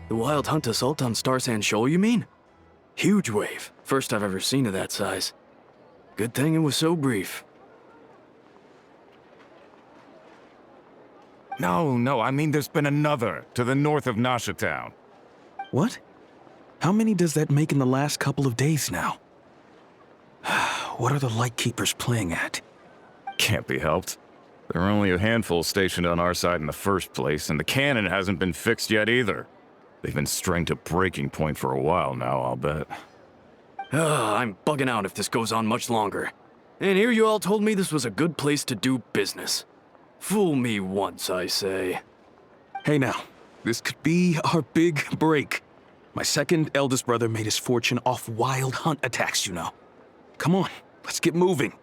The wild hunt assault on Star Sand Shoal, you mean? Huge wave. First I've ever seen of that size. Good thing it was so brief. No, I mean there's been another to the north of Nasha Town. What? How many does that make in the last couple of days now? What are the Lightkeepers playing at? Can't be helped. There are only a handful stationed on our side in the first place, and the cannon hasn't been fixed yet either. They've been strained to breaking point for a while now, I'll bet. I'm bugging out if this goes on much longer. And here you all told me this was a good place to do business. Fool me once, I say. Hey now, this could be our big break. My second eldest brother made his fortune off wild hunt attacks, you know. Come on, let's get moving.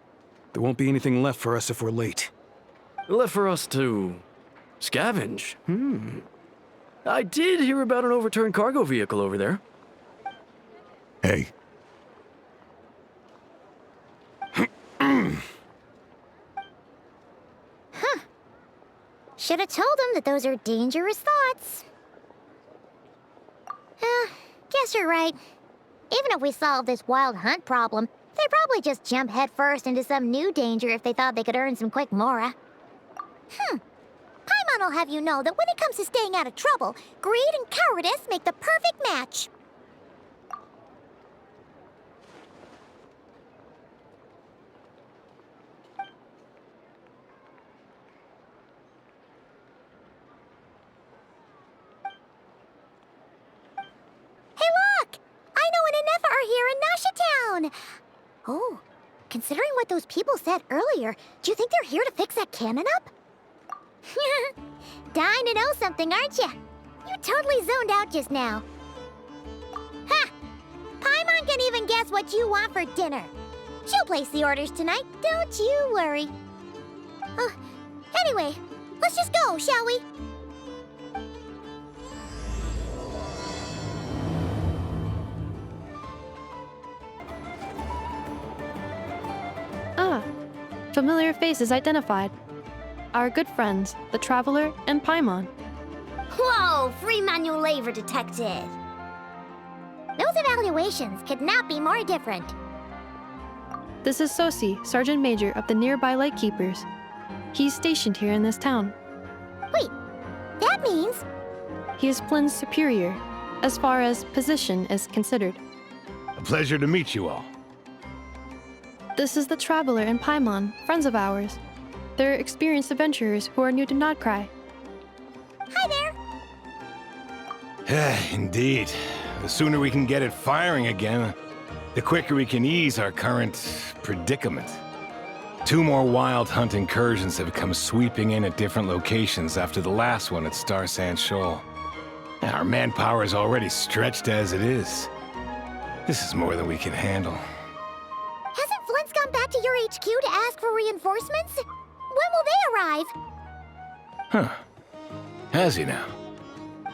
There won't be anything left for us if we're late. Left for us to scavenge? I did hear about an overturned cargo vehicle over there. Hey. Should have told him that those are dangerous thoughts. Guess you're right. Even if we solve this wild hunt problem, they'd probably just jump headfirst into some new danger if they thought they could earn some quick mora. Paimon will have you know that when it comes to staying out of trouble, greed and cowardice make the perfect match. Hey look! Aino and Inefa are here in Nasha Town! Oh, considering what those people said earlier, do you think they're here to fix that cannon up? Dying to know something, aren't you? You totally zoned out just now. Ha! Paimon can even guess what you want for dinner. She'll place the orders tonight, don't you worry. Anyway, let's just go, shall we? Ah, familiar faces identified. Our good friends, the Traveler and Paimon. Whoa, free manual labor detected. Those evaluations could not be more different. This is Sosi, Sergeant Major of the nearby Lightkeepers. He's stationed here in this town. Wait, that means... He is Flynn's superior, as far as position is considered. A pleasure to meet you all. This is the Traveler and Paimon, friends of ours. They're experienced adventurers who are new to Nod-Krai. Hi there! Indeed. The sooner we can get it firing again, the quicker we can ease our current predicament. 2 more wild hunt incursions have come sweeping in at different locations after the last one at Star Sand Shoal. Our manpower is already stretched as it is. This is more than we can handle. Hasn't Flint's gone back to your HQ to ask for reinforcements? When will they arrive? Huh. Has he now?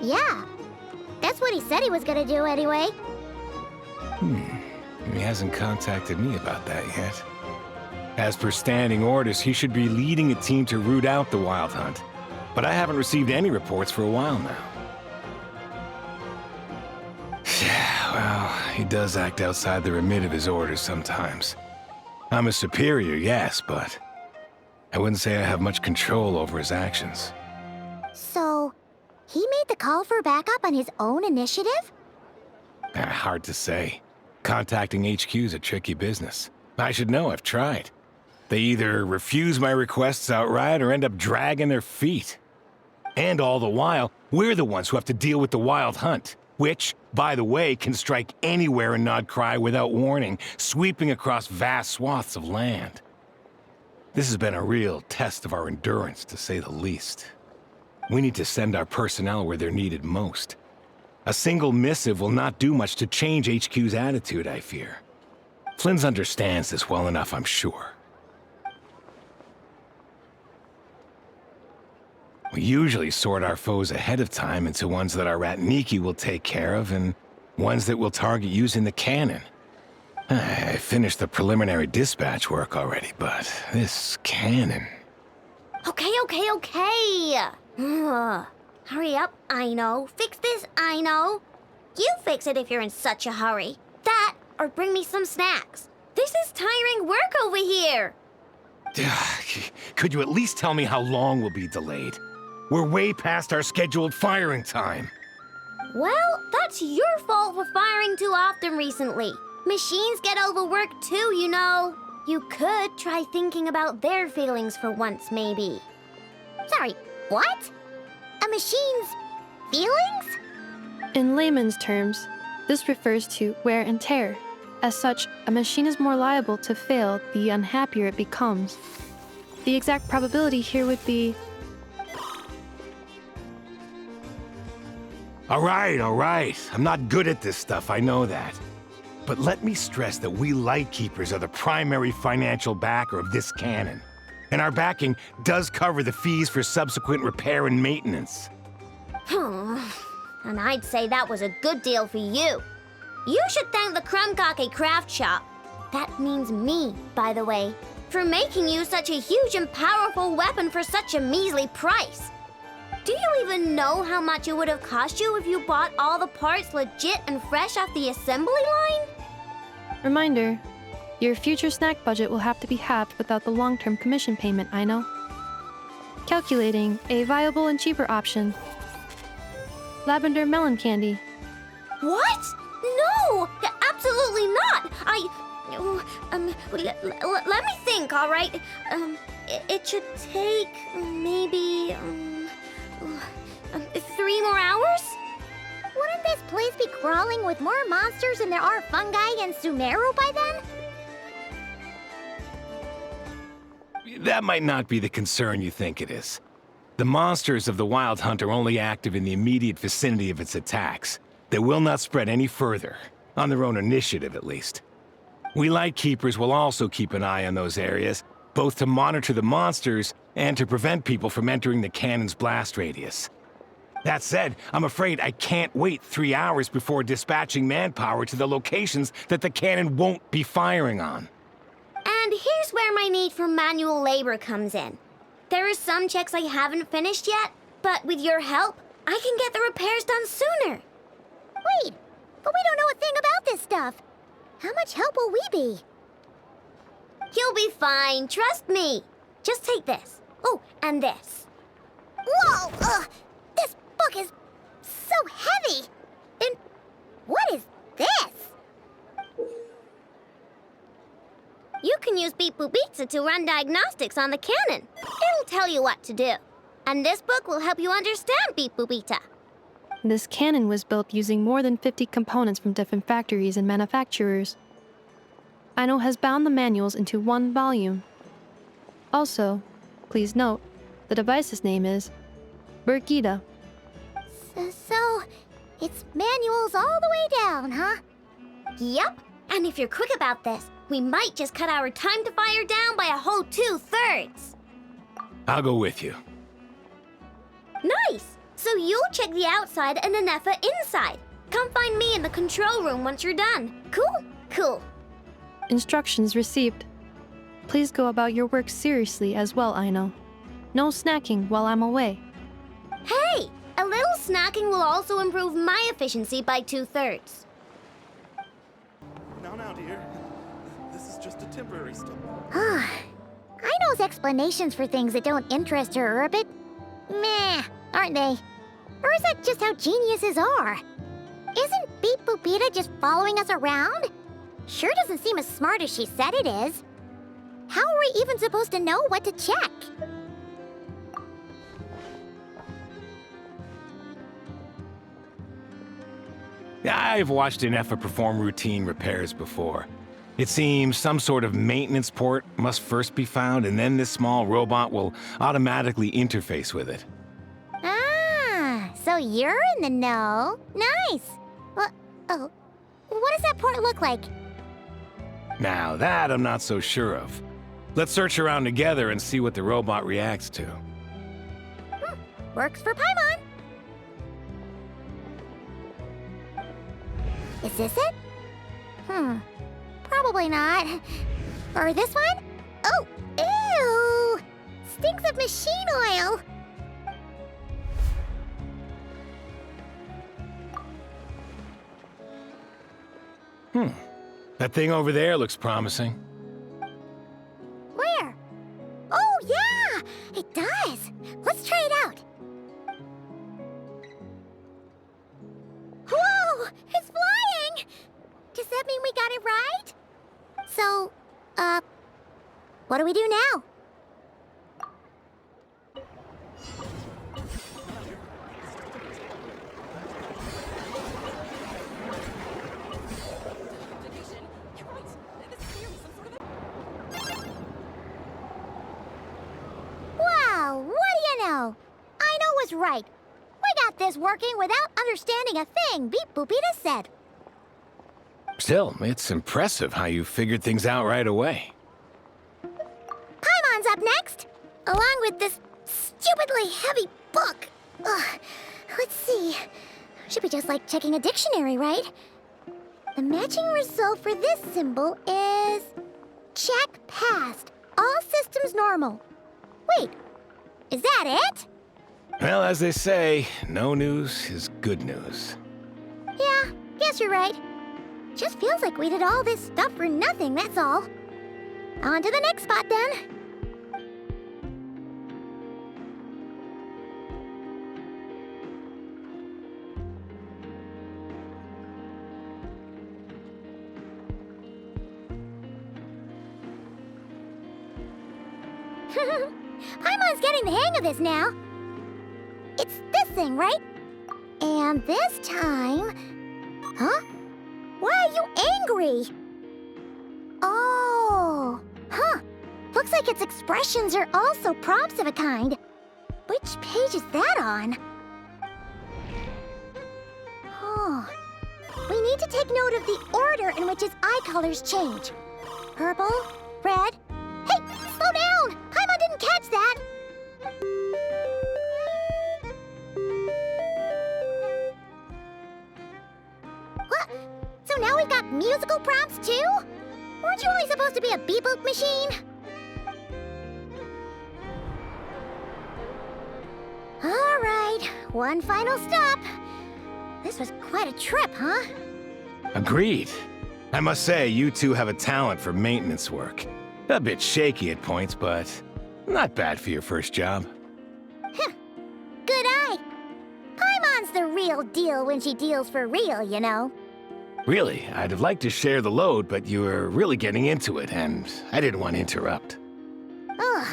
Yeah. That's what he said he was gonna do anyway. He hasn't contacted me about that yet. As per standing orders, he should be leading a team to root out the wild hunt. But I haven't received any reports for a while now. Well, he does act outside the remit of his orders sometimes. I'm a superior, yes, but I wouldn't say I have much control over his actions. So, he made the call for backup on his own initiative? Hard to say. Contacting HQ's a tricky business. I should know, I've tried. They either refuse my requests outright or end up dragging their feet. And all the while, we're the ones who have to deal with the wild hunt, which, by the way, can strike anywhere in Nod-Krai without warning, sweeping across vast swaths of land. This has been a real test of our endurance, to say the least. We need to send our personnel where they're needed most. A single missive will not do much to change HQ's attitude, I fear. Flynn's understands this well enough, I'm sure. We usually sort our foes ahead of time into ones that our Ratniki will take care of and ones that we'll target using the cannon. I finished the preliminary dispatch work already, but this cannon... Okay. Ugh. Hurry up, I know. Fix this, I know. You fix it if you're in such a hurry. That, or bring me some snacks. This is tiring work over here. Could you at least tell me how long we'll be delayed? We're way past our scheduled firing time. Well, that's your fault for firing too often recently. Machines get overworked too, you know. You could try thinking about their feelings for once, maybe. Sorry, what? A machine's feelings? In layman's terms, this refers to wear and tear. As such, a machine is more liable to fail the unhappier it becomes. The exact probability here would be... All right. I'm not good at this stuff, I know that. But let me stress that we Lightkeepers are the primary financial backer of this cannon. And our backing does cover the fees for subsequent repair and maintenance. And I'd say that was a good deal for you. You should thank the Krumkake Craft Shop. That means me, by the way, for making you such a huge and powerful weapon for such a measly price. Do you even know how much it would have cost you if you bought all the parts legit and fresh off the assembly line? Reminder, your future snack budget will have to be halved without the long-term commission payment, I know. Calculating a viable and cheaper option. Lavender melon candy. What? No! Absolutely not! Let me think, all right? It should take maybe 3 more hours? Wouldn't this place be crawling with more monsters than there are fungi in Sumeru by then? That might not be the concern you think it is. The monsters of the Wild Hunt are only active in the immediate vicinity of its attacks. They will not spread any further, on their own initiative at least. We Lightkeepers will also keep an eye on those areas, both to monitor the monsters and to prevent people from entering the cannon's blast radius. That said, I'm afraid I can't wait 3 hours before dispatching manpower to the locations that the cannon won't be firing on. And here's where my need for manual labor comes in. There are some checks I haven't finished yet, but with your help, I can get the repairs done sooner. Wait, but we don't know a thing about this stuff. How much help will we be? You'll be fine, trust me. Just take this. Oh, and this. Whoa! This book is so heavy! And what is this? You can use Beep Boop Pizza to run diagnostics on the cannon. It'll tell you what to do. And this book will help you understand Beep Boop Pizza. This cannon was built using more than 50 components from different factories and manufacturers. Aino has bound the manuals into one volume. Also, please note, the device's name is Birgitta. So, it's manuals all the way down, huh? Yep, and if you're quick about this, we might just cut our time to fire down by a whole 2/3. I'll go with you. Nice! So you'll check the outside and Anefa inside. Come find me in the control room once you're done. Cool? Cool. Instructions received. Please go about your work seriously as well, Aino. No snacking while I'm away. Hey! A little snacking will also improve my efficiency by 2/3. Now, dear. This is just a temporary stop. Aino's explanations for things that don't interest her are a bit meh, aren't they? Or is that just how geniuses are? Isn't Beep Boop Pizza just following us around? Sure doesn't seem as smart as she said it is. How are we even supposed to know what to check? I've watched Anefa perform routine repairs before. It seems some sort of maintenance port must first be found, and then this small robot will automatically interface with it. Ah, so you're in the know. Nice. What does that port look like? Now that I'm not so sure of. Let's search around together and see what the robot reacts to. Works for Paimon. Is this it? Probably not. Or this one? Oh, ew! Stinks of machine oil! That thing over there looks promising. Where? Oh, yeah! It does! Let's try it out. Whoa! It's flying! Does that mean we got it right? So, what do we do now? Wow, what do you know? I know was right. We got this working without understanding a thing, Beep Boopita said. Still, it's impressive how you figured things out right away. Paimon's up next, along with this stupidly heavy book. Ugh. Let's see. Should be just like checking a dictionary, right? The matching result for this symbol is... check passed. All systems normal. Wait, is that it? Well, as they say, no news is good news. Yeah, guess you're right. Just feels like we did all this stuff for nothing, that's all. On to the next spot, then. Paimon's getting the hang of this now. It's this thing, right? And this time... Huh? Why are you angry? Oh, huh. Looks like its expressions are also prompts of a kind. Which page is that on? Oh. We need to take note of the order in which its eye colors change. Purple, red... Hey, slow down! Paimon didn't catch that! What? So now we've got musical prompts too? Weren't you only supposed to be a beep-boop machine? Alright, one final stop. This was quite a trip, huh? Agreed. I must say, you two have a talent for maintenance work. A bit shaky at points, but not bad for your first job. Good eye. Paimon's the real deal when she deals for real, you know. Really, I'd have liked to share the load, but you were really getting into it, and I didn't want to interrupt. Ugh,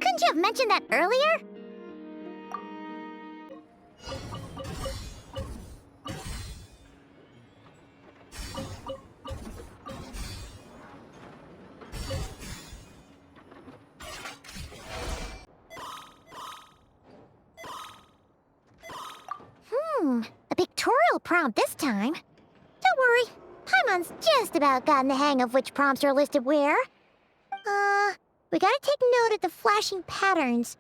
couldn't you have mentioned that earlier? A pictorial prompt this time. Don't worry, Paimon's just about gotten the hang of which prompts are listed where. We gotta take note of the flashing patterns.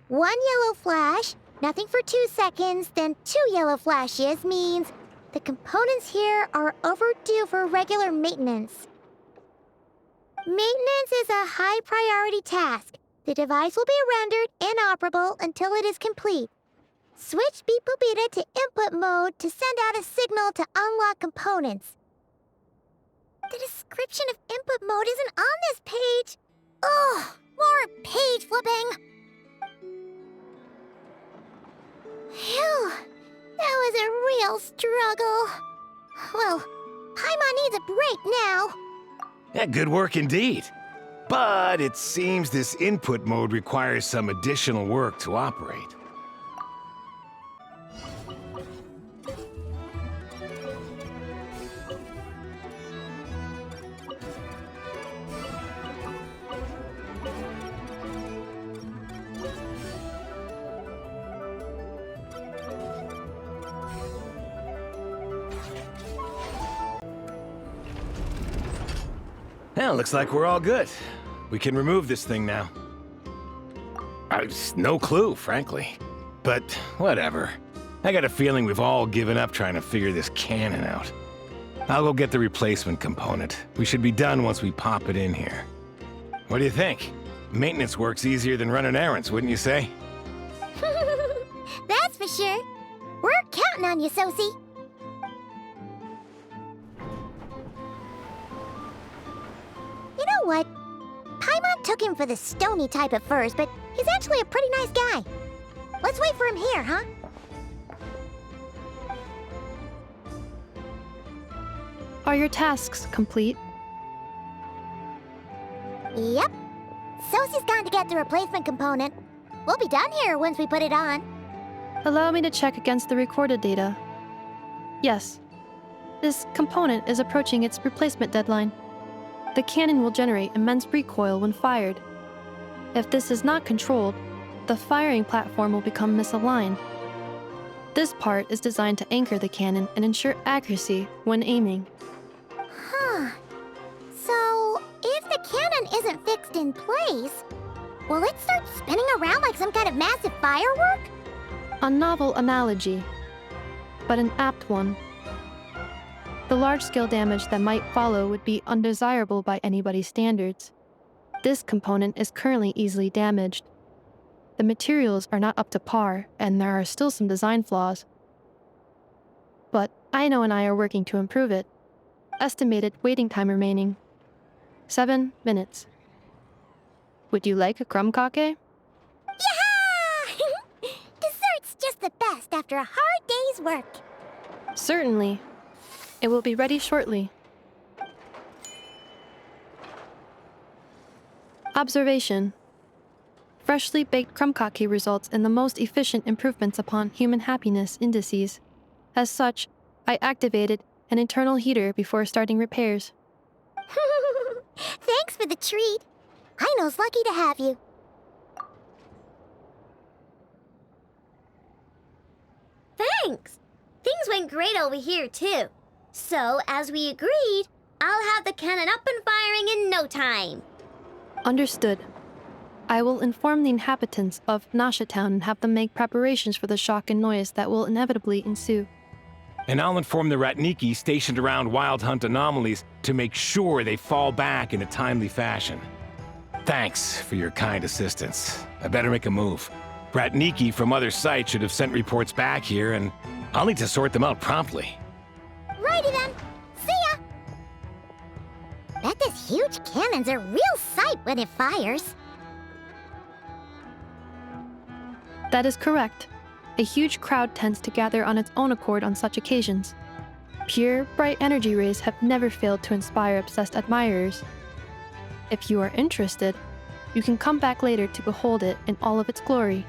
1 yellow flash, nothing for 2 seconds, then 2 yellow flashes means the components here are overdue for regular maintenance. Maintenance is a high priority task. The device will be rendered inoperable until it is complete. Switch Beep Boopita to input mode to send out a signal to unlock components. The description of input mode isn't on this page. Ugh, more page flipping. Phew, that was a real struggle. Well, Paimon needs a break now. Yeah, good work indeed. But it seems this input mode requires some additional work to operate. Well, looks like we're all good. We can remove this thing now. I've no clue, frankly. But whatever. I got a feeling we've all given up trying to figure this cannon out. I'll go get the replacement component. We should be done once we pop it in here. What do you think? Maintenance work's easier than running errands, wouldn't you say? That's for sure. We're counting on you, Sosie. what? Paimon took him for the stony type at first, but he's actually a pretty nice guy. Let's wait for him here, huh? Are your tasks complete? Yep. Sosie's gone to get the replacement component. We'll be done here once we put it on. Allow me to check against the recorded data. Yes. This component is approaching its replacement deadline. The cannon will generate immense recoil when fired. If this is not controlled, the firing platform will become misaligned. This part is designed to anchor the cannon and ensure accuracy when aiming. Huh. So, if the cannon isn't fixed in place, will it start spinning around like some kind of massive firework? A novel analogy, but an apt one. The large-scale damage that might follow would be undesirable by anybody's standards. This component is currently easily damaged. The materials are not up to par, and there are still some design flaws. But Aino and I are working to improve it. Estimated waiting time remaining: 7 minutes. Would you like a crumb cake? Yeah! Dessert's just the best after a hard day's work. Certainly. It will be ready shortly. Observation. Freshly baked crumb cake results in the most efficient improvements upon human happiness indices. As such, I activated an internal heater before starting repairs. Thanks for the treat. Aino's lucky to have you. Thanks. Things went great over here, too. So, as we agreed, I'll have the cannon up and firing in no time. Understood. I will inform the inhabitants of Nasha Town and have them make preparations for the shock and noise that will inevitably ensue. And I'll inform the Ratniki stationed around Wild Hunt anomalies to make sure they fall back in a timely fashion. Thanks for your kind assistance. I better make a move. Ratniki from other sites should have sent reports back here, and I'll need to sort them out promptly. Righty then. See ya! Bet this huge cannon's a real sight when it fires. That is correct. A huge crowd tends to gather on its own accord on such occasions. Pure, bright energy rays have never failed to inspire obsessed admirers. If you are interested, you can come back later to behold it in all of its glory.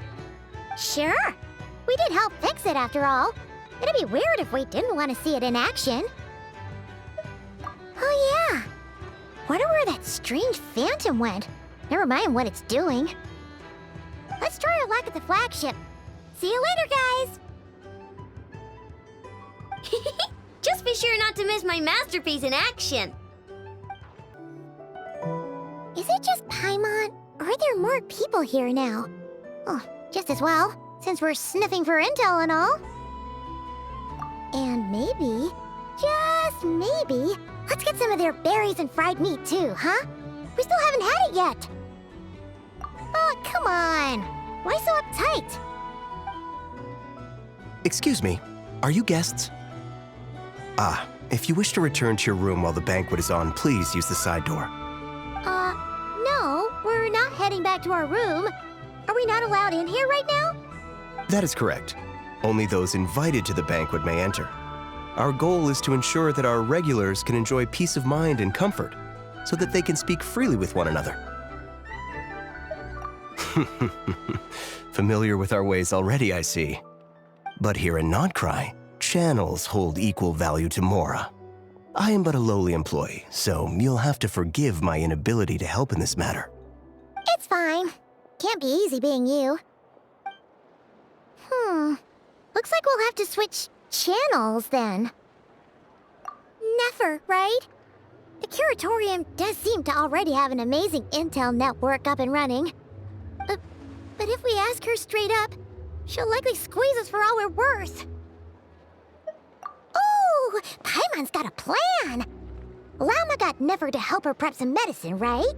Sure. We did help fix it after all. It'd be weird if we didn't want to see it in action. Oh yeah. Wonder where that strange phantom went. Never mind what it's doing. Let's try our luck at the flagship. See you later, guys! Just be sure not to miss my masterpiece in action. Is it just Paimon, or are there more people here now? Oh, just as well, since we're sniffing for intel and all. And maybe, just maybe, let's get some of their berries and fried meat too, huh? We still haven't had it yet. Oh, come on. Why so uptight? Excuse me, are you guests? If you wish to return to your room while the banquet is on, please use the side door. No, we're not heading back to our room. Are we not allowed in here right now? That is correct. Only those invited to the banquet may enter. Our goal is to ensure that our regulars can enjoy peace of mind and comfort, so that they can speak freely with one another. Familiar with our ways already, I see. But here in Nod-Krai, channels hold equal value to Mora. I am but a lowly employee, so you'll have to forgive my inability to help in this matter. It's fine. Can't be easy being you. Looks like we'll have to switch channels then. Never, right? The Curatorium does seem to already have an amazing intel network up and running. But if we ask her straight up, she'll likely squeeze us for all we're worth. Ooh, Paimon's got a plan! Lauma got Nefer to help her prep some medicine, right?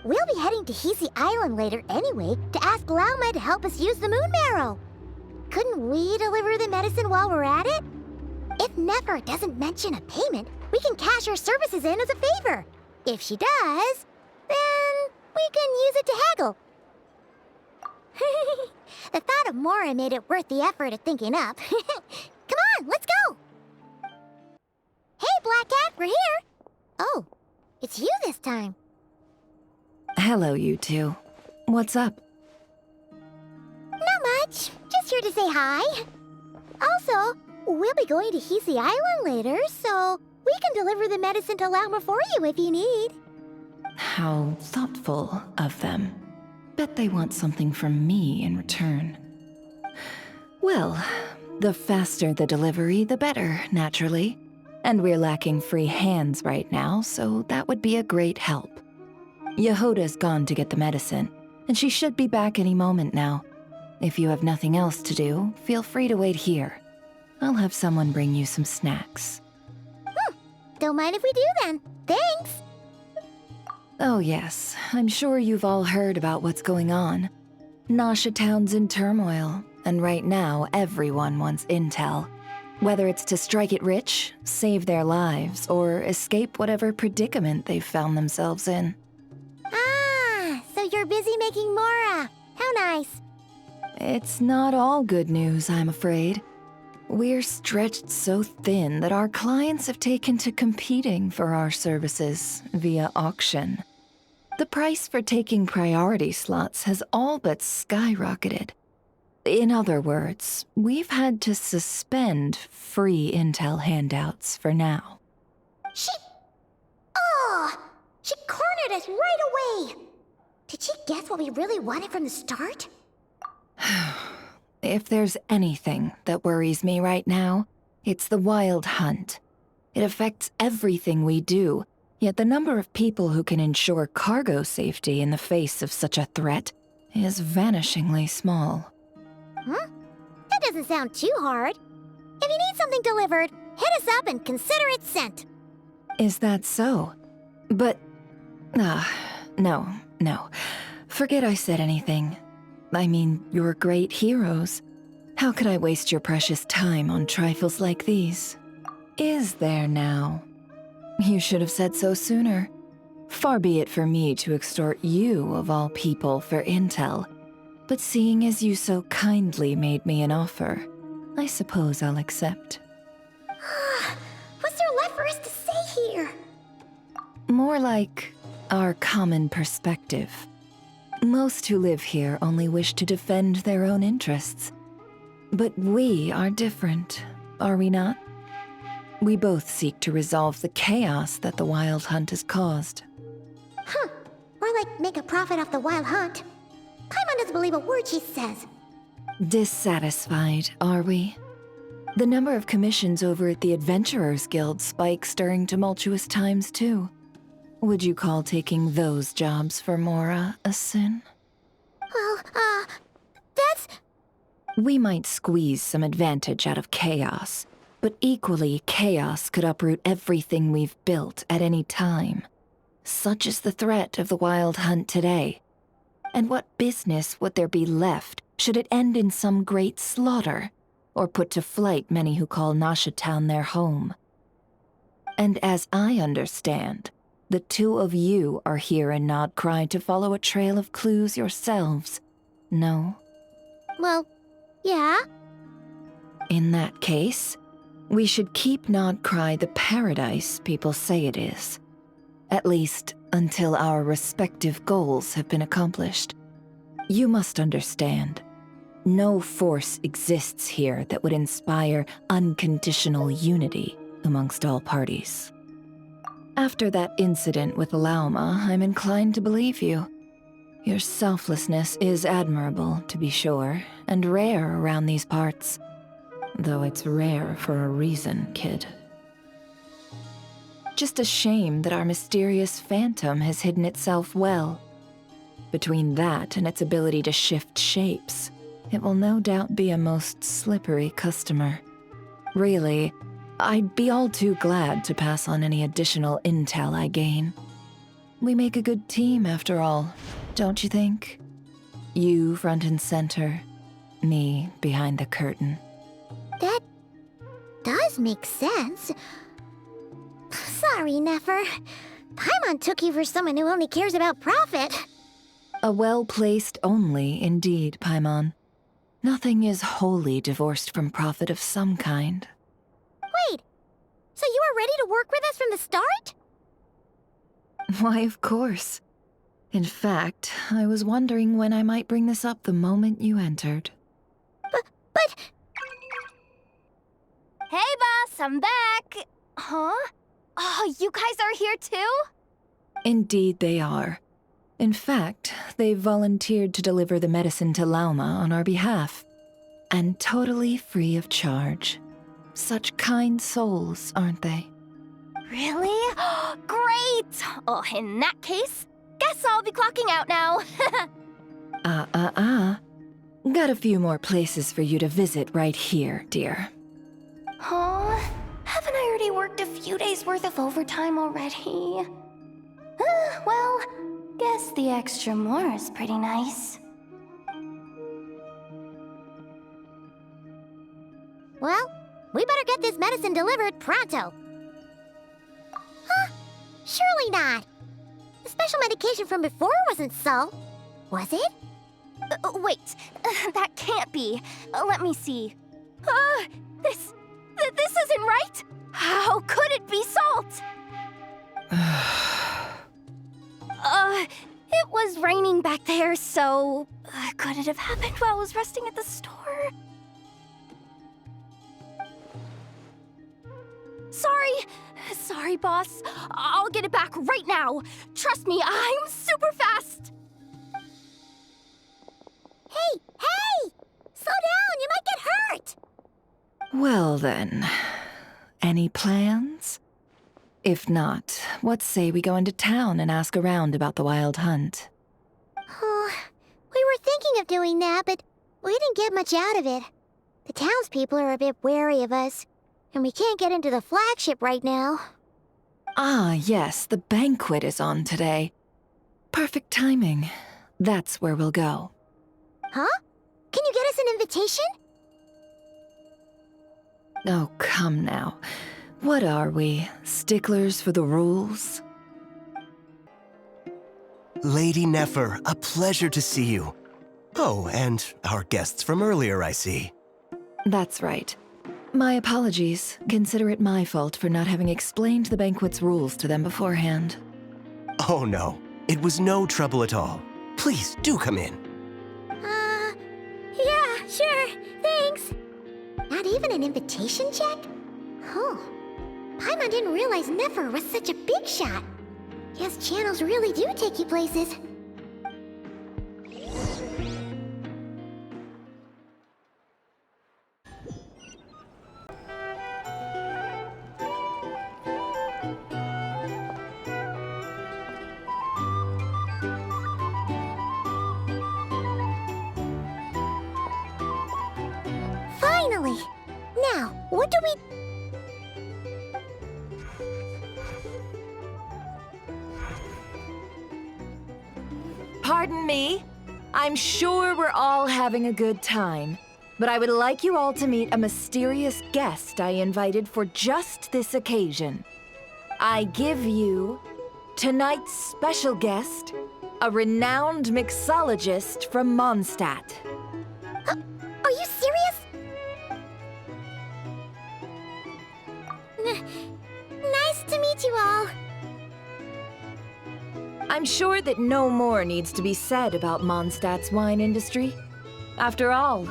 We'll be heading to Hisi Island later anyway to ask Lauma to help us use the moon marrow. Couldn't we deliver the medicine while we're at it? If Nefer doesn't mention a payment, we can cash our services in as a favor. If she does, then we can use it to haggle. The thought of Mora made it worth the effort of thinking up. Come on, let's go! Hey, Black Cat, we're here! Oh, it's you this time. Hello, you two. What's up? Not much. Just here to say hi. Also, we'll be going to Hisi Island later, so we can deliver the medicine to Lauma for you if you need. How thoughtful of them. Bet they want something from me in return. Well, the faster the delivery, the better, naturally. And we're lacking free hands right now, so that would be a great help. Yehoda's gone to get the medicine, and she should be back any moment now. If you have nothing else to do, feel free to wait here. I'll have someone bring you some snacks. Don't mind if we do then. Thanks! Oh yes, I'm sure you've all heard about what's going on. Nasha Town's in turmoil, and right now everyone wants intel. Whether it's to strike it rich, save their lives, or escape whatever predicament they've found themselves in. Ah, so you're busy making Mora. How nice. It's not all good news, I'm afraid. We're stretched so thin that our clients have taken to competing for our services via auction. The price for taking priority slots has all but skyrocketed. In other words, we've had to suspend free intel handouts for now. She cornered us right away! Did she guess what we really wanted from the start? If there's anything that worries me right now, it's the wild hunt. It affects everything we do, yet the number of people who can ensure cargo safety in the face of such a threat is vanishingly small. Huh? That doesn't sound too hard. If you need something delivered, hit us up and consider it sent. Is that so? But... no. Forget I said anything. I mean, you're great heroes. How could I waste your precious time on trifles like these? Is there now? You should have said so sooner. Far be it for me to extort you, of all people, for intel. But seeing as you so kindly made me an offer, I suppose I'll accept. What's there left for us to say here? More like our common perspective. Most who live here only wish to defend their own interests. But we are different, are we not? We both seek to resolve the chaos that the Wild Hunt has caused. Huh. Or like make a profit off the Wild Hunt. Paimon doesn't believe a word she says. Dissatisfied, are we? The number of commissions over at the Adventurers Guild spikes during tumultuous times, too. Would you call taking those jobs for Mora a sin? Well, that's... We might squeeze some advantage out of chaos, but equally, chaos could uproot everything we've built at any time. Such is the threat of the Wild Hunt today. And what business would there be left should it end in some great slaughter, or put to flight many who call Nasha Town their home? And as I understand, the two of you are here in Nod-Krai to follow a trail of clues yourselves, no? Well, yeah. In that case, we should keep Nod-Krai the paradise people say it is. At least, until our respective goals have been accomplished. You must understand, no force exists here that would inspire unconditional unity amongst all parties. After that incident with Lauma, I'm inclined to believe you. Your selflessness is admirable, to be sure, and rare around these parts. Though it's rare for a reason, kid. Just a shame that our mysterious phantom has hidden itself well. Between that and its ability to shift shapes, it will no doubt be a most slippery customer. Really, I'd be all too glad to pass on any additional intel I gain. We make a good team, after all, don't you think? You front and center, me behind the curtain. That does make sense. Sorry, Nefer. Paimon took you for someone who only cares about profit. A well-placed only, indeed, Paimon. Nothing is wholly divorced from profit of some kind. Wait, so you were ready to work with us from the start? Why, of course. In fact, I was wondering when I might bring this up the moment you entered. But... Hey, boss, I'm back! Huh? Oh, you guys are here too? Indeed they are. In fact, they've volunteered to deliver the medicine to Lauma on our behalf. And totally free of charge. Such kind souls, aren't they? Really? Great! Oh, in that case, guess I'll be clocking out now. Got a few more places for you to visit right here, dear. Huh? Haven't I already worked a few days worth of overtime already? Well, guess the extra more is pretty nice. Well, we better get this medicine delivered pronto. Huh? Surely not. The special medication from before wasn't so. Was it? Wait, that can't be. Let me see. This isn't right! How could it be salt? It was raining back there, so... could it have happened while I was resting at the store? Sorry, boss. I'll get it back right now. Trust me, I'm super fast. Hey! Slow down, you might get hurt! Well then, any plans? If not, what say we go into town and ask around about the wild hunt? Oh, we were thinking of doing that, but we didn't get much out of it. The townspeople are a bit wary of us, and we can't get into the flagship right now. Ah, yes, the banquet is on today. Perfect timing. That's where we'll go. Huh? Can you get us an invitation? Oh, come now. What are we, sticklers for the rules? Lady Nefer, a pleasure to see you. Oh, and our guests from earlier, I see. That's right. My apologies. Consider it my fault for not having explained the banquet's rules to them beforehand. Oh no, it was no trouble at all. Please, do come in. Yeah, sure, thanks. Not even an invitation check? Oh, Paimon didn't realize Nefer was such a big shot. Guess channels really do take you places. Finally! Now, what do we... Pardon me? I'm sure we're all having a good time, but I would like you all to meet a mysterious guest I invited for just this occasion. I give you tonight's special guest, a renowned mixologist from Mondstadt. Are you serious? Nice to meet you all. I'm sure that no more needs to be said about Mondstadt's wine industry. After all,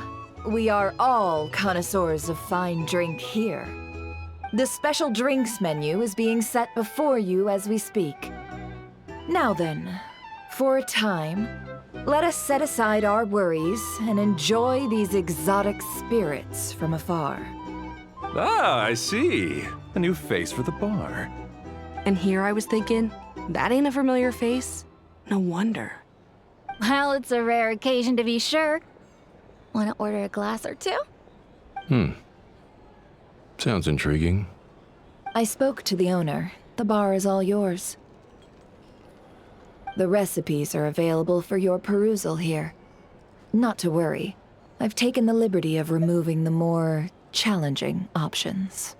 we are all connoisseurs of fine drink here. The special drinks menu is being set before you as we speak. Now then, for a time, let us set aside our worries and enjoy these exotic spirits from afar. Ah, I see. A new face for the bar. And here I was thinking, that ain't a familiar face. No wonder. Well, it's a rare occasion to be sure. Want to order a glass or two? Sounds intriguing. I spoke to the owner. The bar is all yours. The recipes are available for your perusal here. Not to worry. I've taken the liberty of removing the more challenging options.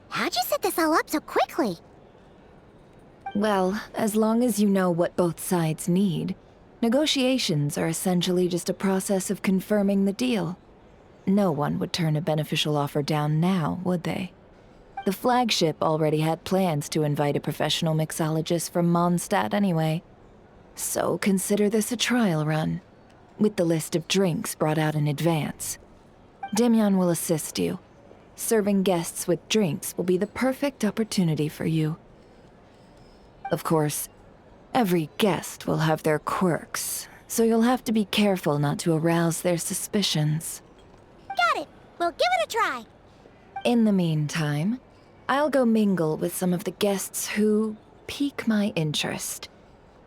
How'd you set this all up so quickly? Well, as long as you know what both sides need, negotiations are essentially just a process of confirming the deal. No one would turn a beneficial offer down now, would they? The flagship already had plans to invite a professional mixologist from Mondstadt anyway. So consider this a trial run, with the list of drinks brought out in advance. Demyon will assist you. Serving guests with drinks will be the perfect opportunity for you. Of course, every guest will have their quirks, so you'll have to be careful not to arouse their suspicions. Got it. We'll give it a try. In the meantime, I'll go mingle with some of the guests who pique my interest.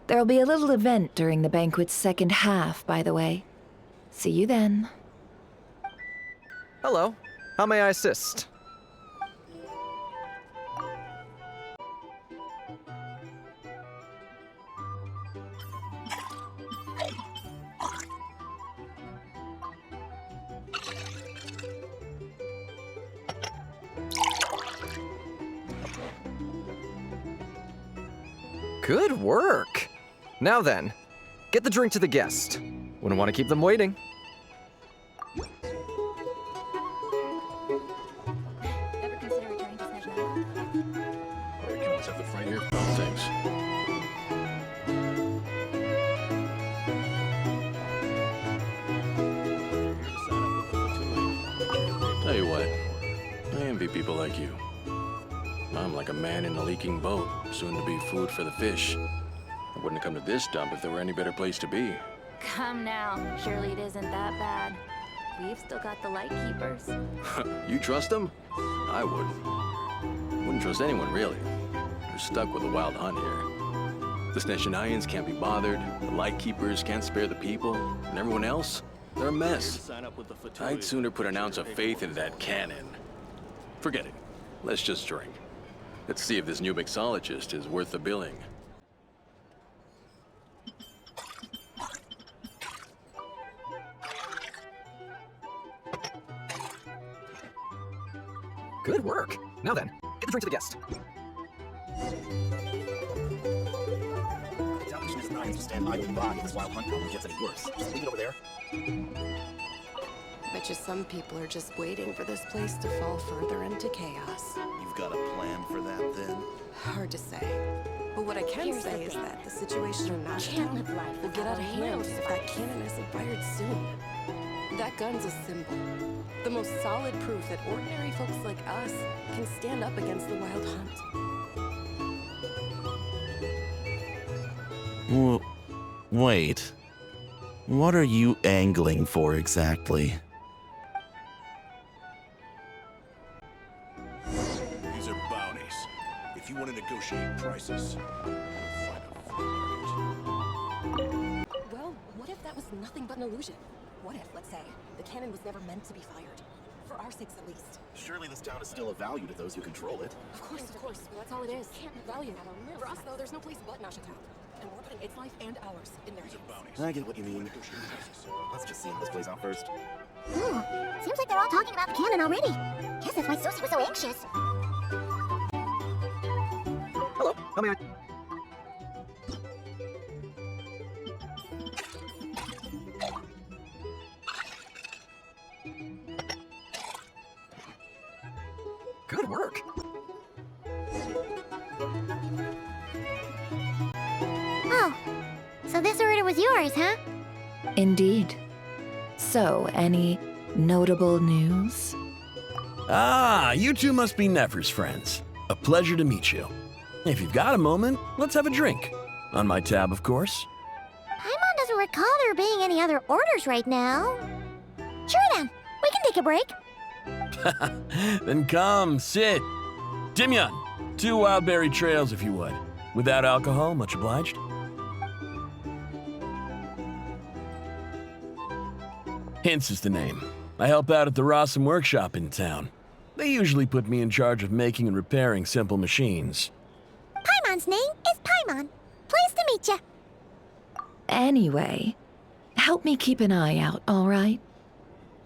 There'll be a little event during the banquet's second half, by the way. See you then. Hello. How may I assist? Good work! Now then, get the drink to the guest. Wouldn't want to keep them waiting. Ever consider returning to Snezhnaya? Archon's at the front here. Oh, thanks. Tell you what, I envy people like you. I'm like a man in a leaking boat, soon to be food for the fish. I wouldn't come to this dump if there were any better place to be. Come now. Surely it isn't that bad. We've still got the light keepers. You trust them? I wouldn't. Wouldn't trust anyone, really. You're stuck with a wild hunt here. The Snezhnayans can't be bothered, the Lightkeepers can't spare the people, and everyone else, they're a mess. I'd sooner put an ounce of faith into that cannon. Forget it. Let's just drink. Let's see if this new mixologist is worth the billing. Good work. Now then, get the drink to the guest. It's not nice to stand idly by if this wild hunt problem gets any worse. Just leave it over there. Bet you some people are just waiting for this place to fall further into chaos. You've got a plan for that, then? Hard to say. But what I can Here's say the is thing. that the situation in Can't Nod-Krai live life will get without out of a hand real if that cannon isn't fired soon. That gun's a symbol. The most solid proof that ordinary folks like us can stand up against the wild hunt. Wait. What are you angling for exactly? These are bounties. If you want to negotiate prices, Well, what if that was nothing but an illusion? What if, let's say, the cannon was never meant to be fired? For our sakes, at least. Surely this town is still of value to those who control it. Of course, that's all it is. Value. For us, though, there's no place but Nashatap. And we're putting its life and ours in their hands. I get what you mean. Let's just see how this plays out first. Seems like they're all talking about the cannon already. Guess that's why Susie was so anxious. Hello. How may I... Good work. Oh, so this order was yours, huh? Indeed. So, any notable news? Ah, you two must be Nefer's friends. A pleasure to meet you. If you've got a moment, let's have a drink. On my tab, of course. Paimon doesn't recall there being any other orders right now. Sure then, we can take a break. Then come, sit. Demyon, 2 wildberry trails if you would. Without alcohol, much obliged. Hints is the name. I help out at the Rossum workshop in town. They usually put me in charge of making and repairing simple machines. Paimon's name is Paimon. Pleased to meet you. Anyway, help me keep an eye out, all right?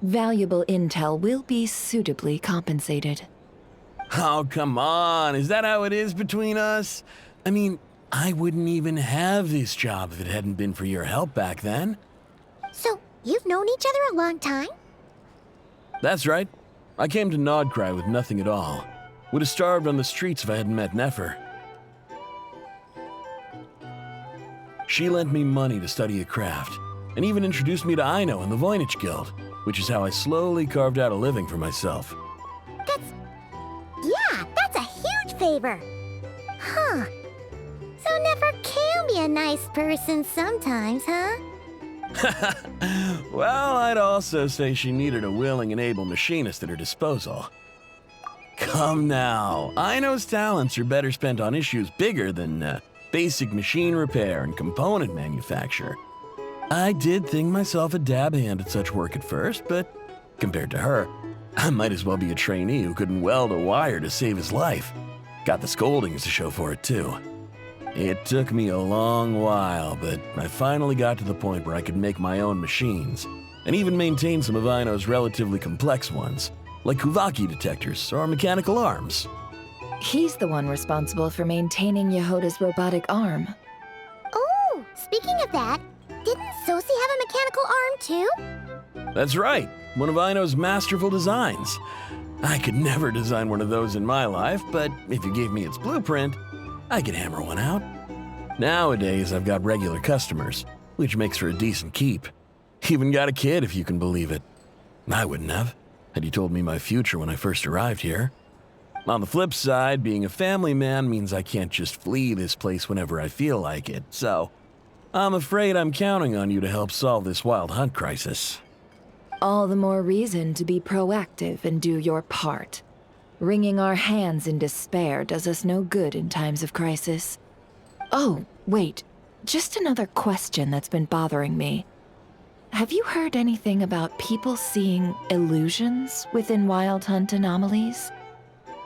Valuable intel will be suitably compensated. Oh, come on. Is that how it is between us? I mean, I wouldn't even have this job if it hadn't been for your help back then. So, you've known each other a long time? That's right. I came to Nod-Krai with nothing at all. Would have starved on the streets if I hadn't met Nefer. She lent me money to study a craft, and even introduced me to Aino and the Voici Guild, which is how I slowly carved out a living for myself. That's a huge favor. Huh. So Nefer can be a nice person sometimes, huh? Well, I'd also say she needed a willing and able machinist at her disposal. Come now, Aino's talents are better spent on issues bigger than basic machine repair and component manufacture. I did think myself a dab hand at such work at first, but compared to her, I might as well be a trainee who couldn't weld a wire to save his life. Got the scoldings to show for it, too. It took me a long while, but I finally got to the point where I could make my own machines, and even maintain some of Aino's relatively complex ones, like Kuvaki detectors or mechanical arms. He's the one responsible for maintaining Yehoda's robotic arm. Oh, speaking of that, didn't Sosi have a mechanical arm too? That's right, one of Aino's masterful designs. I could never design one of those in my life, but if you gave me its blueprint, I could hammer one out. Nowadays, I've got regular customers, which makes for a decent keep. Even got a kid, if you can believe it. I wouldn't have, had you told me my future when I first arrived here. On the flip side, being a family man means I can't just flee this place whenever I feel like it, so I'm afraid I'm counting on you to help solve this wild hunt crisis. All the more reason to be proactive and do your part. Wringing our hands in despair does us no good in times of crisis. Oh, wait. Just another question that's been bothering me. Have you heard anything about people seeing illusions within Wild Hunt anomalies?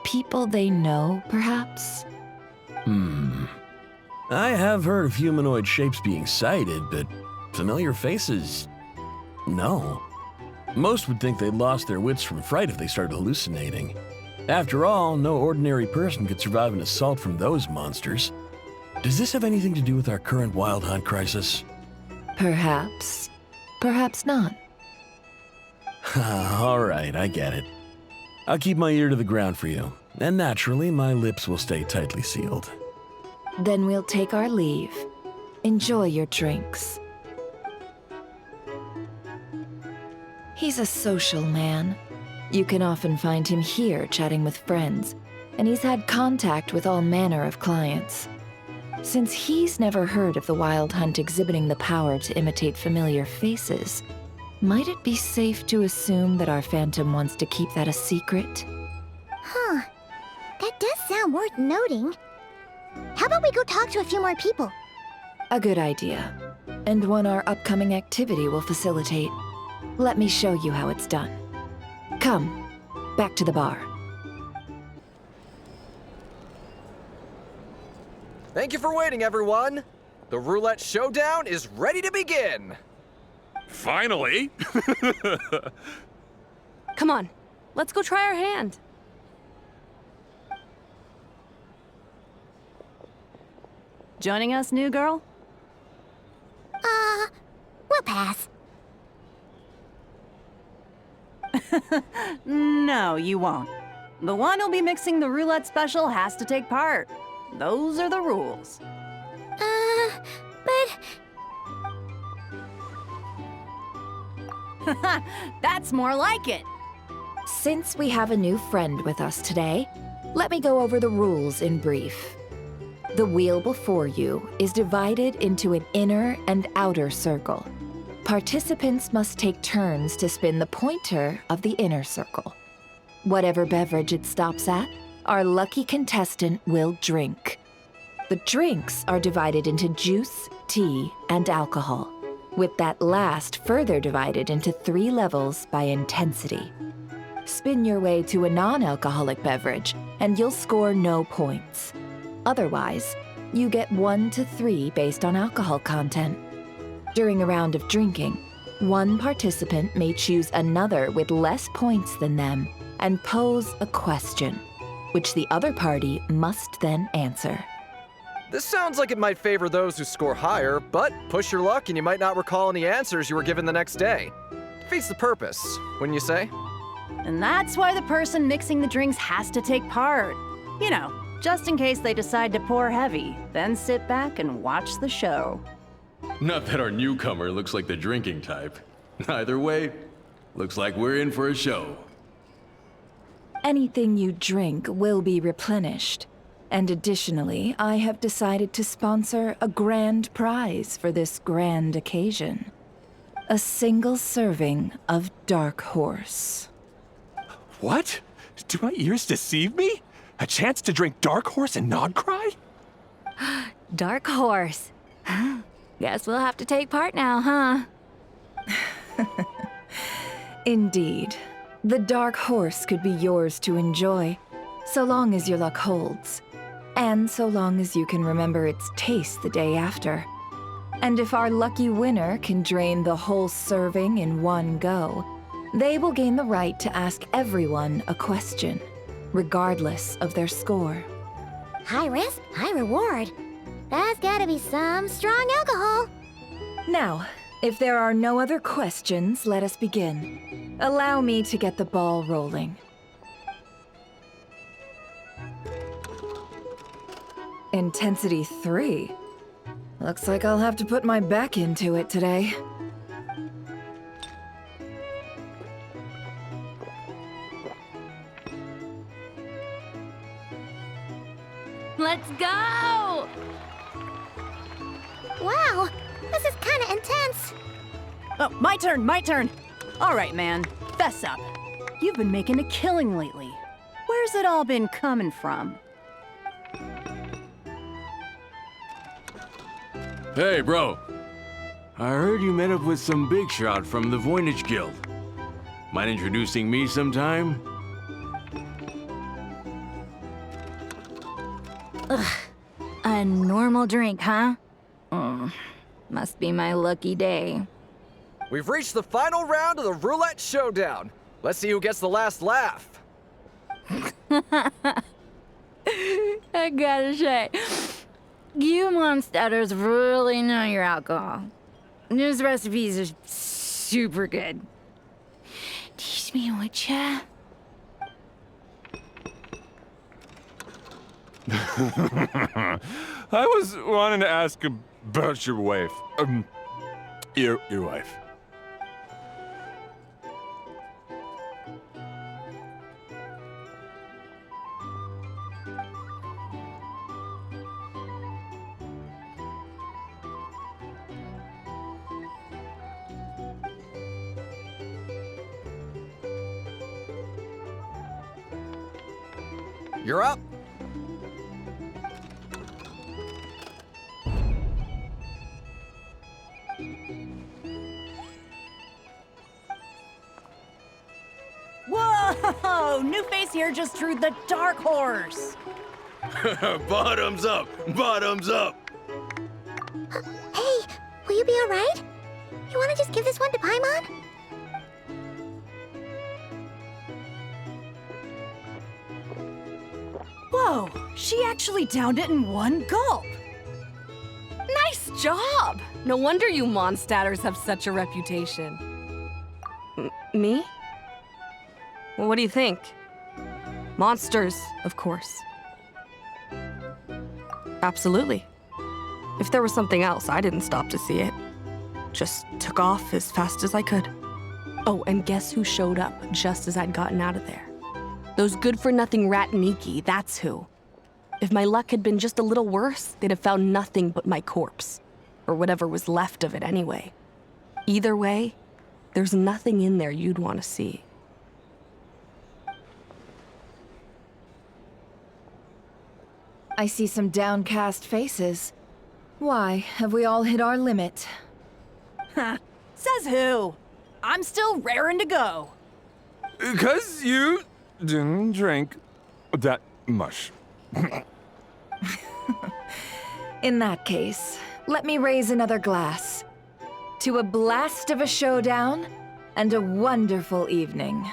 People they know, perhaps? I have heard of humanoid shapes being sighted, but familiar faces? No. Most would think they'd lost their wits from fright if they started hallucinating. After all, no ordinary person could survive an assault from those monsters. Does this have anything to do with our current wild hunt crisis? Perhaps. Perhaps not. All right, I get it. I'll keep my ear to the ground for you, and naturally, my lips will stay tightly sealed. Then we'll take our leave. Enjoy your drinks. He's a social man. You can often find him here chatting with friends, and he's had contact with all manner of clients. Since he's never heard of the Wild Hunt exhibiting the power to imitate familiar faces, might it be safe to assume that our Phantom wants to keep that a secret? Huh. That does sound worth noting. How about we go talk to a few more people? A good idea, and one our upcoming activity will facilitate. Let me show you how it's done. Come, back to the bar. Thank you for waiting, everyone. The roulette showdown is ready to begin. Finally! Come on, let's go try our hand. Joining us, new girl? We'll pass. No, you won't. The one who'll be mixing the roulette special has to take part. Those are the rules. But... That's more like it. Since we have a new friend with us today, let me go over the rules in brief. The wheel before you is divided into an inner and outer circle. Participants must take turns to spin the pointer of the inner circle. Whatever beverage it stops at, our lucky contestant will drink. The drinks are divided into juice, tea, and alcohol, with that last further divided into 3 levels by intensity. Spin your way to a non-alcoholic beverage, and you'll score no points. Otherwise, you get 1 to 3 based on alcohol content. During a round of drinking, one participant may choose another with less points than them and pose a question, which the other party must then answer. This sounds like it might favor those who score higher, but push your luck and you might not recall any answers you were given the next day. Defeats the purpose, wouldn't you say? And that's why the person mixing the drinks has to take part. You know, just in case they decide to pour heavy, then sit back and watch the show. Not that our newcomer looks like the drinking type. Either way, looks like we're in for a show. Anything you drink will be replenished. And additionally, I have decided to sponsor a grand prize for this grand occasion. A single serving of Dark Horse. What? Do my ears deceive me? A chance to drink Dark Horse and Nod-Krai? Dark Horse. Guess we'll have to take part now, huh? Indeed. The Dark Horse could be yours to enjoy, so long as your luck holds. And so long as you can remember its taste the day after. And if our lucky winner can drain the whole serving in one go, they will gain the right to ask everyone a question, regardless of their score. High risk, high reward. That's gotta be some strong alcohol. Now, if there are no other questions, let us begin. Allow me to get the ball rolling. Intensity 3. Looks like I'll have to put my back into it today. Let's go! Wow, this is kinda intense. Oh, my turn. All right, man, fess up. You've been making a killing lately. Where's it all been coming from? Hey, bro. I heard you met up with some big shot from the Voynich Guild. Mind introducing me sometime? Ugh. A normal drink, huh? Must be my lucky day. We've reached the final round of the roulette showdown. Let's see who gets the last laugh. I gotta say, you monsters really know your alcohol. These recipes are super good. Teach me, would ya? I was wanting to ask about your wife. Your wife. You're up. Whoa! New face here just drew the Dark Horse. Bottoms up! Bottoms up! Hey, will you be alright? You wanna just give this one to Paimon? Whoa, she actually downed it in one gulp. Nice job! No wonder you monstaters have such a reputation. Me? Well, what do you think? Monsters, of course. Absolutely. If there was something else, I didn't stop to see it. Just took off as fast as I could. Oh, and guess who showed up just as I'd gotten out of there? Those good-for-nothing Rat-Niki, that's who. If my luck had been just a little worse, they'd have found nothing but my corpse. Or whatever was left of it anyway. Either way, there's nothing in there you'd want to see. I see some downcast faces. Why, have we all hit our limit? Huh, says who? I'm still raring to go. 'Cause you didn't drink that much. In that case, let me raise another glass. To a blast of a showdown and a wonderful evening.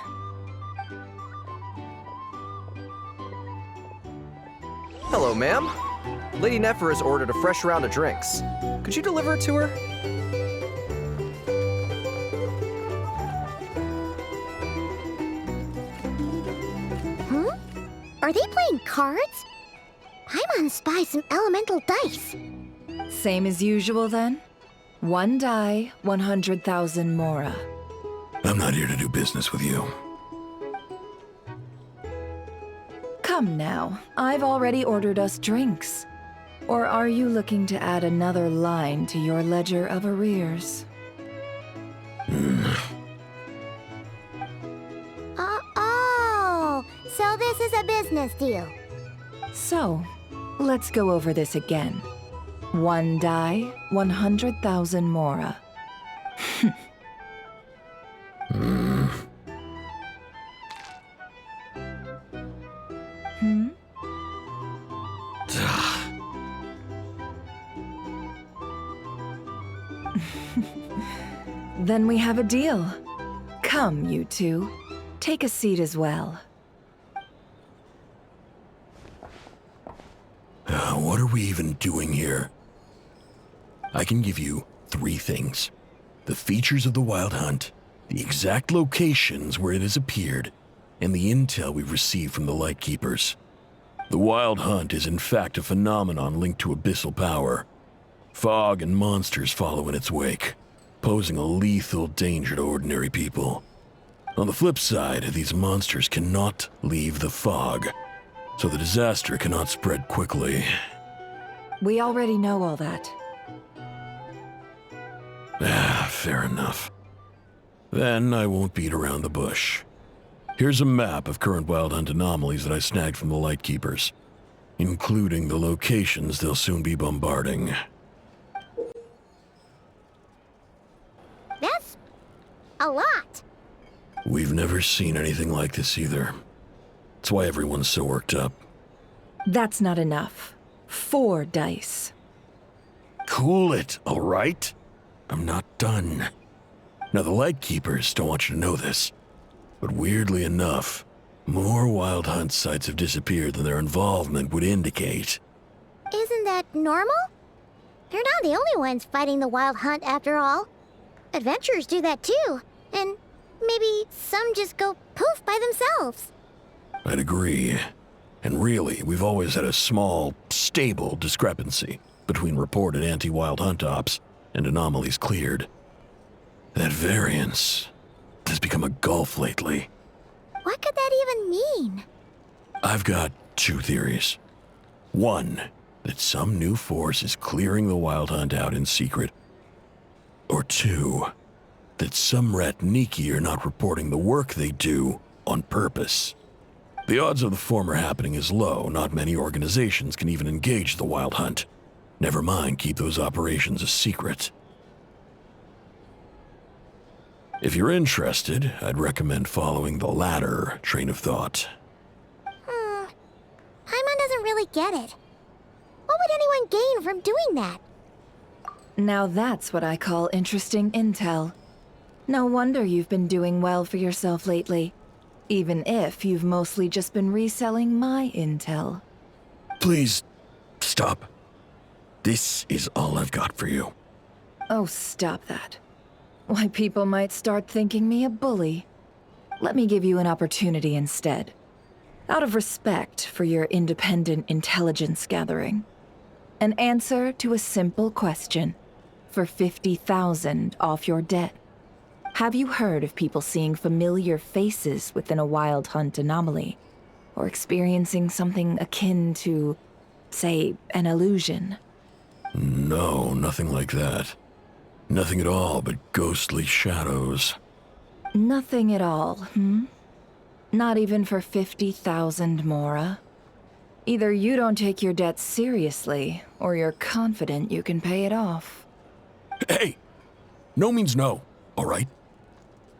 Hello, ma'am. Lady Nefer has ordered a fresh round of drinks. Could you deliver it to her? Are they playing cards? Paimon spies some elemental dice. Same as usual then? 1 die, 100,000 mora. I'm not here to do business with you. Come now, I've already ordered us drinks. Or are you looking to add another line to your ledger of arrears? Oh, so this is a business deal. So, let's go over this again. 1 die, 100,000 mora. Then we have a deal. Come, you two. Take a seat as well. What are we even doing here? I can give you 3 things. The features of the Wild Hunt, the exact locations where it has appeared, and the intel we've received from the Lightkeepers. The Wild Hunt is in fact a phenomenon linked to abyssal power. Fog and monsters follow in its wake, posing a lethal danger to ordinary people. On the flip side, these monsters cannot leave the fog, so the disaster cannot spread quickly. We already know all that. Fair enough. Then I won't beat around the bush. Here's a map of current Wild Hunt anomalies that I snagged from the Lightkeepers, including the locations they'll soon be bombarding. That's a lot. We've never seen anything like this either. That's why everyone's so worked up. That's not enough. 4 dice. Cool it, all right? I'm not done. Now, the Lightkeepers don't want you to know this, but weirdly enough, more Wild Hunt sites have disappeared than their involvement would indicate. Isn't that normal? They're not the only ones fighting the Wild Hunt after all. Adventurers do that too, and maybe some just go poof by themselves. I'd agree. And really, we've always had a small, stable discrepancy between reported anti-Wild Hunt ops and anomalies cleared. That variance has become a gulf lately. What could that even mean? I've got 2 theories. 1, that some new force is clearing the Wild Hunt out in secret. Or 2, that some Ratniki are not reporting the work they do on purpose. The odds of the former happening is low. Not many organizations can even engage the Wild Hunt. Never mind keep those operations a secret. If you're interested, I'd recommend following the latter train of thought. Paimon doesn't really get it. What would anyone gain from doing that? Now that's what I call interesting intel. No wonder you've been doing well for yourself lately. Even if you've mostly just been reselling my intel. Please, stop. This is all I've got for you. Oh, stop that. Why, people might start thinking me a bully. Let me give you an opportunity instead. Out of respect for your independent intelligence gathering. An answer to a simple question for 50,000 off your debt. Have you heard of people seeing familiar faces within a Wild Hunt anomaly? Or experiencing something akin to, say, an illusion? No, nothing like that. Nothing at all but ghostly shadows. Nothing at all, hmm? Not even for 50,000 mora? Either you don't take your debt seriously, or you're confident you can pay it off. Hey! No means no, all right?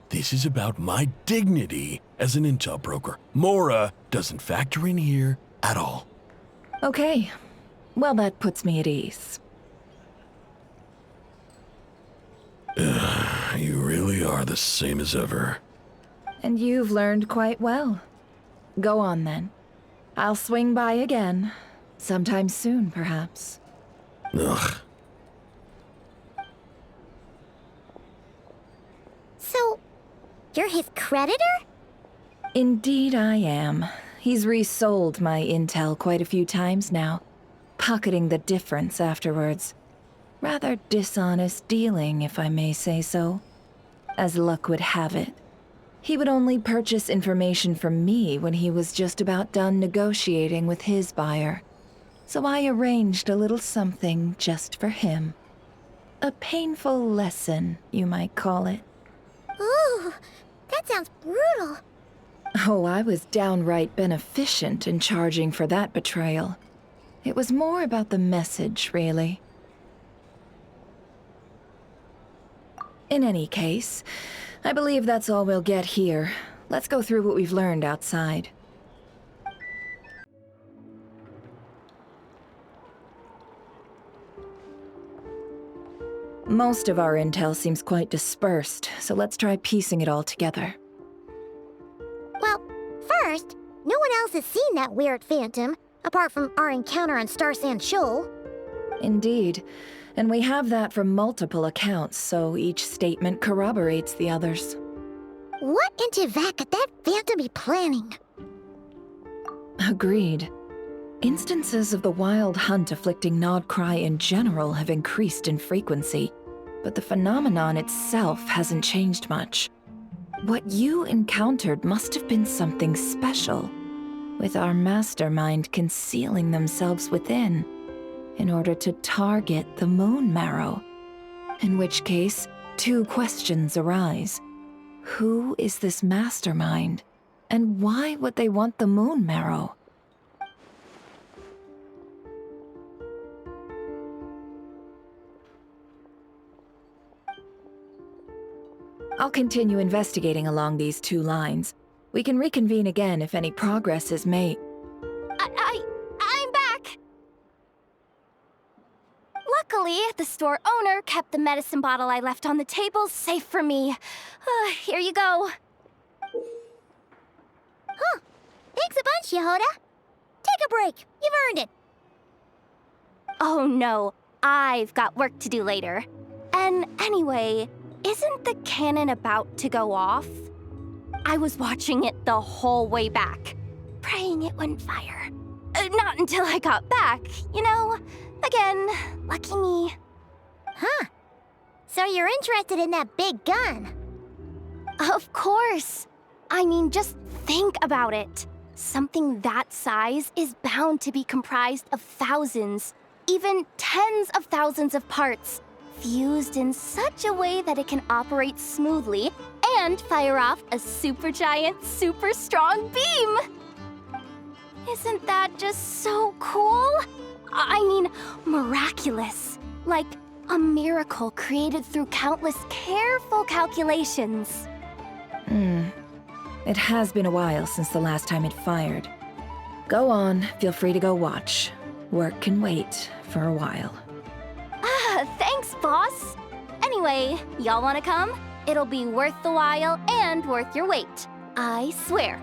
This is about my dignity as an intel broker. Mora doesn't factor in here at all. Okay. Well, that puts me at ease. You really are the same as ever. And you've learned quite well. Go on then. I'll swing by again. Sometime soon, perhaps. Ugh. So, you're his creditor? Indeed I am. He's resold my intel quite a few times now, pocketing the difference afterwards. Rather dishonest dealing, if I may say so. As luck would have it, he would only purchase information from me when he was just about done negotiating with his buyer. So I arranged a little something just for him. A painful lesson, you might call it. Ooh, that sounds brutal. Oh, I was downright beneficent in charging for that betrayal. It was more about the message, really. In any case, I believe that's all we'll get here. Let's go through what we've learned outside. Most of our intel seems quite dispersed, so let's try piecing it all together. Well, first, no one else has seen that weird phantom, apart from our encounter on Star Sand Shoal. Indeed, and we have that from multiple accounts, so each statement corroborates the others. What in Teyvat could that phantom be planning? Agreed. Instances of the wild hunt afflicting Nod-Krai in general have increased in frequency, but the phenomenon itself hasn't changed much. What you encountered must have been something special, with our mastermind concealing themselves within, in order to target the Moon Marrow. In which case, two questions arise. Who is this mastermind, and why would they want the Moon Marrow? I'll continue investigating along these two lines. We can reconvene again if any progress is made. I'm back! Luckily, the store owner kept the medicine bottle I left on the table safe for me. Here you go. Huh. Thanks a bunch, Yehoda. Take a break. You've earned it. Oh no, I've got work to do later. And anyway, isn't the cannon about to go off? I was watching it the whole way back, praying it wouldn't fire. Not until I got back, you know? Again, lucky me. Huh. So you're interested in that big gun? Of course. I mean, just think about it. Something that size is bound to be comprised of thousands, even tens of thousands of parts, fused in such a way that it can operate smoothly and fire off a supergiant, super strong beam! Isn't that just so cool? I mean, miraculous. Like a miracle created through countless careful calculations. It has been a while since the last time it fired. Go on, feel free to go watch. Work can wait for a while. Thanks, boss. Anyway, y'all wanna come? It'll be worth the while and worth your wait. I swear.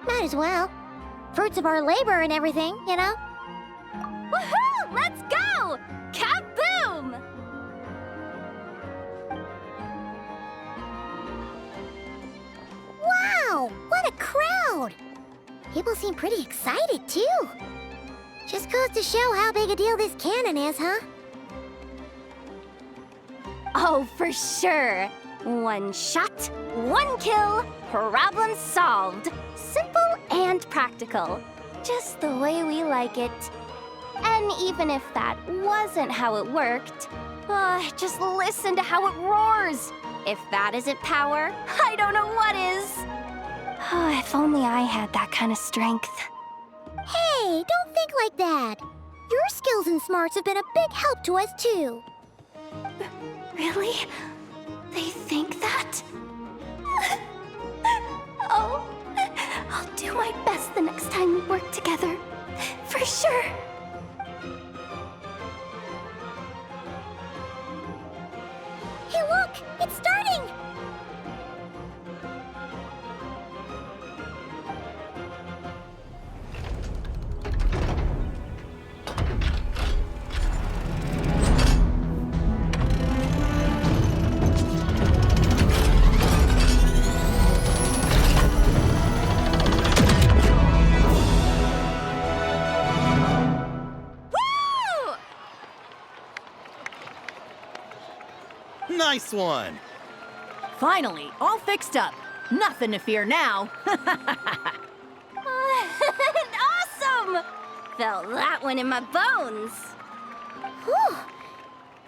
Might as well. Fruits of our labor and everything, you know? Woohoo! Let's go! Kaboom! Wow! What a crowd! People seem pretty excited, too. Just goes to show how big a deal this cannon is, huh? Oh, for sure. One shot, one kill, problem solved. Simple and practical. Just the way we like it. And even if that wasn't how it worked, just listen to how it roars. If that isn't power, I don't know what is. If only I had that kind of strength. Hey, don't think like that. Your skills and smarts have been a big help to us, too. Really? They think that? Oh, I'll do my best the next time we work together. For sure. Hey, look! It's starting! this one. Finally, all fixed up. Nothing to fear now. Awesome! Felt that one in my bones. Whew.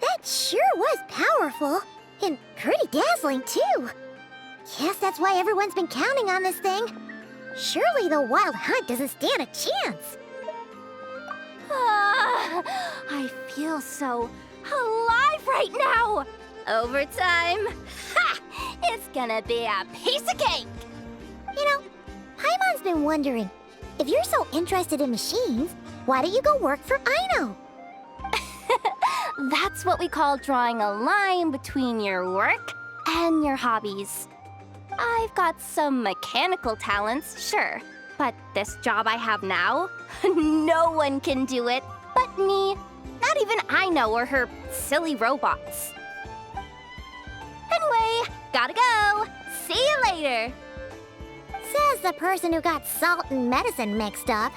That sure was powerful. And pretty dazzling, too. Guess that's why everyone's been counting on this thing. Surely the Wild Hunt doesn't stand a chance. I feel so alive right now. Overtime. Ha! It's gonna be a piece of cake. You know, Paimon's been wondering, if you're so interested in machines, why don't you go work for Aino? That's what we call drawing a line between your work and your hobbies. I've got some mechanical talents, sure, but this job I have now, no one can do it but me. Not even Aino or her silly robots. Anyway, gotta go. See you later. Says the person who got salt and medicine mixed up.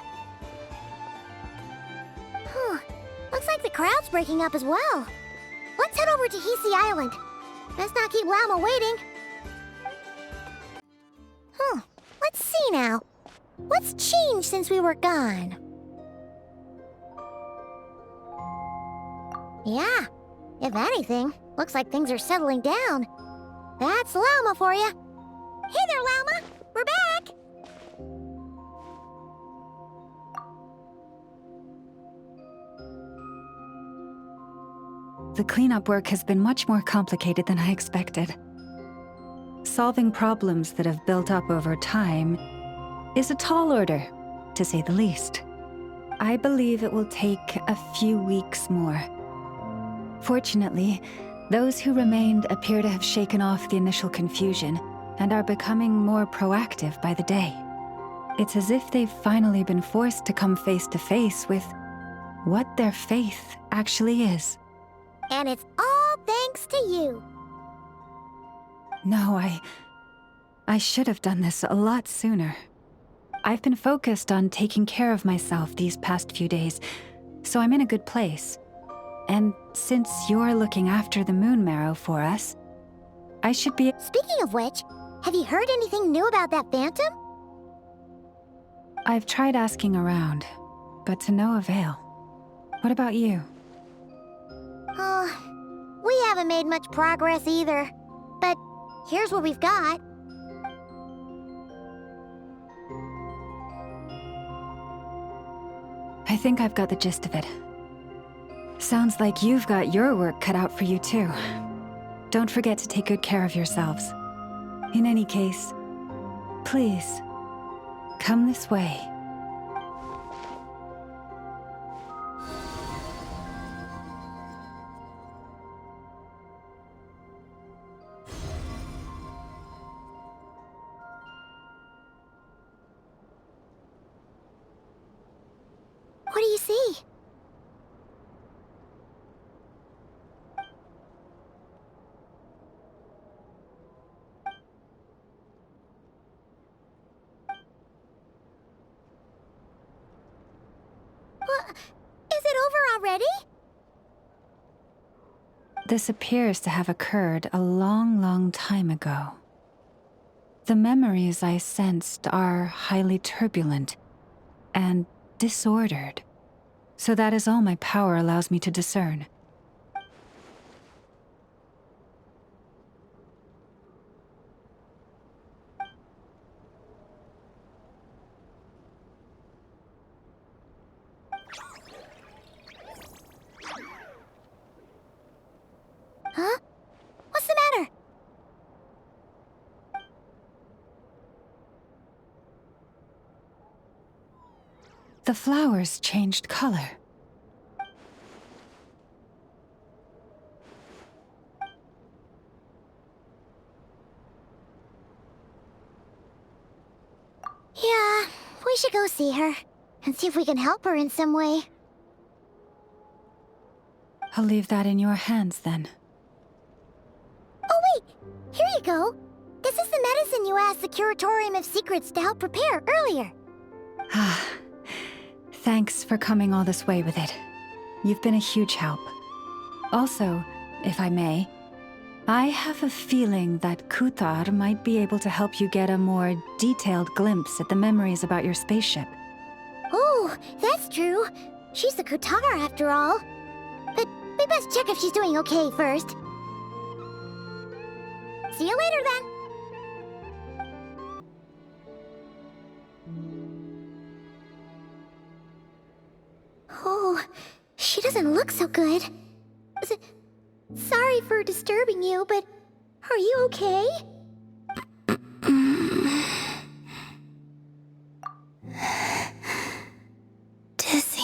Looks like the crowd's breaking up as well. Let's head over to Hisi Island. Let's not keep Llama waiting. Let's see now. What's changed since we were gone? Yeah, if anything, looks like things are settling down. That's Llama for you. Hey there, Llama. We're back. The cleanup work has been much more complicated than I expected. Solving problems that have built up over time is a tall order, to say the least. I believe it will take a few weeks more. Fortunately, those who remained appear to have shaken off the initial confusion and are becoming more proactive by the day. It's as if they've finally been forced to come face to face with what their faith actually is. And it's all thanks to you. No, I should have done this a lot sooner. I've been focused on taking care of myself these past few days, so I'm in a good place. And since you're looking after the moon marrow for us, I should be— Speaking of which, have you heard anything new about that phantom? I've tried asking around, but to no avail. What about you? We haven't made much progress either. But here's what we've got. I think I've got the gist of it. Sounds like you've got your work cut out for you too. Don't forget to take good care of yourselves. In any case, please, come this way. What do you see? What? Is it over already? This appears to have occurred a long, long time ago. The memories I sensed are highly turbulent and disordered. So that is all my power allows me to discern. Huh? What's the matter? The flowers changed color. Yeah, we should go see her and see if we can help her in some way. I'll leave that in your hands then. Oh wait, here you go. This is the medicine you asked the Curatorium of Secrets to help prepare earlier. Ah, thanks for coming all this way with it. You've been a huge help. Also, if I may, I have a feeling that Kuthar might be able to help you get a more detailed glimpse at the memories about your spaceship. Oh, that's true. She's the Kutar after all. But we best check if she's doing okay first. See you later then. Oh, she doesn't look so good. Sorry for disturbing you, but are you okay? Dizzy.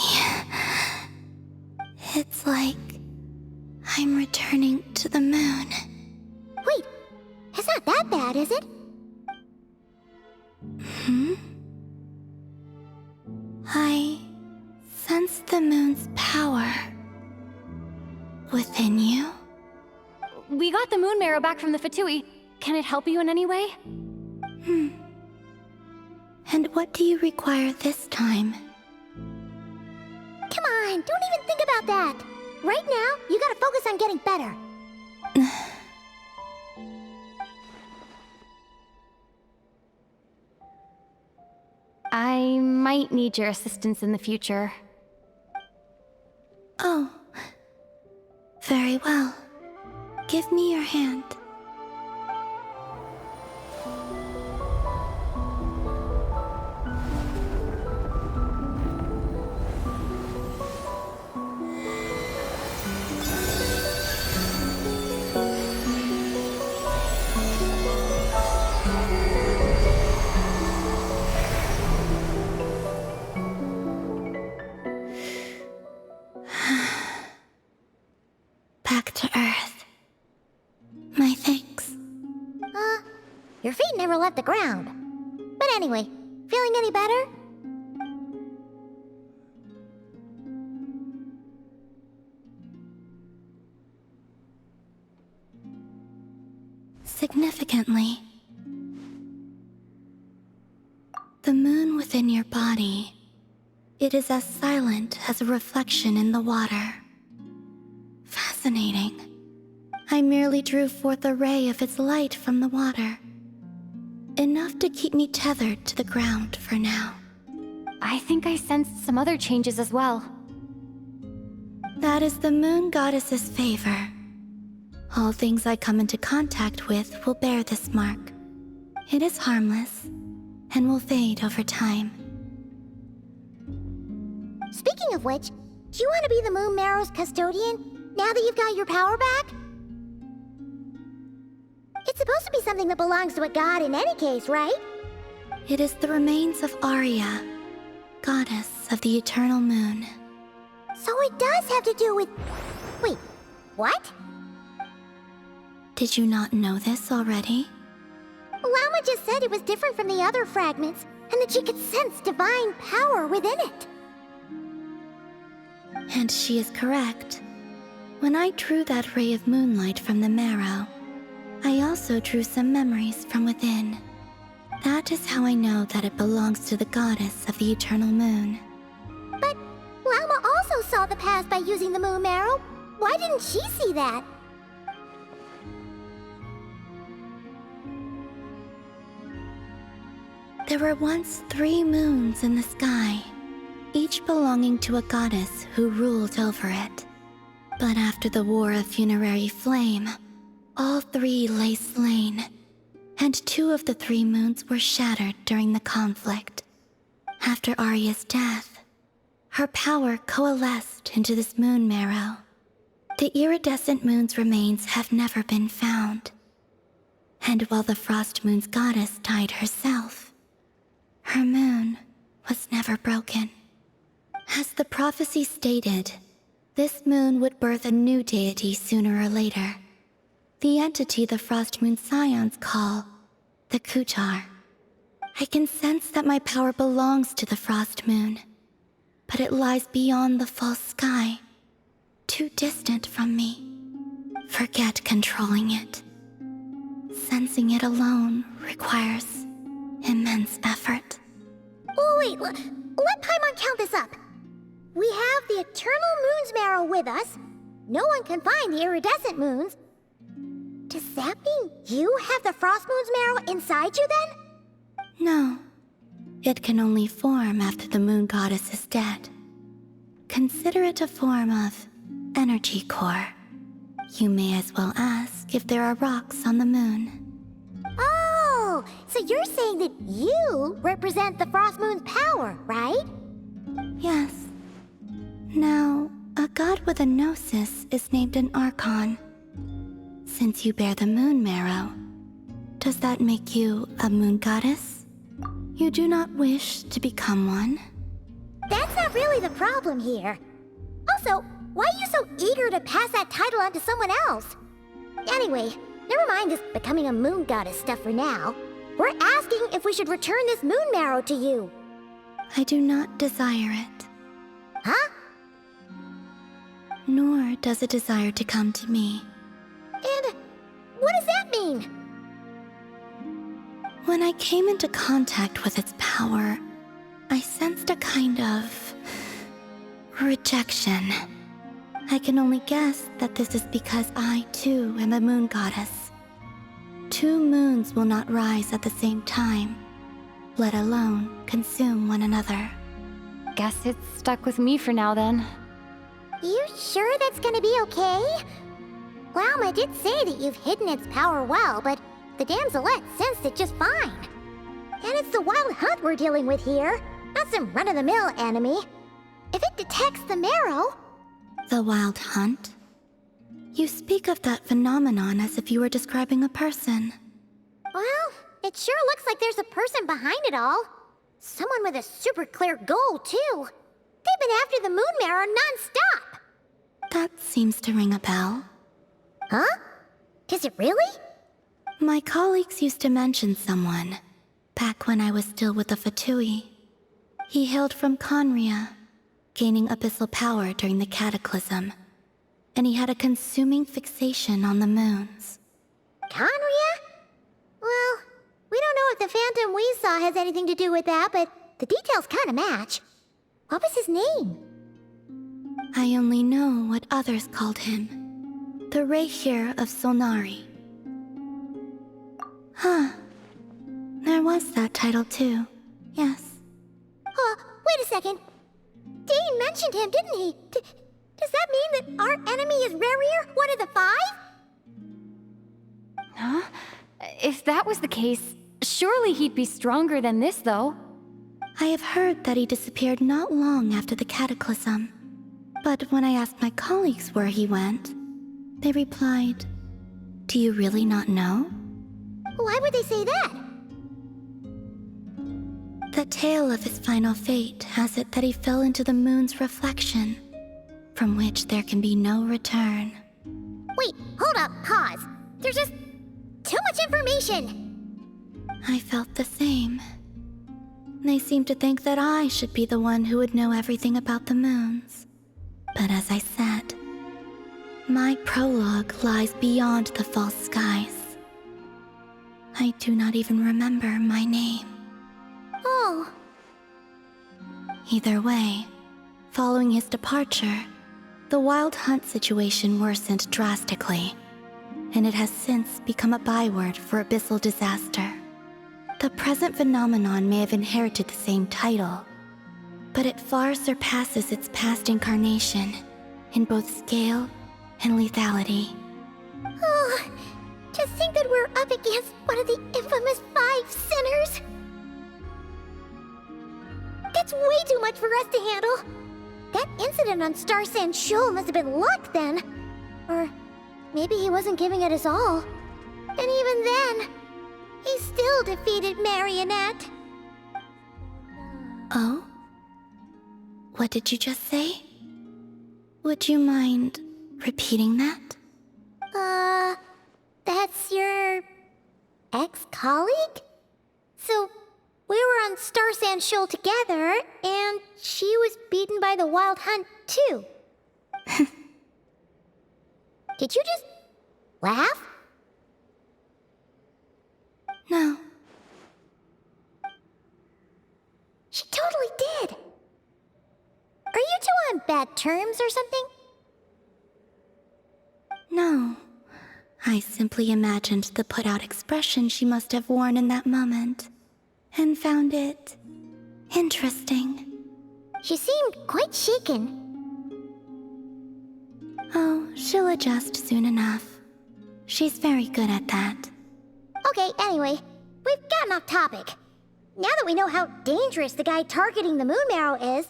It's like I'm returning to the moon. Wait, it's not that bad, is it? I sense the moon's power within you. We got the moon marrow back from the Fatui. Can it help you in any way? And what do you require this time? Come on, don't even think about that. Right now, you gotta focus on getting better. I might need your assistance in the future. Oh. Very well. Give me your hand. Back to Earth. My thanks. Your feet never left the ground. But anyway, feeling any better? Significantly, the moon within your body, it is as silent as a reflection in the water. Fascinating. I merely drew forth a ray of its light from the water. Enough to keep me tethered to the ground for now. I think I sensed some other changes as well. That is the moon goddess's favor. All things I come into contact with will bear this mark. It is harmless, and will fade over time. Speaking of which, do you want to be the Moon Marrow's custodian, now that you've got your power back? It's supposed to be something that belongs to a god in any case, right? It is the remains of Arya, goddess of the eternal moon. So it does have to do with... Wait, what? Did you not know this already? Llama just said it was different from the other fragments, and that she could sense divine power within it. And she is correct. When I drew that ray of moonlight from the marrow, I also drew some memories from within. That is how I know that it belongs to the goddess of the eternal moon. But Llama also saw the past by using the moon marrow. Why didn't she see that? There were once 3 moons in the sky, each belonging to a goddess who ruled over it. But after the War of Funerary Flame, all 3 lay slain, and 2 of the 3 moons were shattered during the conflict. After Arya's death, her power coalesced into this moon marrow. The iridescent moon's remains have never been found. And while the Frost Moon's goddess died herself, her moon was never broken. As the prophecy stated, this moon would birth a new deity sooner or later. The entity the Frost Moon Scions call the Kutar. I can sense that my power belongs to the Frost Moon, but it lies beyond the false sky, too distant from me. Forget controlling it. Sensing it alone requires immense effort. Oh wait, let Paimon count this up. We have the Eternal Moon's Marrow with us. No one can find the iridescent moons. Does that mean you have the Frost Moon's marrow inside you then? No. It can only form after the moon goddess is dead. Consider it a form of energy core. You may as well ask if there are rocks on the moon. Oh, so you're saying that you represent the Frost Moon's power, right? Yes. Now, a god with a gnosis is named an Archon. Since you bear the moon marrow, does that make you a moon goddess? You do not wish to become one? That's not really the problem here. Also, why are you so eager to pass that title on to someone else? Anyway, never mind this becoming a moon goddess stuff for now. We're asking if we should return this moon marrow to you. I do not desire it. Huh? Nor does it desire to come to me. And what does that mean? When I came into contact with its power, I sensed a kind of rejection. I can only guess that this is because I, too, am a moon goddess. 2 moons will not rise at the same time, let alone consume one another. Guess it's stuck with me for now then. You sure that's gonna be okay? Glauma did say that you've hidden its power well, but the damselette sensed it just fine. And it's the wild hunt we're dealing with here, not some run-of-the-mill enemy. If it detects the marrow... The wild hunt? You speak of that phenomenon as if you were describing a person. Well, it sure looks like there's a person behind it all. Someone with a super clear goal, too. They've been after the moon marrow non-stop. That seems to ring a bell. Huh? Is it really? My colleagues used to mention someone, back when I was still with the Fatui. He hailed from Conria, gaining abyssal power during the cataclysm, and he had a consuming fixation on the moons. Conria? Well, we don't know if the phantom we saw has anything to do with that, but the details kind of match. What was his name? I only know what others called him. The Rehir of Solnari. Huh. There was that title too. Yes. Wait a second. Dane mentioned him, didn't he? Does that mean that our enemy is Rehir, one of the 5? Huh? If that was the case, surely he'd be stronger than this, though. I have heard that he disappeared not long after the cataclysm. But when I asked my colleagues where he went, they replied, "Do you really not know?" Why would they say that? The tale of his final fate has it that he fell into the moon's reflection, from which there can be no return. Wait, hold up, pause. There's just too much information. I felt the same. They seemed to think that I should be the one who would know everything about the moons. But as I said, my prologue lies beyond the false skies. I do not even remember my name. Oh. Either way, following his departure, the wild hunt situation worsened drastically, and it has since become a byword for abyssal disaster. The present phenomenon may have inherited the same title, but it far surpasses its past incarnation in both scale and lethality. Oh, to think that we're up against one of the infamous 5 sinners. That's way too much for us to handle. That incident on Star Sand Shoal must have been luck then. Or maybe he wasn't giving it his all. And even then, he still defeated Marionette. Oh? What did you just say? Would you mind repeating that? That's your ex-colleague? So, we were on Star Sand Shoal together, and she was beaten by the Wild Hunt, too. Did you just laugh? No. She totally did. Are you two on bad terms or something? No. I I simply imagined the put-out expression she must have worn in that moment, and found it interesting. She seemed quite shaken. Oh, she'll adjust soon enough. She's very good at that. Okay, anyway, we've gotten off topic. Now that we know how dangerous the guy targeting the moon marrow is,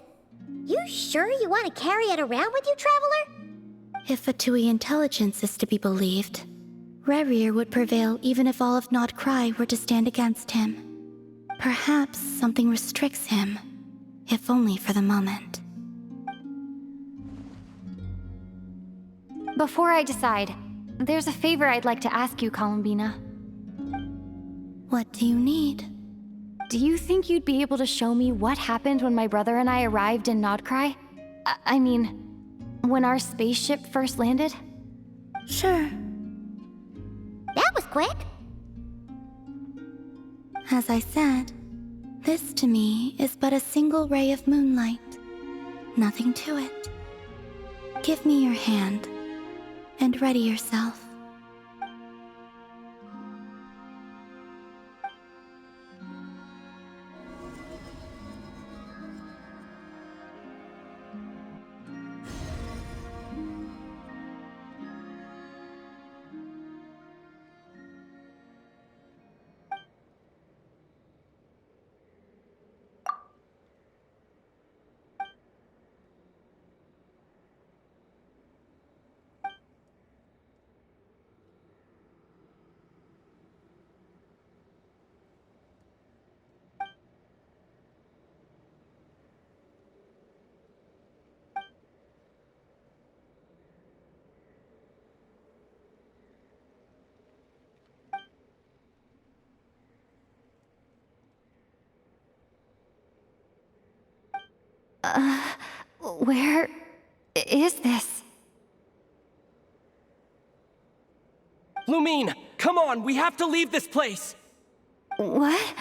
you sure you want to carry it around with you, Traveler? If Fatui intelligence is to be believed, Rerir would prevail even if all of Nod-Krai were to stand against him. Perhaps something restricts him, if only for the moment. Before I decide, there's a favor I'd like to ask you, Columbina. What do you need? Do you think you'd be able to show me what happened when my brother and I arrived in Nod-Krai? I mean, when our spaceship first landed? Sure. That was quick. As I said, this to me is but a single ray of moonlight. Nothing to it. Give me your hand, and ready yourself. Where is this? Lumine, come on, we have to leave this place! What?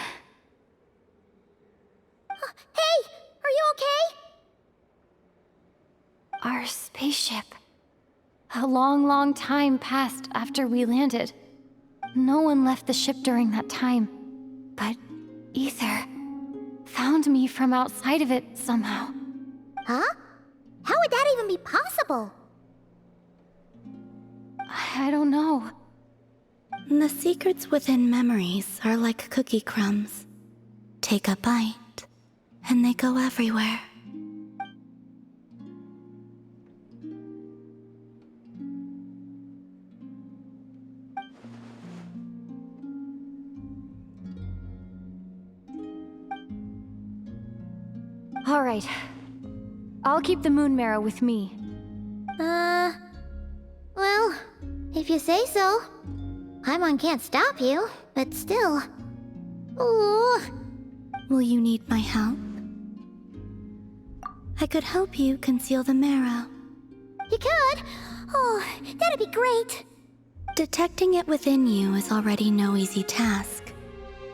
Hey, are you okay? Our spaceship. A long, long time passed after we landed. No one left the ship during that time, but Ether found me from outside of it somehow. Huh? How would that even be possible? I don't know. The secrets within memories are like cookie crumbs. Take a bite, and they go everywhere. All right. I'll keep the moon marrow with me. Well, if you say so. Paimon can't stop you, but still. Ooh. Will you need my help? I could help you conceal the marrow. You could? Oh, that'd be great. Detecting it within you is already no easy task.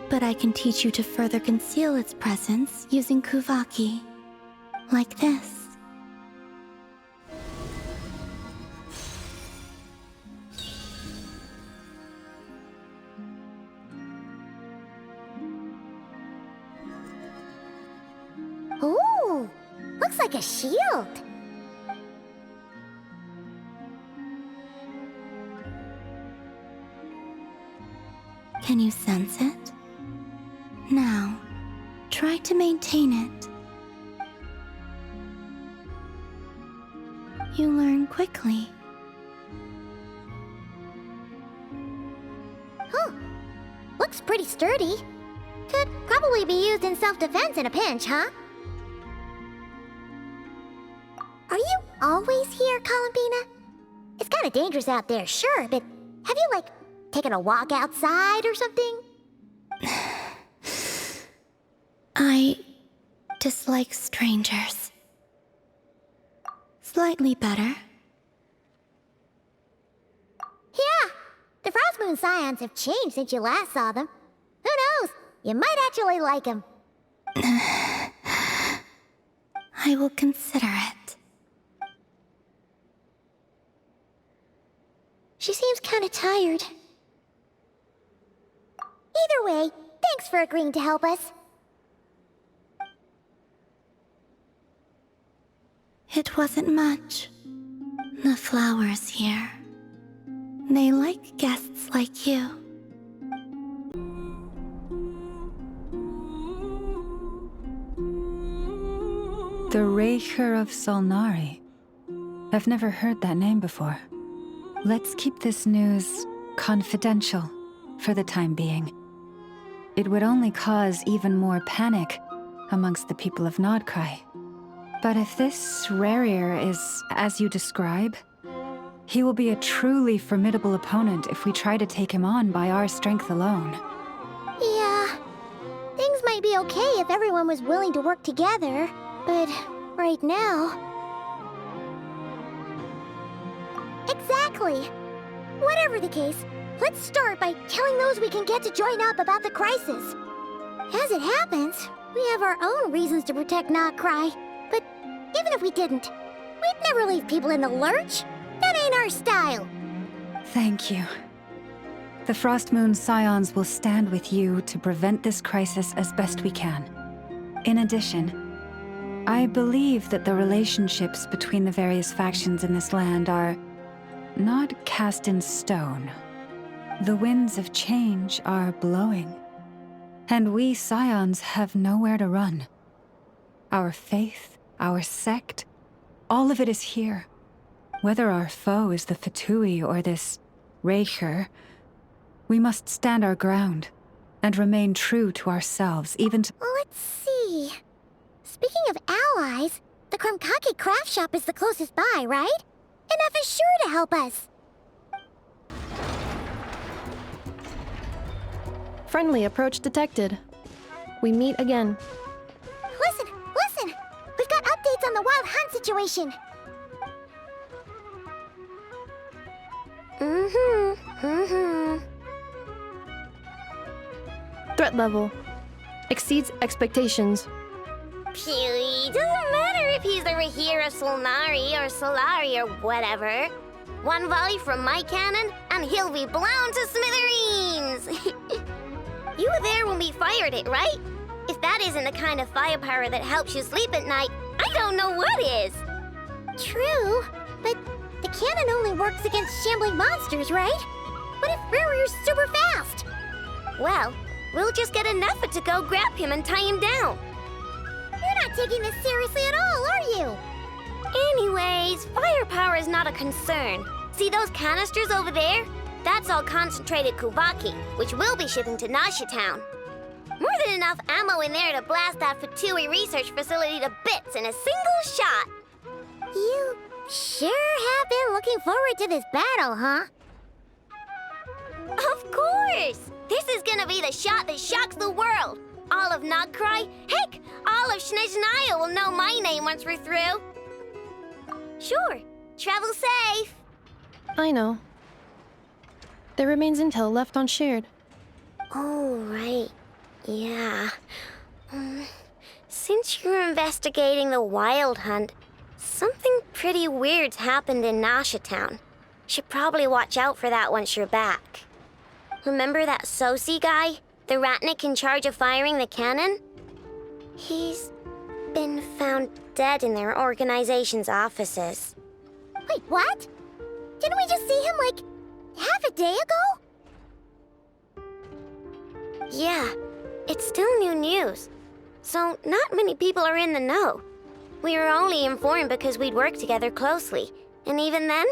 But I can teach you to further conceal its presence using Kuvaki. Like this. Ooh, looks like a shield. Can you sense it? Now, try to maintain it. You learn quickly. Huh. Looks pretty sturdy. Could probably be used in self-defense in a pinch, huh? Are you always here, Columbina? It's kinda dangerous out there, sure, but have you, like, taken a walk outside or something? I dislike strangers. Slightly better. Yeah, the Frost Moon Scions have changed since you last saw them. Who knows? You might actually like them. I will consider it. She seems kind of tired. Either way, thanks for agreeing to help us. It wasn't much. The flowers here. They like guests like you. The Raker of Solnari. I've never heard that name before. Let's keep this news confidential for the time being. It would only cause even more panic amongst the people of Nod-Krai. But if this Rarir is as you describe, he will be a truly formidable opponent if we try to take him on by our strength alone. Yeah, things might be okay if everyone was willing to work together, but right now... Exactly! Whatever the case, let's start by telling those we can get to join up about the crisis. As it happens, we have our own reasons to protect Nod-Krai, but even if we didn't, we'd never leave people in the lurch. That ain't our style. Thank you. The Frost Moon Scions will stand with you to prevent this crisis as best we can. In addition, I believe that the relationships between the various factions in this land are not cast in stone. The winds of change are blowing, and we Scions have nowhere to run. Our faith, our sect, all of it is here. Whether our foe is the Fatui or this Raker, we must stand our ground and remain true to ourselves, even to— Let's see. Speaking of allies, the Krumkake craft shop is the closest by, right? Enough is sure to help us. Friendly approach detected. We meet again. Listen! We've got updates on the Wild Hunt situation. Threat level exceeds expectations. Pewy, doesn't matter if he's the Rahir of Solnari or Solari or whatever. One volley from my cannon, and he'll be blown to smithereens! You were there when we fired it, right? If that isn't the kind of firepower that helps you sleep at night, I don't know what is! True, but the cannon only works against shambling monsters, right? What if Rarir's super fast? Well, we'll just get an effort to go grab him and tie him down. You're not taking this seriously at all, are you? Anyways, firepower is not a concern. See those canisters over there? That's all concentrated Kuvaki, which we'll be shipping to Nasha Town. More than enough ammo in there to blast that Fatui research facility to bits in a single shot. You sure have been looking forward to this battle, huh? Of course! This is gonna be the shot that shocks the world. All of Nod-Krai, heck, all of Snezhnaya will know my name once we're through. Sure, travel safe. I know. There remains intel left unshared. Oh, right. Yeah. Since you're investigating the Wild Hunt, something pretty weird's happened in Nasha Town. Should probably watch out for that once you're back. Remember that Sosi guy? The Ratnik in charge of firing the cannon? He's been found dead in their organization's offices. Wait, what? Didn't we just see him, like, half a day ago? Yeah, it's still new news. So not many people are in the know. We were only informed because we'd worked together closely. And even then,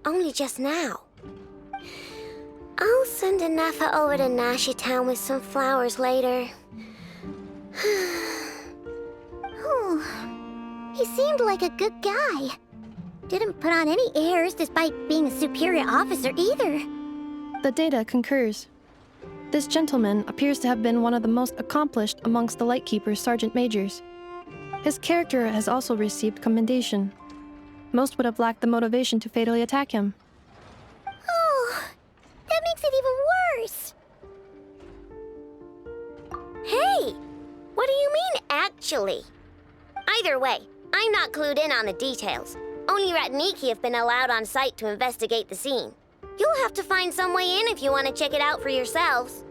only just now. I'll send Anafa over to Nasha Town with some flowers later. He seemed like a good guy. Didn't put on any airs despite being a superior officer either. The data concurs. This gentleman appears to have been one of the most accomplished amongst the Lightkeeper's sergeant majors. His character has also received commendation. Most would have lacked the motivation to fatally attack him. Oh, that makes it even worse. Hey, what do you mean, actually? Either way, I'm not clued in on the details. Only Ratniki have been allowed on site to investigate the scene. You'll have to find some way in if you want to check it out for yourselves.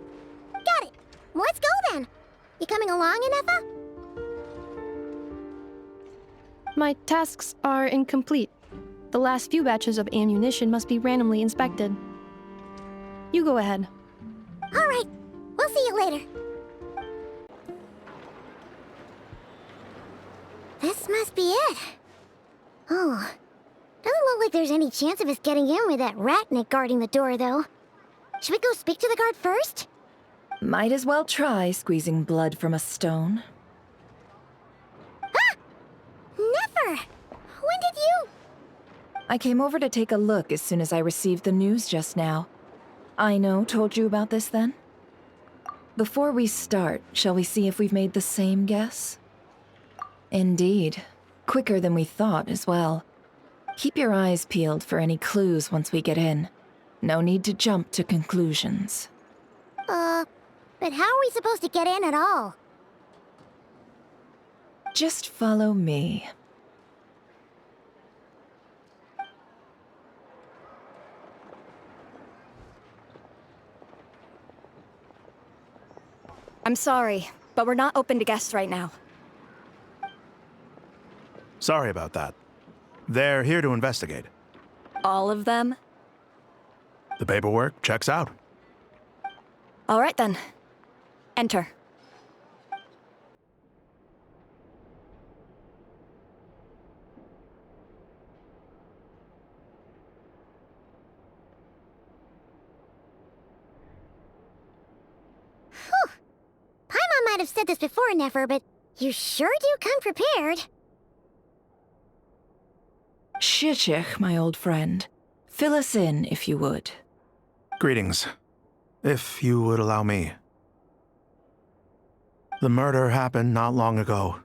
Got it. Let's go then. You coming along, Inefa? My tasks are incomplete. The last few batches of ammunition must be randomly inspected. You go ahead. All right. We'll see you later. This must be it. Oh. Doesn't look like there's any chance of us getting in with that ratnik guarding the door, though. Should we go speak to the guard first? Might as well try squeezing blood from a stone. Ah! Never! When did you... I came over to take a look as soon as I received the news just now. Aino told you about this then? Before we start, shall we see if we've made the same guess? Indeed. Quicker than we thought as well. Keep your eyes peeled for any clues once we get in. No need to jump to conclusions. But how are we supposed to get in at all? Just follow me. I'm sorry, but we're not open to guests right now. Sorry about that. They're here to investigate. All of them? The paperwork checks out. All right then. Enter. Whew. Paimon might have said this before, Nefer, but you sure do come prepared. Shishich, my old friend. Fill us in, if you would. Greetings. If you would allow me. The murder happened not long ago.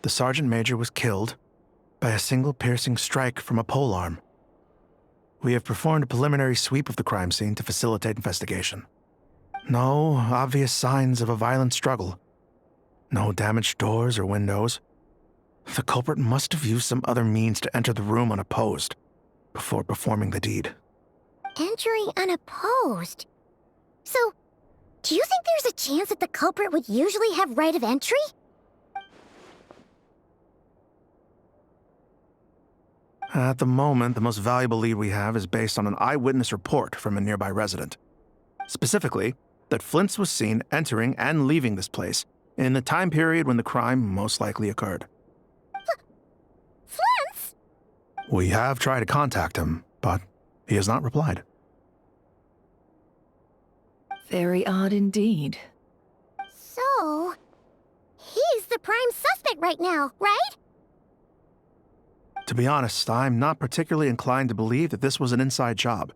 The Sergeant Major was killed by a single piercing strike from a polearm. We have performed a preliminary sweep of the crime scene to facilitate investigation. No obvious signs of a violent struggle. No damaged doors or windows. The culprit must have used some other means to enter the room unopposed before performing the deed. Entering unopposed? So, do you think there's a chance that the culprit would usually have right of entry? At the moment, the most valuable lead we have is based on an eyewitness report from a nearby resident. Specifically, that Flint's was seen entering and leaving this place in the time period when the crime most likely occurred. Flint's? We have tried to contact him, but he has not replied. Very odd indeed. So, he's the prime suspect right now, right? To be honest, I'm not particularly inclined to believe that this was an inside job.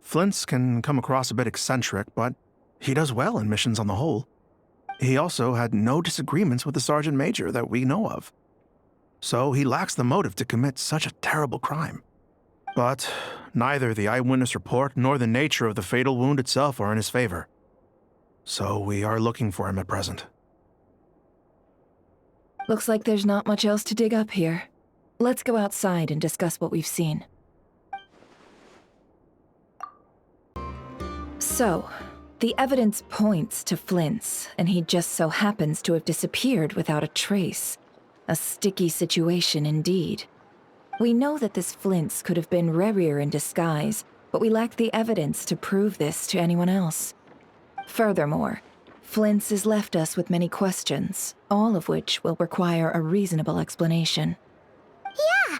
Flint's can come across a bit eccentric, but he does well in missions on the whole. He also had no disagreements with the Sergeant Major that we know of. So he lacks the motive to commit such a terrible crime. But neither the eyewitness report nor the nature of the fatal wound itself are in his favor. So we are looking for him at present. Looks like there's not much else to dig up here. Let's go outside and discuss what we've seen. So, the evidence points to Flint's, and he just so happens to have disappeared without a trace. A sticky situation indeed. We know that this Flint's could have been Rerir in disguise, but we lack the evidence to prove this to anyone else. Furthermore, Flint's has left us with many questions, all of which will require a reasonable explanation. Yeah!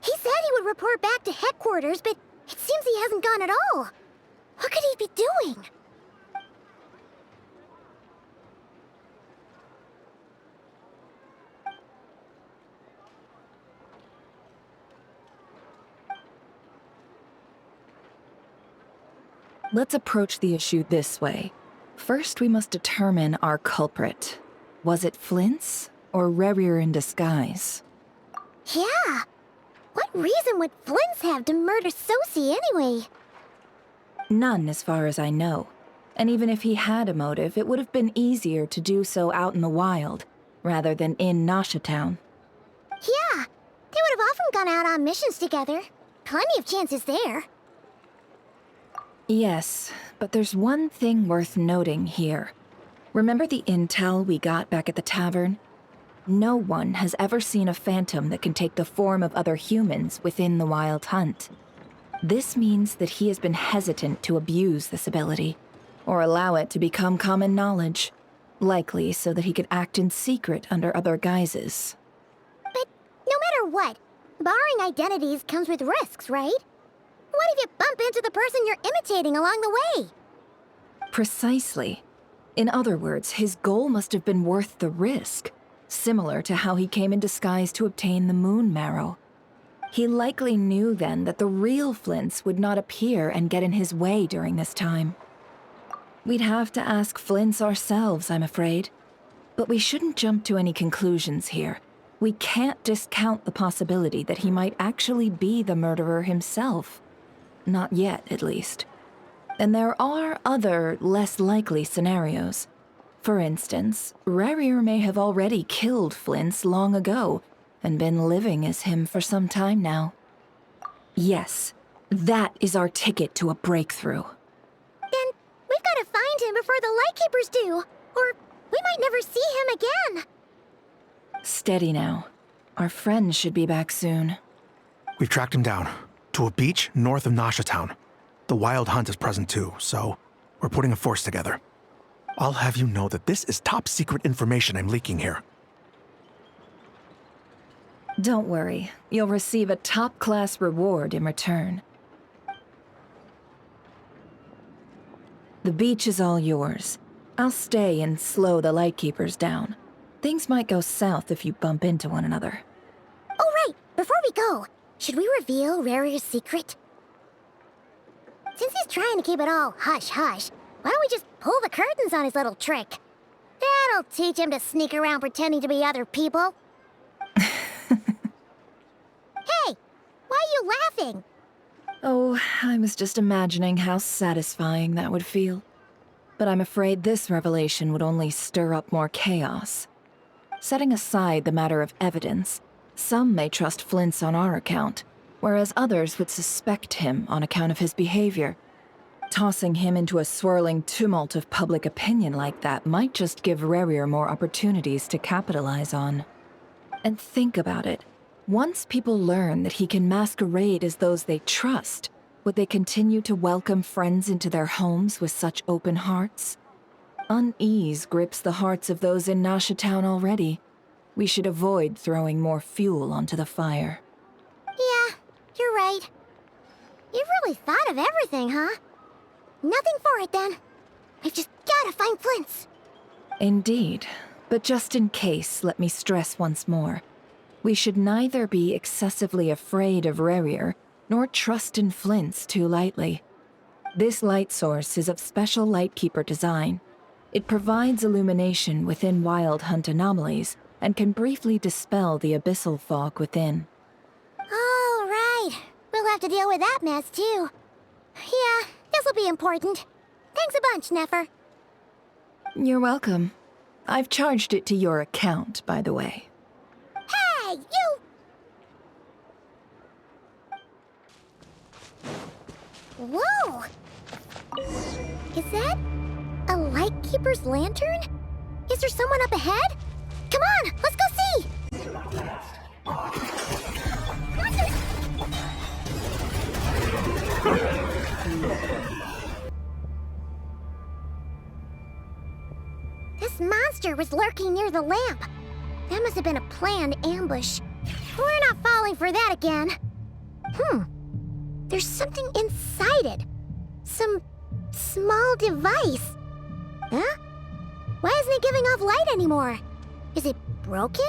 He said he would report back to headquarters, but it seems he hasn't gone at all. What could he be doing? Let's approach the issue this way. First, we must determine our culprit. Was it Flint's or Rerir in disguise? Yeah! What reason would Flint's have to murder Sosie anyway? None, as far as I know. And even if he had a motive, it would have been easier to do so out in the wild, rather than in Nasha Town. Yeah! They would have often gone out on missions together. Plenty of chances there. Yes, but there's one thing worth noting here. Remember the intel we got back at the tavern? No one has ever seen a phantom that can take the form of other humans within the Wild Hunt. This means that he has been hesitant to abuse this ability, or allow it to become common knowledge, likely so that he could act in secret under other guises. But no matter what, borrowing identities comes with risks, right? What if you bump into the person you're imitating along the way? Precisely. In other words, his goal must have been worth the risk, similar to how he came in disguise to obtain the moon marrow. He likely knew then that the real Flints would not appear and get in his way during this time. We'd have to ask Flints ourselves, I'm afraid. But we shouldn't jump to any conclusions here. We can't discount the possibility that he might actually be the murderer himself. Not yet, at least. And there are other, less likely scenarios. For instance, Rarier may have already killed Flints long ago, and been living as him for some time now. Yes, that is our ticket to a breakthrough. Then we've got to find him before the Lightkeepers do, or we might never see him again. Steady now. Our friend should be back soon. We've tracked him down to a beach north of Nasha Town. The Wild Hunt is present too, so we're putting a force together. I'll have you know that this is top secret information I'm leaking here. Don't worry, you'll receive a top-class reward in return. The beach is all yours. I'll stay and slow the Lightkeepers down. Things might go south if you bump into one another. Oh, right! Before we go, should we reveal Rarier's secret? Since he's trying to keep it all hush-hush, why don't we just pull the curtains on his little trick? That'll teach him to sneak around pretending to be other people. Hey! Why are you laughing? Oh, I was just imagining how satisfying that would feel. But I'm afraid this revelation would only stir up more chaos. Setting aside the matter of evidence, some may trust Flint's on our account, whereas others would suspect him on account of his behavior. Tossing him into a swirling tumult of public opinion like that might just give Rarier more opportunities to capitalize on. And think about it. Once people learn that he can masquerade as those they trust, would they continue to welcome friends into their homes with such open hearts? Unease grips the hearts of those in Nasha Town already. We should avoid throwing more fuel onto the fire. Yeah, you're right. You've really thought of everything, huh? Nothing for it, then. We've just gotta find Flint's. Indeed. But just in case, let me stress once more. We should neither be excessively afraid of Rarier, nor trust in Flint's too lightly. This light source is of special Lightkeeper design. It provides illumination within Wild Hunt anomalies, and can briefly dispel the abyssal fog within. Oh, right. We'll have to deal with that mess, too. Yeah, this'll be important. Thanks a bunch, Nefer. You're welcome. I've charged it to your account, by the way. Hey, you! Whoa! Is that a Lightkeeper's lantern? Is there someone up ahead? Come on, let's go see! This monster was lurking near the lamp. That must have been a planned ambush. We're not falling for that again. There's something inside it. Some small device. Huh? Why isn't it giving off light anymore? Is it broken?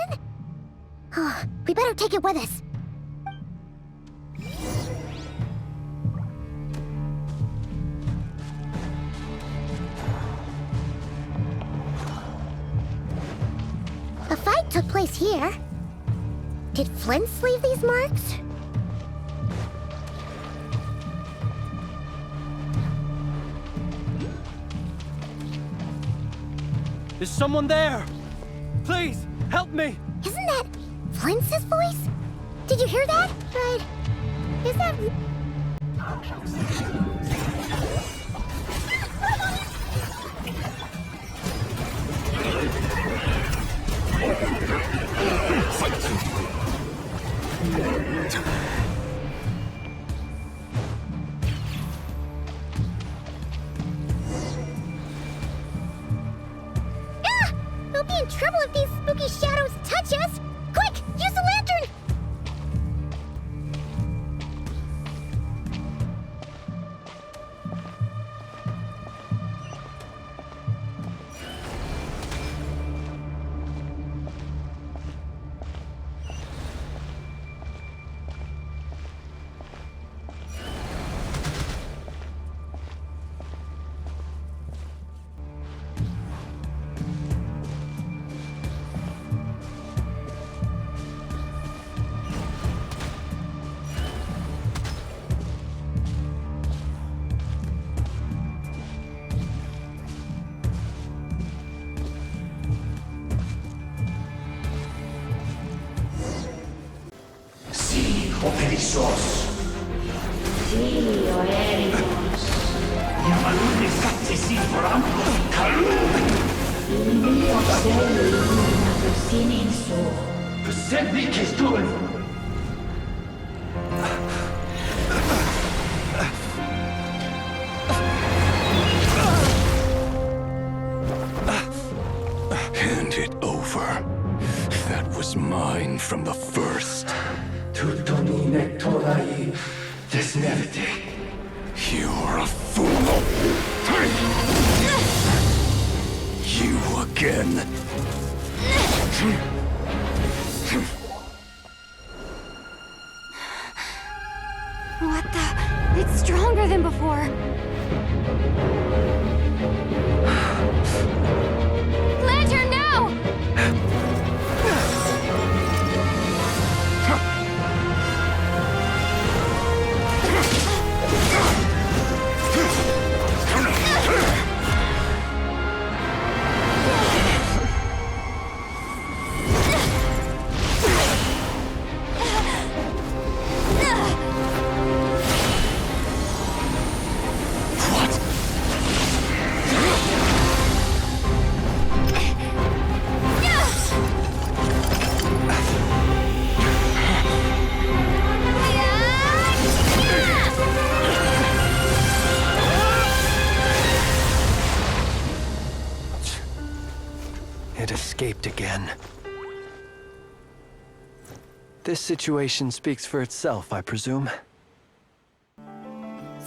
Oh, we better take it with us. A fight took place here. Did Flint's leave these marks? Is someone there? Please, help me! Isn't that Flint's voice? Did you hear that? Right. Is that... Ah! We'll be in trouble if these spooky shadows touch us! Quick, use the lantern! Operissos. Filio Ericos. Yamalune Satsesi Franco Kalu. Ilio Seli Siniso. Persebi Kestul. Hand it over. That was mine from the first. Tutoni Nectorai Desnevite. You're a fool. You again. What the? It's stronger than before. Lantern now! It escaped again. This situation speaks for itself, I presume.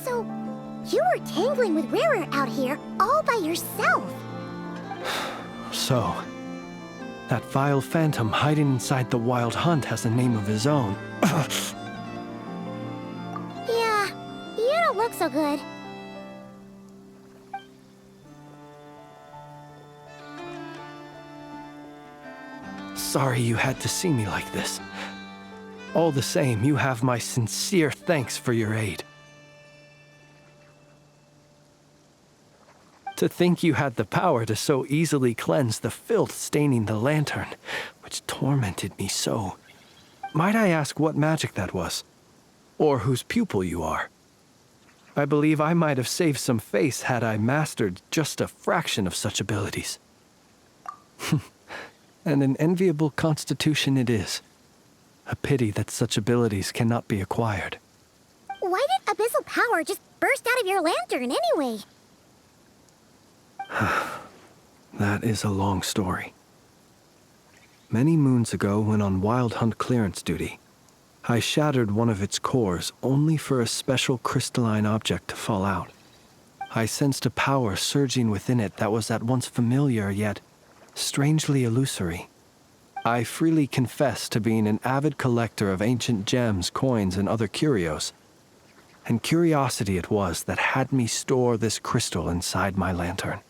So, you were tangling with Rarer out here all by yourself. So, that vile phantom hiding inside the Wild Hunt has a name of his own. Yeah, you don't look so good. Sorry you had to see me like this. All the same, you have my sincere thanks for your aid. To think you had the power to so easily cleanse the filth staining the lantern, which tormented me so. Might I ask what magic that was? Or whose pupil you are? I believe I might have saved some face had I mastered just a fraction of such abilities. And an enviable constitution it is. A pity that such abilities cannot be acquired. Why did abyssal power just burst out of your lantern anyway? That is a long story. Many moons ago, when on Wild Hunt clearance duty, I shattered one of its cores only for a special crystalline object to fall out. I sensed a power surging within it that was at once familiar yet strangely illusory. I freely confess to being an avid collector of ancient gems, coins, and other curios. And curiosity it was that had me store this crystal inside my lantern.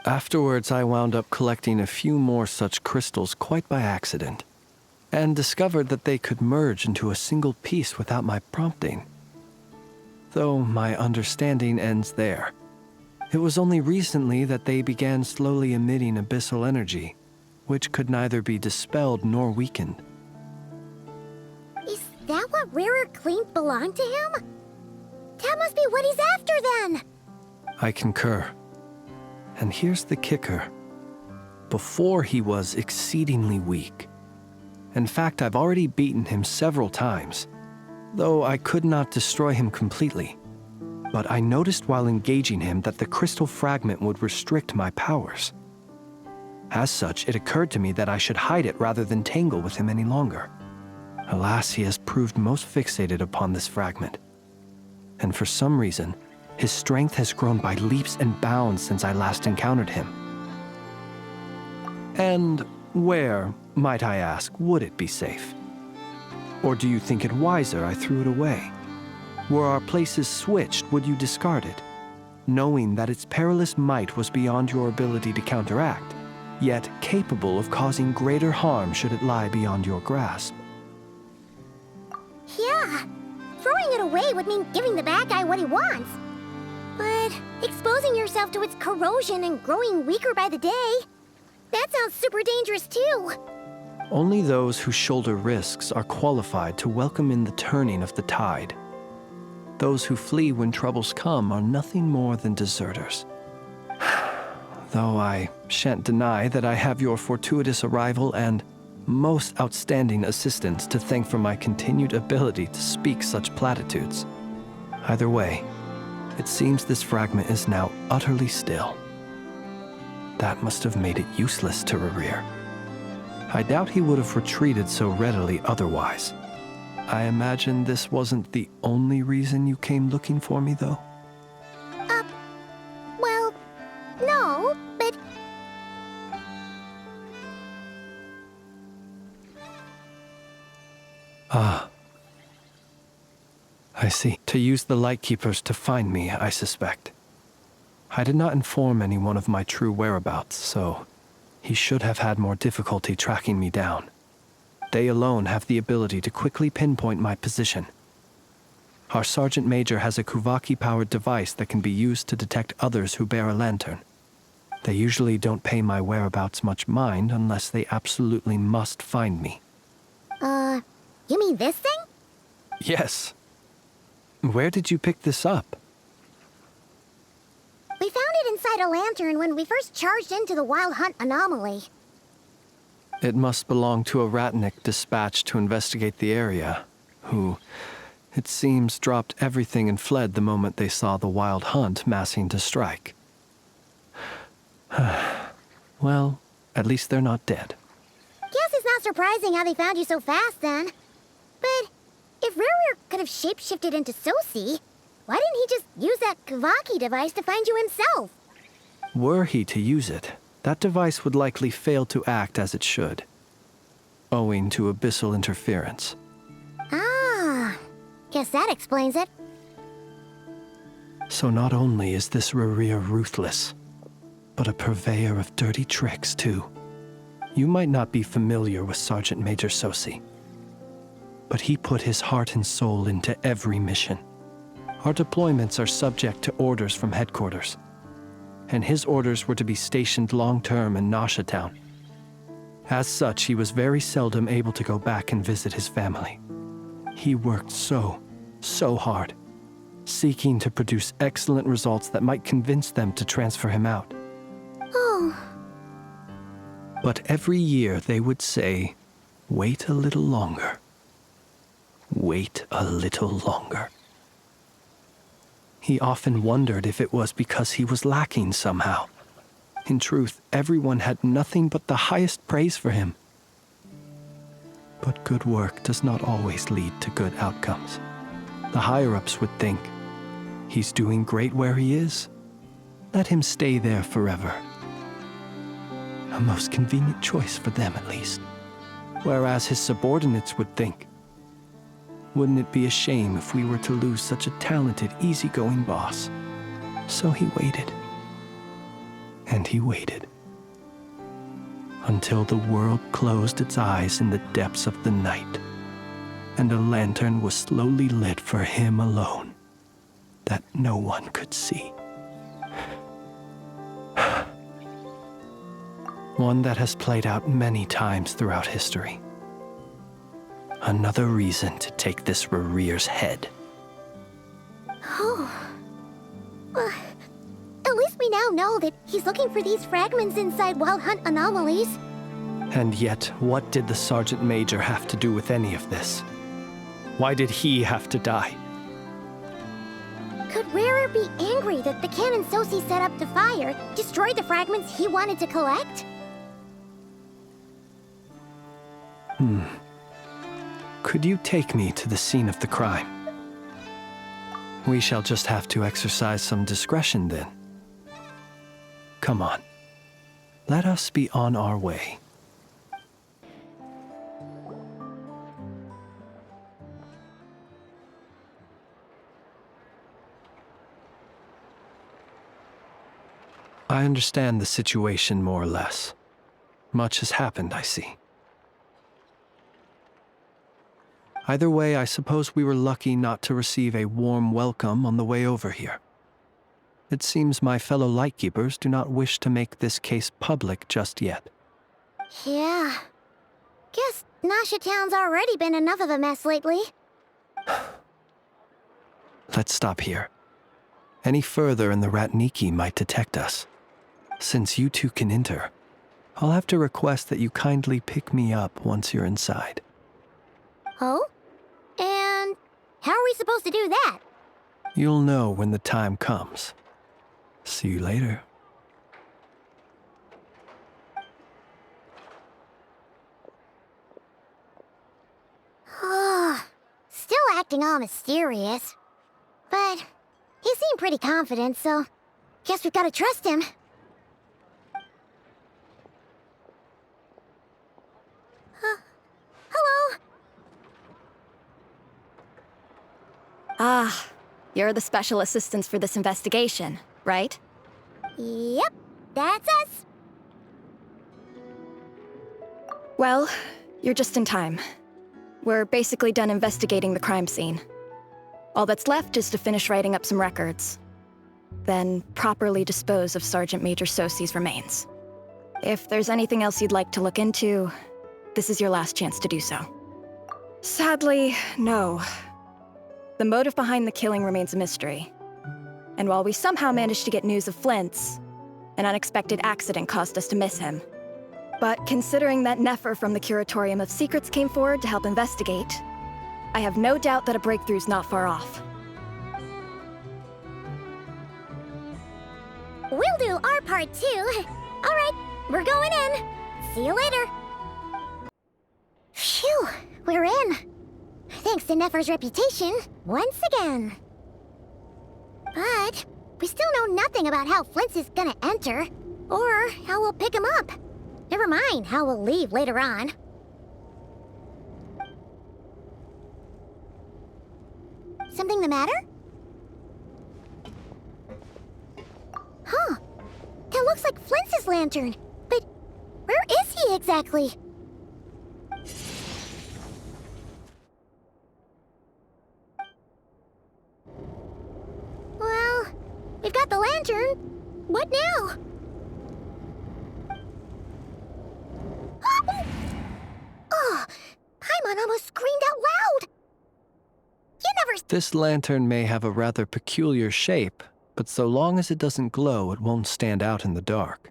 Afterwards, I wound up collecting a few more such crystals quite by accident, and discovered that they could merge into a single piece without my prompting. Though my understanding ends there. It was only recently that they began slowly emitting abyssal energy, which could neither be dispelled nor weakened. Is that what Rarer claimed belonged to him? That must be what he's after then! I concur. And here's the kicker. Before he was exceedingly weak. In fact, I've already beaten him several times, though I could not destroy him completely. But I noticed while engaging him that the crystal fragment would restrict my powers. As such, it occurred to me that I should hide it rather than tangle with him any longer. Alas, he has proved most fixated upon this fragment. And for some reason, his strength has grown by leaps and bounds since I last encountered him. And where, might I ask, would it be safe? Or do you think it wiser I threw it away? Were our places switched, would you discard it, knowing that its perilous might was beyond your ability to counteract, yet capable of causing greater harm should it lie beyond your grasp? Yeah, throwing it away would mean giving the bad guy what he wants. But exposing yourself to its corrosion and growing weaker by the day, that sounds super dangerous too. Only those who shoulder risks are qualified to welcome in the turning of the tide. Those who flee when troubles come are nothing more than deserters. Though I shan't deny that I have your fortuitous arrival and most outstanding assistance to thank for my continued ability to speak such platitudes. Either way, it seems this fragment is now utterly still. That must have made it useless to Rerir. I doubt he would have retreated so readily otherwise. I imagine this wasn't the only reason you came looking for me, though? Well, no, but... Ah. I see. To use the Lightkeepers to find me, I suspect. I did not inform anyone of my true whereabouts, so he should have had more difficulty tracking me down. They alone have the ability to quickly pinpoint my position. Our Sergeant Major has a Kuvaki-powered device that can be used to detect others who bear a lantern. They usually don't pay my whereabouts much mind unless they absolutely must find me. You mean this thing? Yes. Where did you pick this up? We found it inside a lantern when we first charged into the Wild Hunt anomaly. It must belong to a Ratnik dispatched to investigate the area, who, it seems, dropped everything and fled the moment they saw the Wild Hunt massing to strike. Well, at least they're not dead. Guess it's not surprising how they found you so fast, then. But if Rerir could have shapeshifted into Sosi, why didn't he just use that Kuvaki device to find you himself? Were he to use it, that device would likely fail to act as it should, owing to abyssal interference. Ah, guess that explains it. So not only is this Rerir ruthless, but a purveyor of dirty tricks, too. You might not be familiar with Sergeant Major Sosi, but he put his heart and soul into every mission. Our deployments are subject to orders from headquarters, and his orders were to be stationed long-term in Nasha Town. As such, he was very seldom able to go back and visit his family. He worked so hard, seeking to produce excellent results that might convince them to transfer him out. Oh. But every year they would say, "Wait a little longer. Wait a little longer." He often wondered if it was because he was lacking somehow. In truth, everyone had nothing but the highest praise for him. But good work does not always lead to good outcomes. The higher-ups would think, he's doing great where he is. Let him stay there forever. A most convenient choice for them, at least. Whereas his subordinates would think, wouldn't it be a shame if we were to lose such a talented, easygoing boss? So he waited. And he waited. Until the world closed its eyes in the depths of the night, and a lantern was slowly lit for him alone, that no one could see. One that has played out many times throughout history. Another reason to take this Rerir's head. Oh. At least we now know that he's looking for these fragments inside Wild Hunt anomalies. And yet, what did the Sergeant Major have to do with any of this? Why did he have to die? Could Rarer be angry that the cannon Sosi set up to fire destroyed the fragments he wanted to collect? Could you take me to the scene of the crime? We shall just have to exercise some discretion then. Come on. Let us be on our way. I understand the situation more or less. Much has happened, I see. Either way, I suppose we were lucky not to receive a warm welcome on the way over here. It seems my fellow Lightkeepers do not wish to make this case public just yet. Yeah. Guess Nasha Town's already been enough of a mess lately. Let's stop here. Any further and the Ratniki might detect us. Since you two can enter, I'll have to request that you kindly pick me up once you're inside. Oh? And how are we supposed to do that? You'll know when the time comes. See you later. Still acting all mysterious. But he seemed pretty confident, so guess we've got to trust him. Hello? Ah, you're the special assistants for this investigation, right? Yep, that's us. Well, you're just in time. We're basically done investigating the crime scene. All that's left is to finish writing up some records. Then properly dispose of Sergeant Major Sosi's remains. If there's anything else you'd like to look into, this is your last chance to do so. Sadly, no. The motive behind the killing remains a mystery. And while we somehow managed to get news of Flint's, an unexpected accident caused us to miss him. But considering that Nefer from the Curatorium of Secrets came forward to help investigate, I have no doubt that a breakthrough's not far off. We'll do our part too. All right, we're going in. See you later. Phew, we're in. Thanks to Nefer's reputation, once again. But we still know nothing about how Flint's is gonna enter, or how we'll pick him up. Never mind how we'll leave later on. Something the matter? Huh. That looks like Flint's lantern. But where is he exactly? Well, we've got the lantern. What now? Oh, Paimon almost screamed out loud. You never... This lantern may have a rather peculiar shape, but so long as it doesn't glow, it won't stand out in the dark.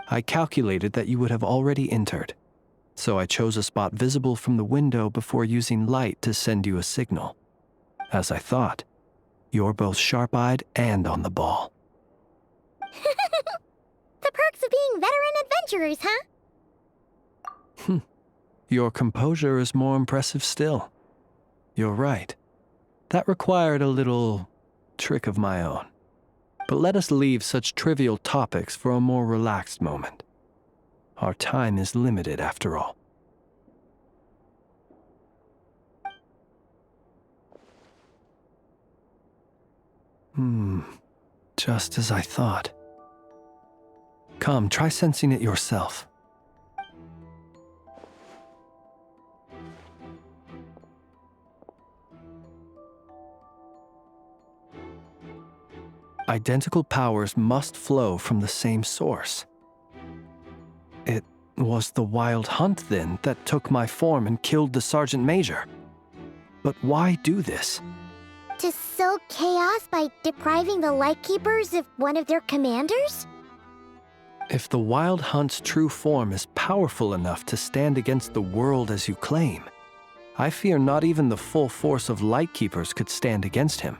I calculated that you would have already entered, so I chose a spot visible from the window before using light to send you a signal. As I thought, you're both sharp-eyed and on the ball. The perks of being veteran adventurers, huh? Your composure is more impressive still. You're right. That required a little trick of my own. But let us leave such trivial topics for a more relaxed moment. Our time is limited after all. Just as I thought. Come, try sensing it yourself. Identical powers must flow from the same source. It was the Wild Hunt, then, that took my form and killed the Sergeant Major. But why do this? To sow chaos by depriving the Lightkeepers of one of their commanders? If the Wild Hunt's true form is powerful enough to stand against the world as you claim, I fear not even the full force of Lightkeepers could stand against him,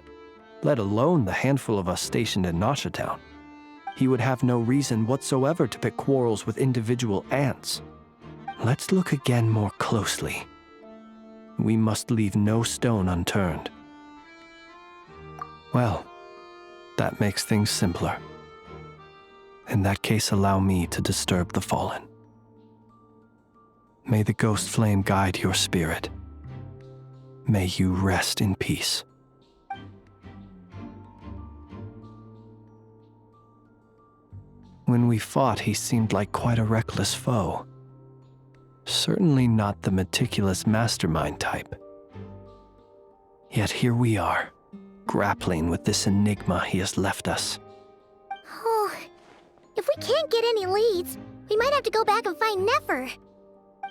let alone the handful of us stationed in Nasha Town. He would have no reason whatsoever to pick quarrels with individual ants. Let's look again more closely. We must leave no stone unturned. Well, that makes things simpler. In that case, allow me to disturb the fallen. May the ghost flame guide your spirit. May you rest in peace. When we fought, he seemed like quite a reckless foe. Certainly not the meticulous mastermind type. Yet here we are, grappling with this enigma he has left us. Oh, if we can't get any leads, we might have to go back and find Nefer.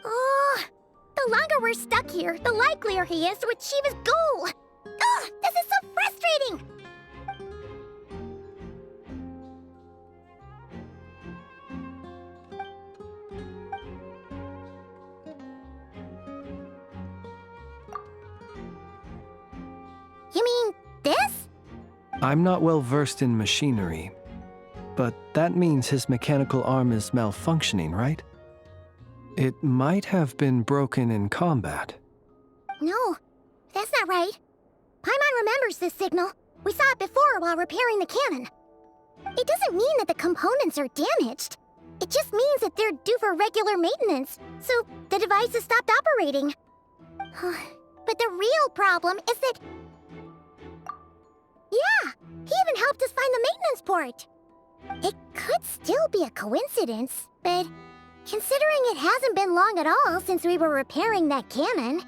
Oh, the longer we're stuck here, the likelier he is to achieve his goal. Oh, this is so frustrating! You mean this? I'm not well versed in machinery, but that means his mechanical arm is malfunctioning, right? It might have been broken in combat. No, that's not right. Paimon remembers this signal. We saw it before while repairing the cannon. It doesn't mean that the components are damaged. It just means that they're due for regular maintenance, so the device has stopped operating. But the real problem is that... Yeah, he even helped us find the maintenance port. It could still be a coincidence, but considering it hasn't been long at all since we were repairing that cannon...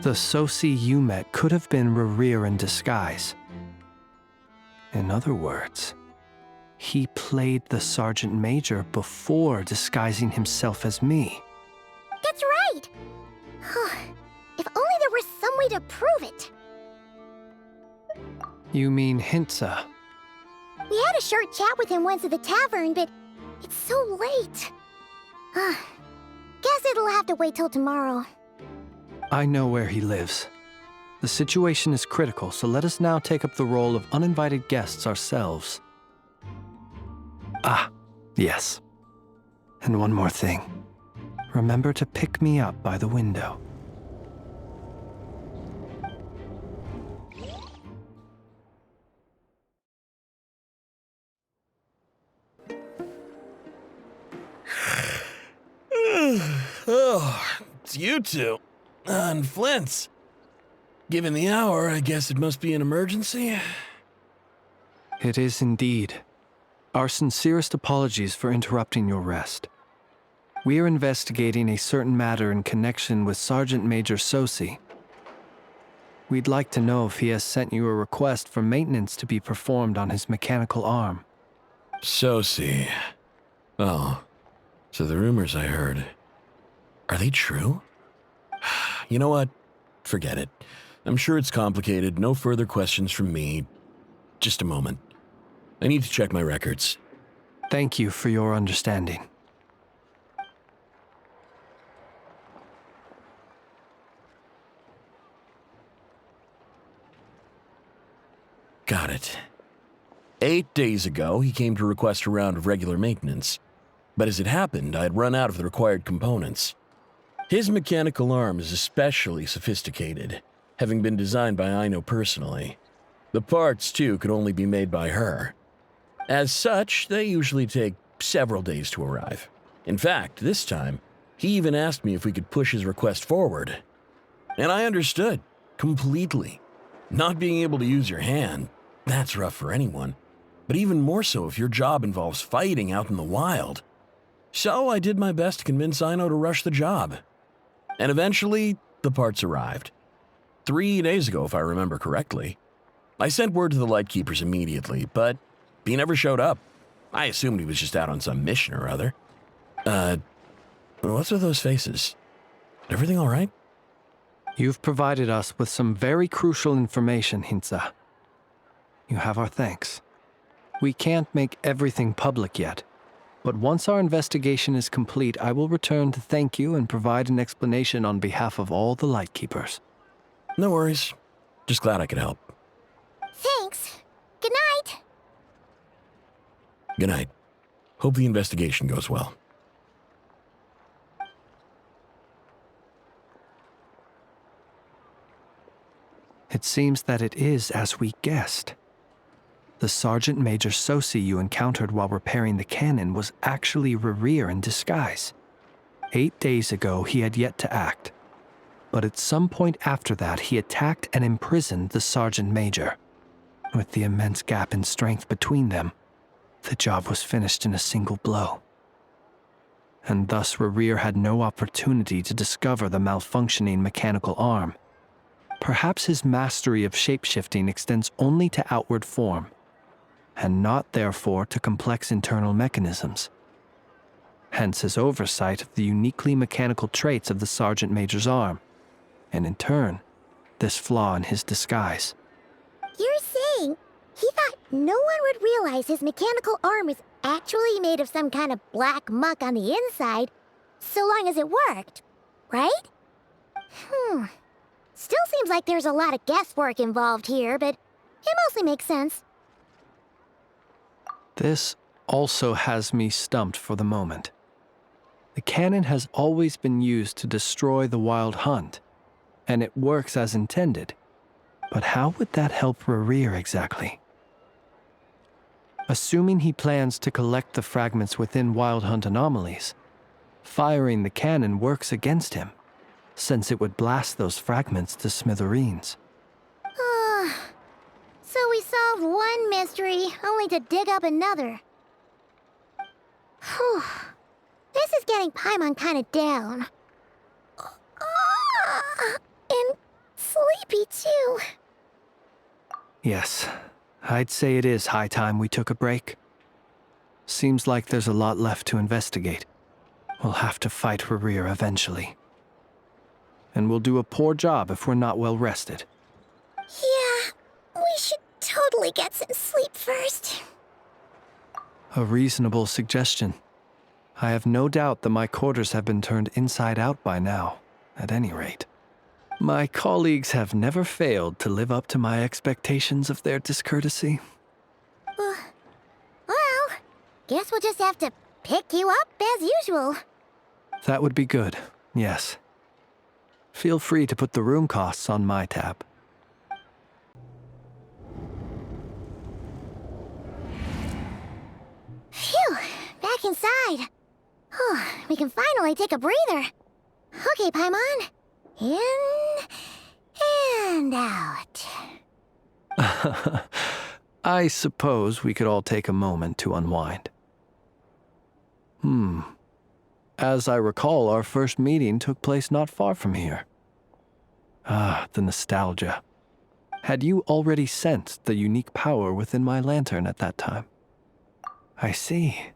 The Sosi you met could have been Rerir in disguise. In other words, he played the Sergeant Major before disguising himself as me. That's right! If only there were some way to prove it. You mean Hintsa? We had a short chat with him once at the tavern, but it's so late. Guess it'll have to wait till tomorrow. I know where he lives. The situation is critical, so let us now take up the role of uninvited guests ourselves. Ah, yes. And one more thing. Remember to pick me up by the window. Oh, it's you two. And Flint's. Given the hour, I guess it must be an emergency. It is indeed. Our sincerest apologies for interrupting your rest. We are investigating a certain matter in connection with Sergeant Major Sosi. We'd like to know if he has sent you a request for maintenance to be performed on his mechanical arm. Sosi. Oh, so the rumors I heard, are they true? You know what? Forget it. I'm sure it's complicated. No further questions from me. Just a moment. I need to check my records. Thank you for your understanding. Got it. 8 days ago, he came to request a round of regular maintenance. But as it happened, I had run out of the required components. His mechanical arm is especially sophisticated, having been designed by Aino personally. The parts, too, could only be made by her. As such, they usually take several days to arrive. In fact, this time, he even asked me if we could push his request forward. And I understood, completely. Not being able to use your hand, that's rough for anyone. But even more so if your job involves fighting out in the wild. So I did my best to convince Aino to rush the job. And eventually, the parts arrived. 3 days ago, if I remember correctly. I sent word to the Lightkeepers immediately, but he never showed up. I assumed he was just out on some mission or other. What's with those faces? Everything all right? You've provided us with some very crucial information, Hintsa. You have our thanks. We can't make everything public yet, But once our investigation is complete, I will return to thank you and provide an explanation on behalf of all the Lightkeepers. No worries. Just glad I could help. Thanks. Good night. Good night. Hope the investigation goes well. It seems that it is as we guessed. The Sergeant Major Sosi you encountered while repairing the cannon was actually Rerir in disguise. 8 days ago, he had yet to act. But at some point after that, he attacked and imprisoned the Sergeant Major. With the immense gap in strength between them, the job was finished in a single blow. And thus Rerir had no opportunity to discover the malfunctioning mechanical arm. Perhaps his mastery of shapeshifting extends only to outward form, and not therefore to complex internal mechanisms. Hence his oversight of the uniquely mechanical traits of the Sergeant Major's arm, and in turn, this flaw in his disguise. You're saying he thought no one would realize his mechanical arm is actually made of some kind of black muck on the inside, so long as it worked, right? Still seems like there's a lot of guesswork involved here, but it mostly makes sense. This also has me stumped for the moment. The cannon has always been used to destroy the Wild Hunt, and it works as intended. But how would that help Rerir exactly? Assuming he plans to collect the fragments within Wild Hunt anomalies, firing the cannon works against him, since it would blast those fragments to smithereens. So we solved one mystery, only to dig up another. Whew. This is getting Paimon kind of down. And sleepy, too. Yes, I'd say it is high time we took a break. Seems like there's a lot left to investigate. We'll have to fight Rerir eventually. And we'll do a poor job if we're not well rested. Yeah, we should totally get some sleep first. A reasonable suggestion. I have no doubt that my quarters have been turned inside out by now, at any rate. My colleagues have never failed to live up to my expectations of their discourtesy. Well, guess we'll just have to pick you up as usual. That would be good, yes. Feel free to put the room costs on my tab. Phew, back inside. We can finally take a breather. Okay, Paimon. In and out. I suppose we could all take a moment to unwind. As I recall, our first meeting took place not far from here. The nostalgia. Had you already sensed the unique power within my lantern at that time? I see.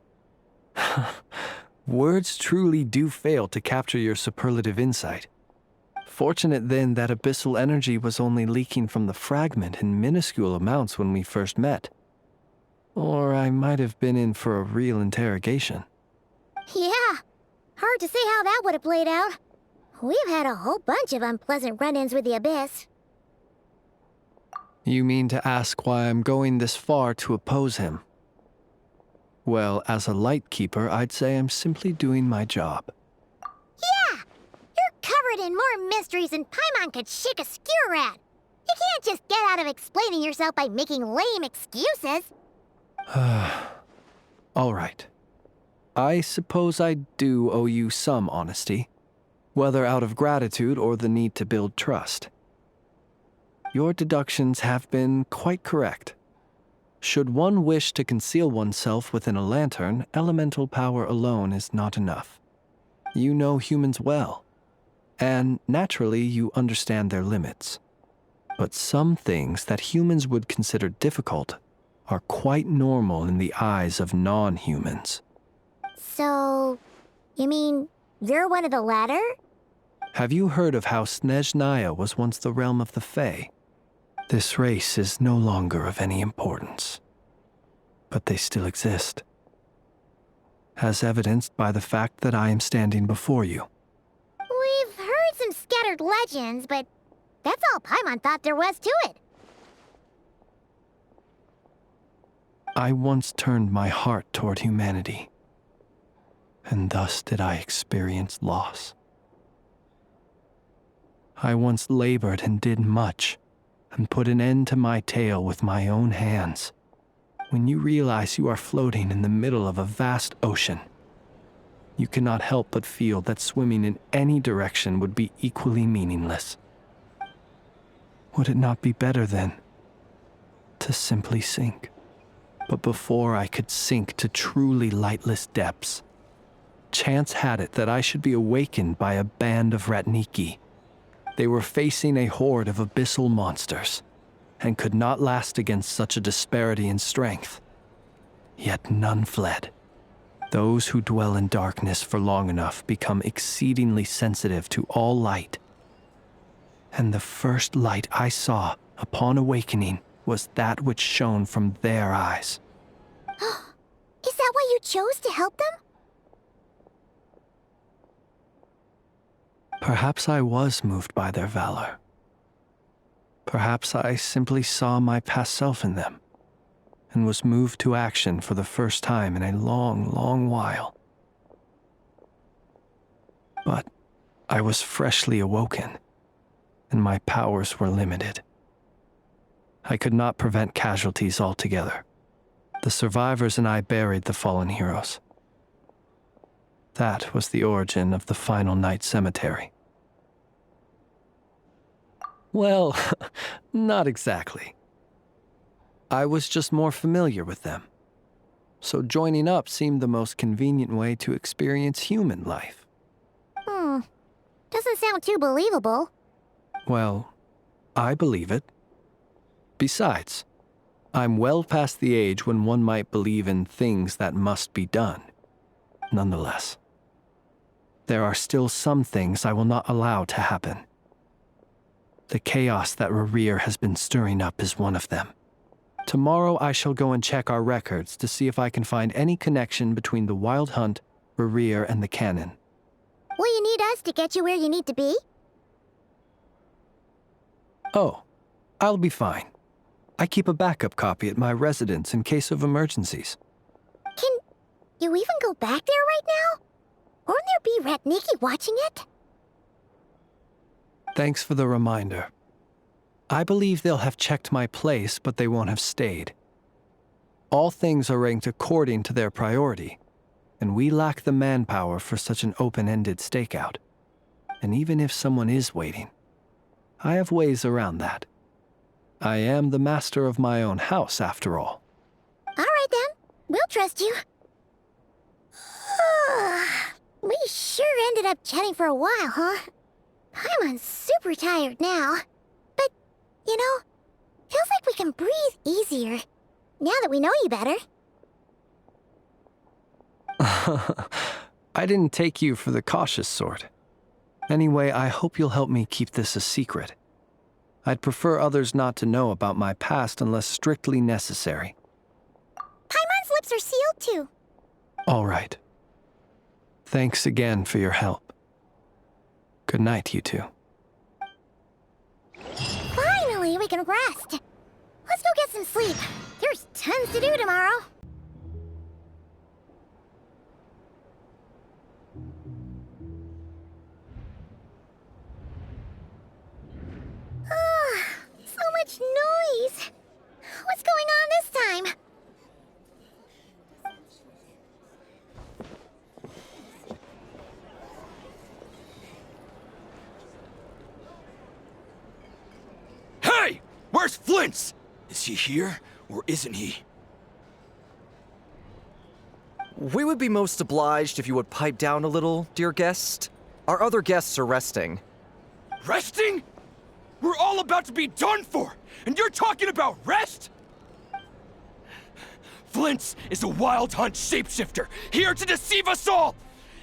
Words truly do fail to capture your superlative insight. Fortunate then that abyssal energy was only leaking from the fragment in minuscule amounts when we first met. Or I might have been in for a real interrogation. Yeah, hard to say how that would have played out. We've had a whole bunch of unpleasant run-ins with the Abyss. You mean to ask why I'm going this far to oppose him? Well, as a Lightkeeper, I'd say I'm simply doing my job. Yeah! You're covered in more mysteries than Paimon could shake a skewer at. You can't just get out of explaining yourself by making lame excuses. All right. I suppose I do owe you some honesty, whether out of gratitude or the need to build trust. Your deductions have been quite correct. Should one wish to conceal oneself within a lantern, elemental power alone is not enough. You know humans well, and naturally you understand their limits. But some things that humans would consider difficult are quite normal in the eyes of non-humans. So, you mean you're one of the latter? Have you heard of how Snezhnaya was once the realm of the Fae? This race is no longer of any importance, but they still exist. as evidenced by the fact that I am standing before you. We've heard some scattered legends, but that's all Paimon thought there was to it. I once turned my heart toward humanity, and thus did I experience loss. I once labored and did much, and put an end to my tale with my own hands. When you realize you are floating in the middle of a vast ocean, you cannot help but feel that swimming in any direction would be equally meaningless. Would it not be better, then, to simply sink? But before I could sink to truly lightless depths, chance had it that I should be awakened by a band of Ratniki. They were facing a horde of abyssal monsters, and could not last against such a disparity in strength. Yet none fled. Those who dwell in darkness for long enough become exceedingly sensitive to all light. And the first light I saw upon awakening was that which shone from their eyes. Is that why you chose to help them? Perhaps I was moved by their valor. Perhaps I simply saw my past self in them, and was moved to action for the first time in a long, long while. But I was freshly awoken, and my powers were limited. I could not prevent casualties altogether. The survivors and I buried the fallen heroes. That was the origin of the final night cemetery. Well, not exactly. I was just more familiar with them. So joining up seemed the most convenient way to experience human life. Doesn't sound too believable. Well, I believe it. Besides, I'm well past the age when one might believe in things that must be done. Nonetheless, there are still some things I will not allow to happen. The chaos that Rerir has been stirring up is one of them. Tomorrow I shall go and check our records to see if I can find any connection between the Wild Hunt, Rerir, and the Canon. Will you need us to get you where you need to be? Oh, I'll be fine. I keep a backup copy at my residence in case of emergencies. Can you even go back there right now? Won't there be Ratniki watching it? Thanks for the reminder. I believe they'll have checked my place, but they won't have stayed. All things are ranked according to their priority, and we lack the manpower for such an open-ended stakeout. And even if someone is waiting, I have ways around that. I am the master of my own house, after all. All right, then. We'll trust you. We sure ended up chatting for a while, huh? Paimon's super tired now. But, you know, feels like we can breathe easier, now that we know you better. I didn't take you for the cautious sort. Anyway, I hope you'll help me keep this a secret. I'd prefer others not to know about my past unless strictly necessary. Paimon's lips are sealed too. All right. Thanks again for your help. Good night, you two. Finally, we can rest. Let's go get some sleep. There's tons to do tomorrow. So much noise. What's going on this time? Hey! Where's Flint's? Is he here, or isn't he? We would be most obliged if you would pipe down a little, dear guest. Our other guests are resting. Resting? We're all about to be done for, and you're talking about rest? Flint's is a Wild Hunt shapeshifter, here to deceive us all!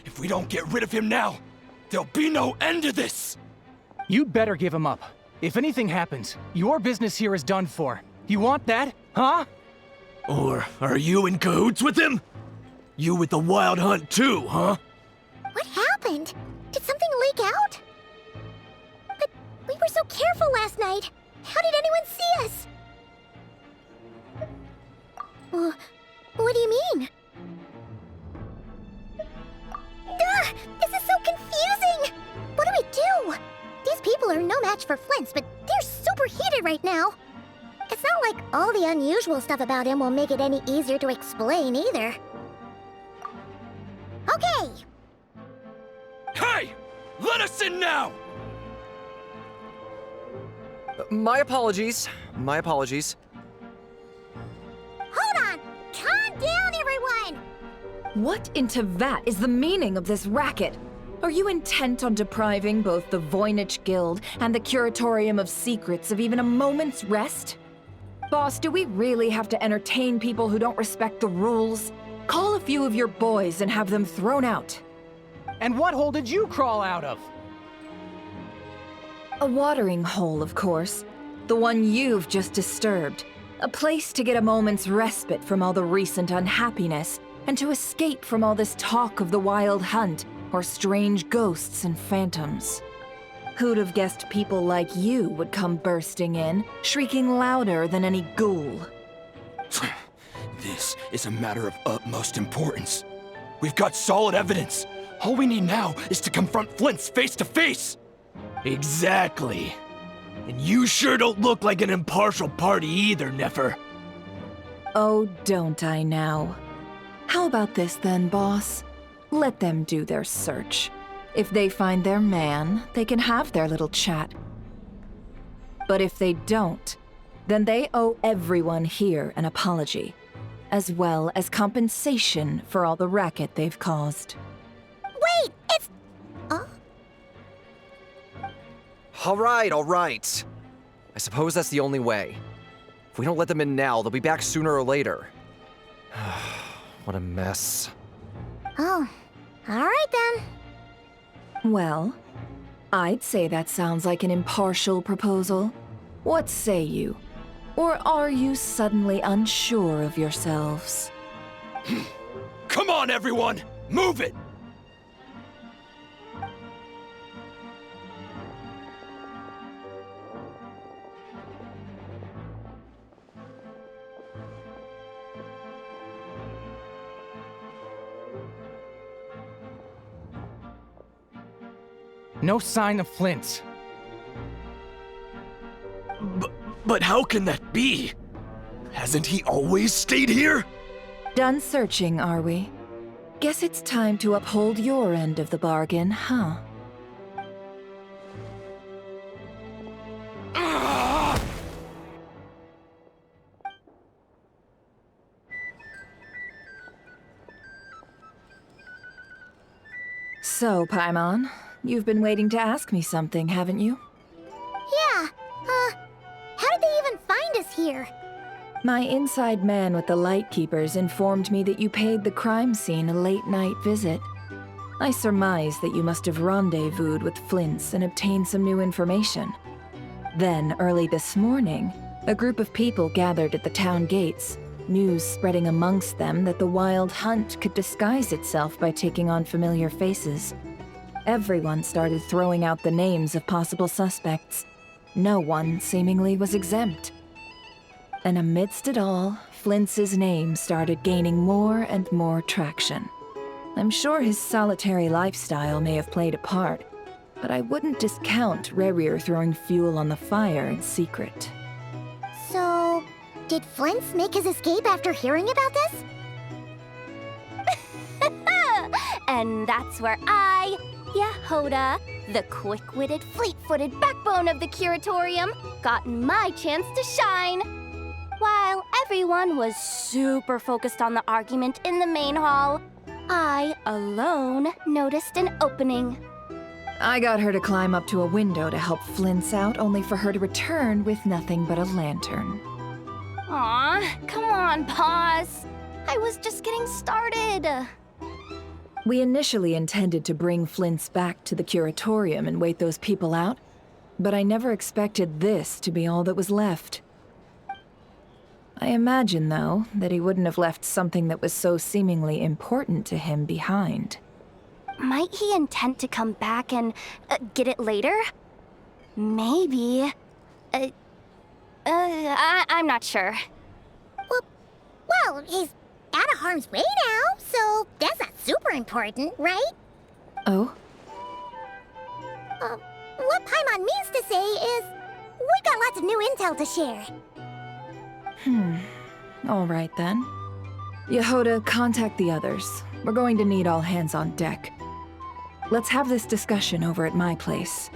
If we don't get rid of him now, there'll be no end to this! You'd better give him up. If anything happens, your business here is done for. You want that, huh? Or are you in cahoots with him? You with the Wild Hunt too, huh? What happened? Did something leak out? But we were so careful last night. How did anyone see us? What do you mean? Ugh, this is so confusing! What do we do? These people are no match for Flint's, but they're super heated right now. It's not like all the unusual stuff about him will make it any easier to explain either. Okay! Hey! Let us in now! My apologies. My apologies. Hold on! Calm down, everyone! What in Tevat is the meaning of this racket? Are you intent on depriving both the Voynich Guild and the Curatorium of Secrets of even a moment's rest? Boss, do we really have to entertain people who don't respect the rules? Call a few of your boys and have them thrown out. And what hole did you crawl out of? A watering hole, of course. The one you've just disturbed. A place to get a moment's respite from all the recent unhappiness, and to escape from all this talk of the Wild Hunt, or strange ghosts and phantoms. Who'd have guessed people like you would come bursting in, shrieking louder than any ghoul? This is a matter of utmost importance. We've got solid evidence. All we need now is to confront Flint's face to face. Exactly. And you sure don't look like an impartial party either, Nefer. Oh, don't I now? How about this then, boss? Let them do their search. If they find their man, they can have their little chat. But if they don't, then they owe everyone here an apology, as well as compensation for all the racket they've caused. Wait, it's... All right. I suppose that's the only way. If we don't let them in now, they'll be back sooner or later. What a mess. Oh, all right then. Well, I'd say that sounds like an impartial proposal. What say you? Or are you suddenly unsure of yourselves? Come on, everyone! Move it! No sign of Flint. But how can that be? Hasn't he always stayed here? Done searching, are we? Guess it's time to uphold your end of the bargain, huh? So, Paimon, you've been waiting to ask me something, haven't you? Yeah, how did they even find us here? My inside man with the Lightkeepers informed me that you paid the crime scene a late-night visit. I surmise that you must have rendezvoused with Flint's and obtained some new information. Then, early this morning, a group of people gathered at the town gates, news spreading amongst them that the Wild Hunt could disguise itself by taking on familiar faces. Everyone started throwing out the names of possible suspects. No one, seemingly, was exempt. And amidst it all, Flint's name started gaining more and more traction. I'm sure his solitary lifestyle may have played a part, but I wouldn't discount Rerir throwing fuel on the fire in secret. So, did Flint's make his escape after hearing about this? And that's where I, Yehoda, the quick-witted, fleet-footed backbone of the Curatorium, got my chance to shine. While everyone was super focused on the argument in the main hall, I alone noticed an opening. I got her to climb up to a window to help Flint's out, only for her to return with nothing but a lantern. Aw, come on, boss. I was just getting started. We initially intended to bring Flint's back to the Curatorium and wait those people out, but I never expected this to be all that was left. I imagine, though, that he wouldn't have left something that was so seemingly important to him behind. Might he intend to come back and get it later? Maybe. I'm not sure. Well, he's out of harm's way now, so that's not super important, right? Oh? What Paimon means to say is, we got lots of new intel to share. All right then. Yehoda, contact the others. We're going to need all hands on deck. Let's have this discussion over at my place.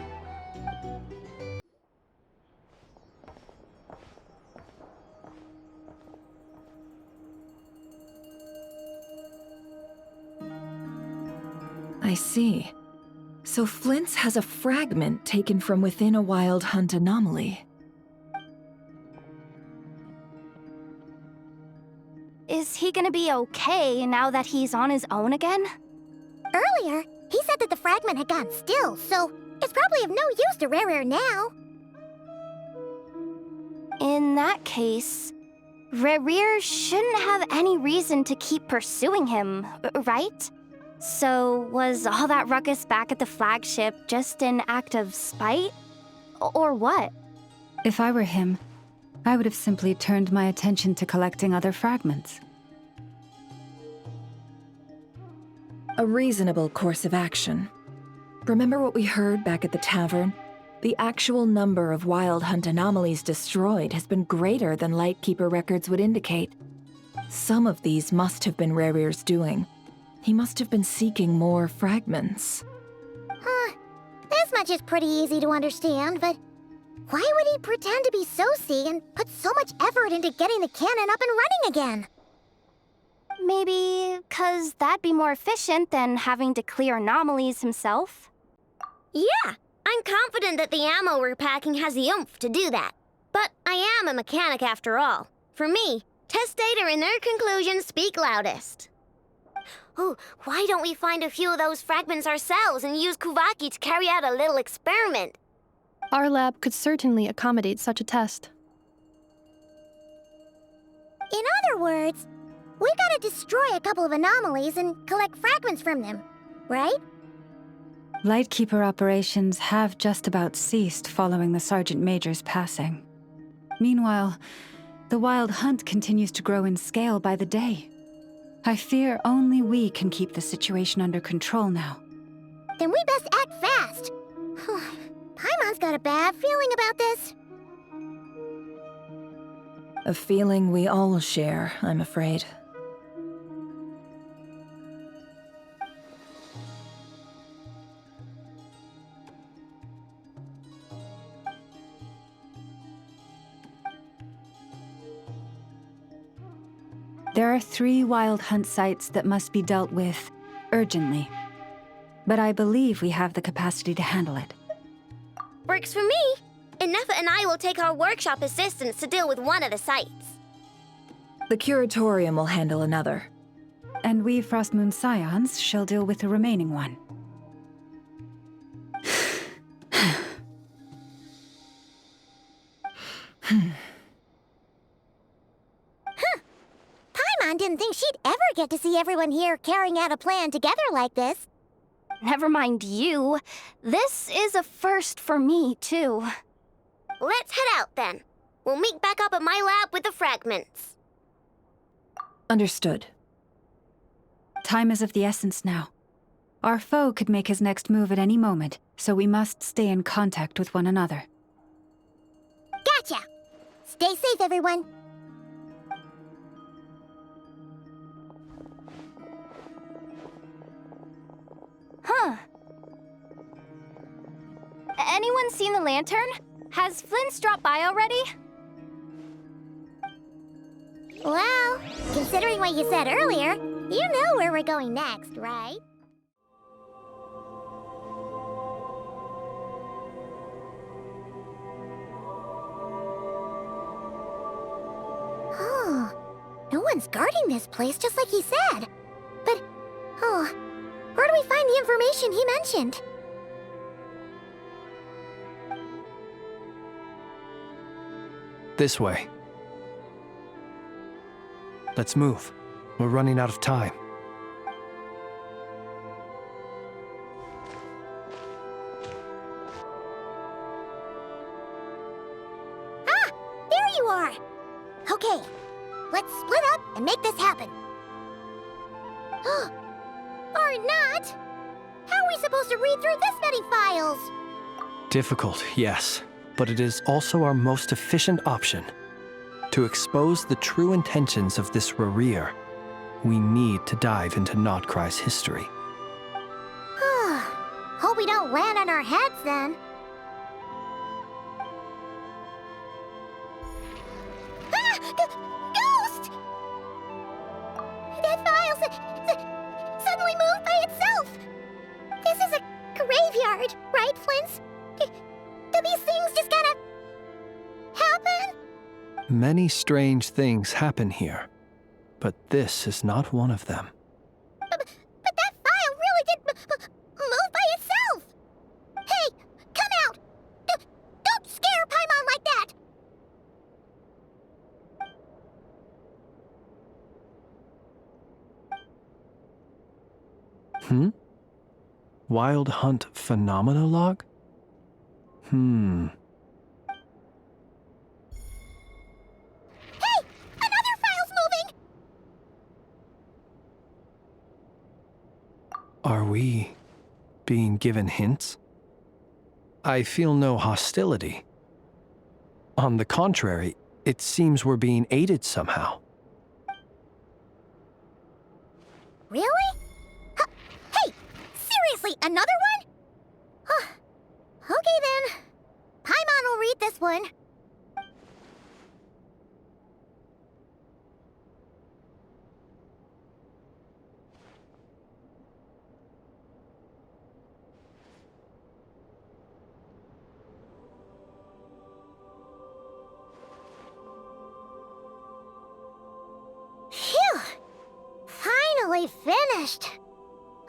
I see. So Flint's has a fragment taken from within a Wild Hunt anomaly. Is he gonna be okay now that he's on his own again? Earlier, he said that the fragment had gone still, so it's probably of no use to Rare now. In that case, Rare shouldn't have any reason to keep pursuing him, right? So was all that ruckus back at the flagship just an act of spite? Or what? If I were him, I would have simply turned my attention to collecting other fragments. A reasonable course of action. Remember what we heard back at the tavern? The actual number of Wild Hunt anomalies destroyed has been greater than Lightkeeper records would indicate. Some of these must have been Rare's doing. He must have been seeking more fragments. This much is pretty easy to understand, but why would he pretend to be Soci and put so much effort into getting the cannon up and running again? Maybe 'cause that'd be more efficient than having to clear anomalies himself? Yeah, I'm confident that the ammo we're packing has the oomph to do that. But I am a mechanic after all. For me, test data and their conclusions speak loudest. Oh, why don't we find a few of those fragments ourselves and use Kuvaki to carry out a little experiment? Our lab could certainly accommodate such a test. In other words, we gotta destroy a couple of anomalies and collect fragments from them, right? Lightkeeper operations have just about ceased following the Sergeant Major's passing. Meanwhile, the Wild Hunt continues to grow in scale by the day. I fear only we can keep the situation under control now. Then we best act fast. Paimon's got a bad feeling about this. A feeling we all share, I'm afraid. There are 3 Wild Hunt sites that must be dealt with urgently. But I believe we have the capacity to handle it. Works for me. Nefa and I will take our workshop assistants to deal with one of the sites. The Curatorium will handle another. And we Frostmoon Scions shall deal with the remaining one. Paimon didn't think she'd ever get to see everyone here carrying out a plan together like this. Never mind you. This is a first for me, too. Let's head out, then. We'll meet back up at my lab with the fragments. Understood. Time is of the essence now. Our foe could make his next move at any moment, so we must stay in contact with one another. Gotcha! Stay safe, everyone. Huh. Anyone seen the lantern? Has Flint's dropped by already? Well, considering what you said earlier, you know where we're going next, right? Oh, no one's guarding this place just like he said. But, where do we find the information he mentioned? This way. Let's move. We're running out of time. Ah! There you are! Okay, let's split up and make this happen. Or not! How are we supposed to read through this many files? Difficult, yes, but it is also our most efficient option. To expose the true intentions of this Rarir, we need to dive into Nod-Krai's history. Hope we don't land on our heads then. Ah! Ghost! That file suddenly moved by itself! This is a graveyard, right, Flint? Do these things just gotta happen? Many strange things happen here, but this is not one of them. But that file really did move by itself! Hey, come out! Don't scare Paimon like that! Wild Hunt Phenomenologue? Hey! Another file's moving! Are we being given hints? I feel no hostility. On the contrary, it seems we're being aided somehow. Really? Hey! Seriously, another one? Okay then. Paimon will read this one. Phew! Finally finished.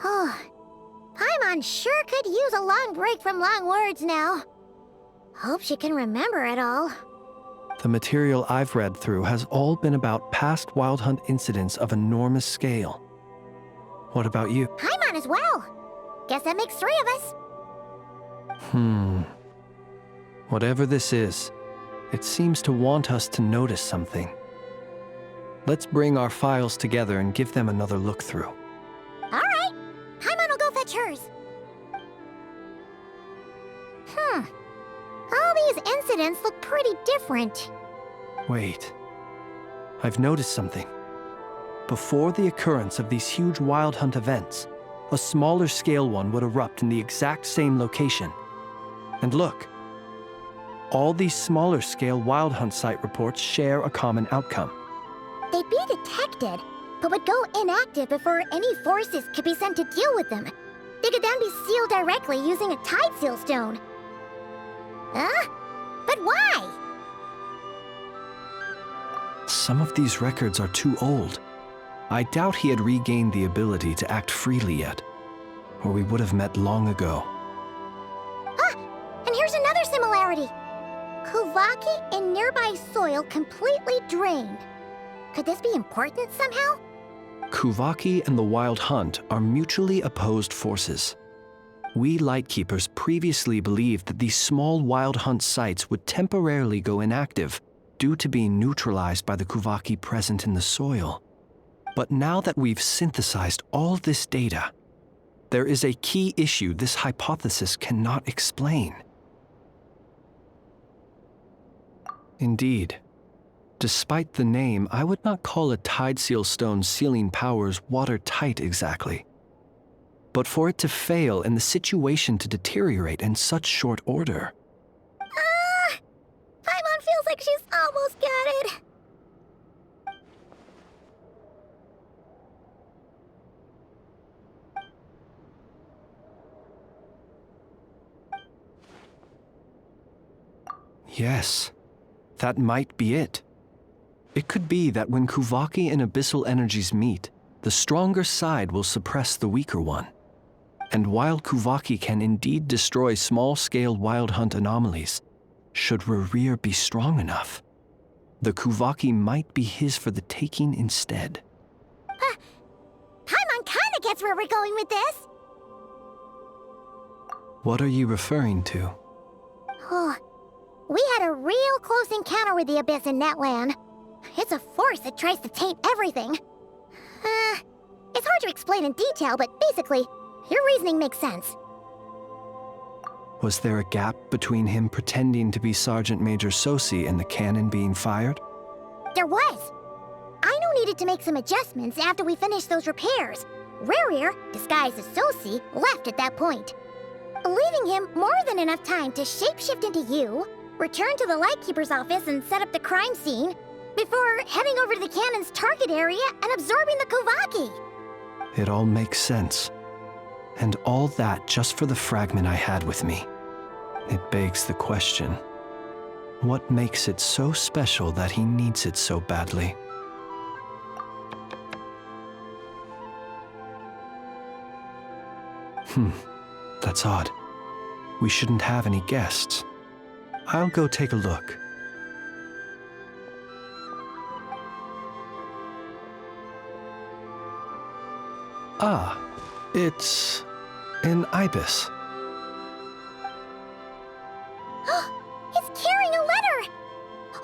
Oh, Paimon sure could use a long break from long words now. Hope she can remember it all. The material I've read through has all been about past Wild Hunt incidents of enormous scale. What about you? Paimon as well. Guess that makes 3 of us. Whatever this is, it seems to want us to notice something. Let's bring our files together and give them another look through. All right. Paimon will go fetch hers. All these incidents look pretty different. Wait. I've noticed something. Before the occurrence of these huge Wild Hunt events, a smaller scale one would erupt in the exact same location. And look. All these smaller scale Wild Hunt site reports share a common outcome. They'd be detected, but would go inactive before any forces could be sent to deal with them. They could then be sealed directly using a tide seal stone. Huh? But why? Some of these records are too old. I doubt he had regained the ability to act freely yet, or we would have met long ago. And here's another similarity. Kuvaki and nearby soil completely drained. Could this be important somehow? Kuvaki and the Wild Hunt are mutually opposed forces. We Lightkeepers previously believed that these small Wild Hunt sites would temporarily go inactive due to being neutralized by the Kuvaki present in the soil. But now that we've synthesized all this data, there is a key issue this hypothesis cannot explain. Indeed. Despite the name, I would not call a tide seal stone's sealing powers watertight exactly. But for it to fail and the situation to deteriorate in such short order. Paimon feels like she's almost got it. Yes, that might be it. It could be that when Kuvaki and abyssal energies meet, the stronger side will suppress the weaker one. And while Kuvaki can indeed destroy small-scale Wild Hunt anomalies, should Rarir be strong enough, The Kuvaki might be his for the taking instead. Paimon kinda gets where we're going with this. What are you referring to? Oh, we had a real close encounter with the Abyss in Netland. It's a force that tries to taint everything. It's hard to explain in detail, but basically, your reasoning makes sense. Was there a gap between him pretending to be Sergeant Major Sosi and the cannon being fired? There was. Aino needed to make some adjustments after we finished those repairs. Rerir, disguised as Sosi, left at that point, leaving him more than enough time to shapeshift into you, return to the Lightkeeper's office and set up the crime scene, before heading over to the cannon's target area and absorbing the Kuvaki. It all makes sense. And all that just for the fragment I had with me. It begs the question, what makes it so special that he needs it so badly? That's odd. We shouldn't have any guests. I'll go take a look. Ah, it's an ibis. It's carrying a letter!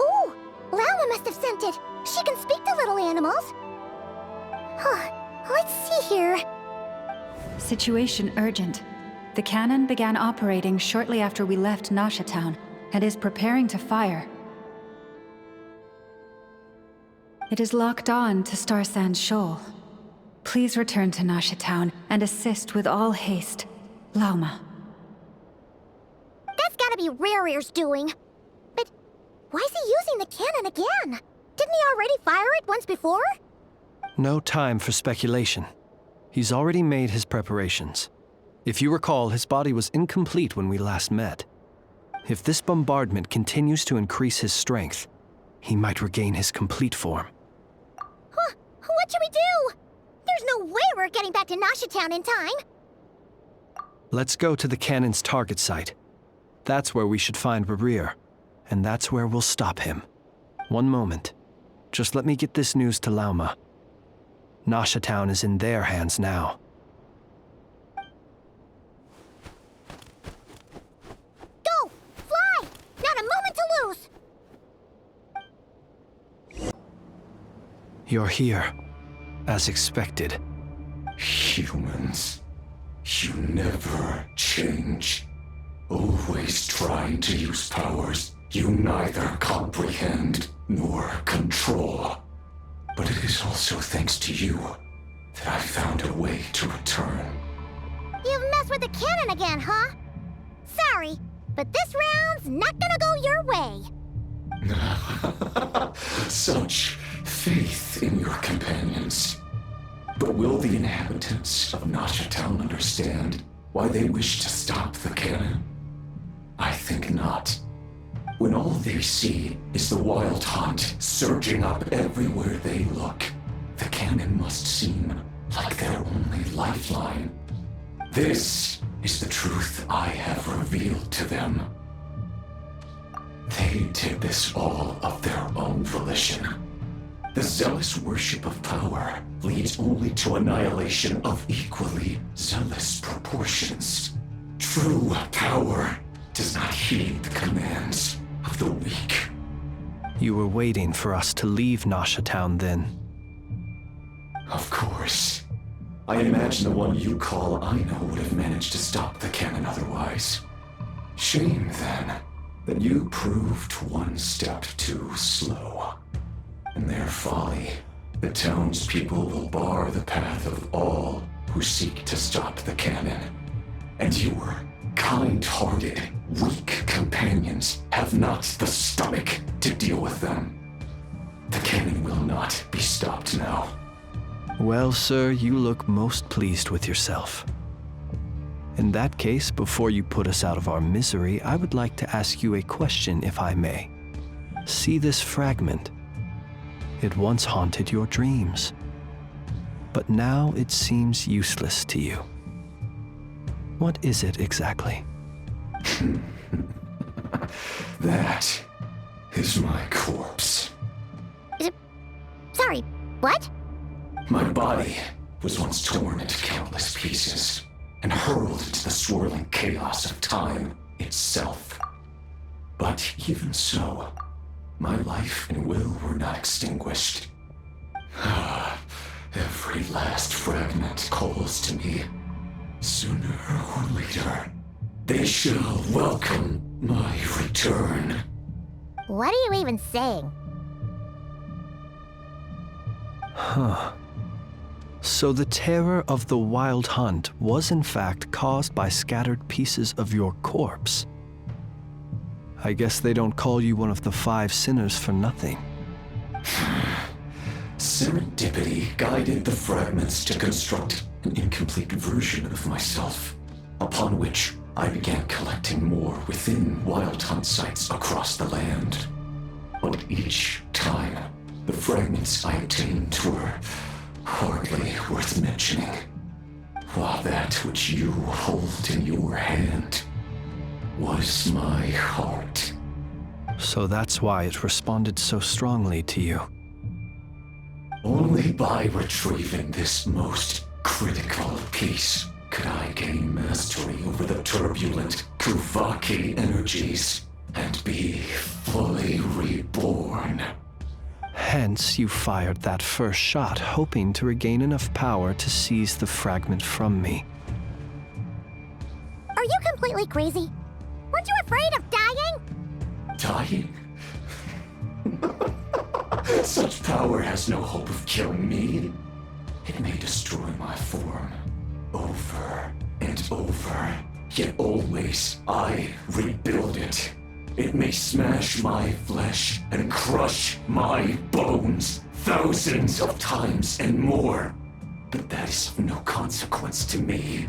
Ooh, Lala must have sent it. She can speak to little animals. Let's see here. Situation urgent. The cannon began operating shortly after we left Nasha Town and is preparing to fire. It is locked on to Star Sand Shoal. Please return to Nasha Town and assist with all haste. Lauma. That's gotta be Rerir's doing. But why is he using the cannon again? Didn't he already fire it once before? No time for speculation. He's already made his preparations. If you recall, his body was incomplete when we last met. If this bombardment continues to increase his strength, he might regain his complete form. What should we do? There's no way we're getting back to Nasha Town in time. Let's go to the cannon's target site. That's where we should find Rerir, and that's where we'll stop him. One moment. Just let me get this news to Lauma. Nasha Town is in their hands now. Go! Fly! Not a moment to lose! You're here, as expected. Humans, you never change. Always trying to use powers you neither comprehend nor control. But it is also thanks to you that I found a way to return. You've messed with the cannon again, huh? Sorry, but this round's not gonna go your way. Such faith in your companions. But will the inhabitants of Nasha Town understand why they wish to stop the cannon? I think not. When all they see is the wild hunt surging up everywhere they look, the cannon must seem like their only lifeline. This is the truth I have revealed to them. They did this all of their own volition. The zealous worship of power leads only to annihilation of equally zealous proportions. True power does not heed the commands of the weak. You were waiting for us to leave Nasha Town then? Of course. I imagine the one you call Aino would have managed to stop the cannon otherwise. Shame, then, that you proved one step too slow. In their folly, the townspeople will bar the path of all who seek to stop the cannon. And your kind-hearted, weak companions have not the stomach to deal with them. The cannon will not be stopped now. Well, sir, you look most pleased with yourself. In that case, before you put us out of our misery, I would like to ask you a question, if I may. See this fragment? It once haunted your dreams, but now it seems useless to you. What is it exactly? That is my corpse. What? My body was once torn into countless pieces and hurled into the swirling chaos of time itself. But even so, my life and will were not extinguished. Every last fragment calls to me. Sooner or later, they shall welcome my return. What are you even saying? Huh. So the terror of the Wild Hunt was in fact caused by scattered pieces of your corpse. I guess they don't call you one of the 5 sinners for nothing. Serendipity guided the fragments to construct an incomplete version of myself, upon which I began collecting more within Wild Hunt sites across the land. But each time, the fragments I obtained were hardly worth mentioning, while that which you hold in your hand was my heart. So that's why it responded so strongly to you. Only by retrieving this most critical piece could I gain mastery over the turbulent Kuvaki energies and be fully reborn. Hence, you fired that first shot, hoping to regain enough power to seize the fragment from me. Are you completely crazy? Weren't you afraid of dying? Dying? Such power has no hope of killing me. It may destroy my form over and over, yet always I rebuild it. It may smash my flesh and crush my bones thousands of times and more, but that is of no consequence to me.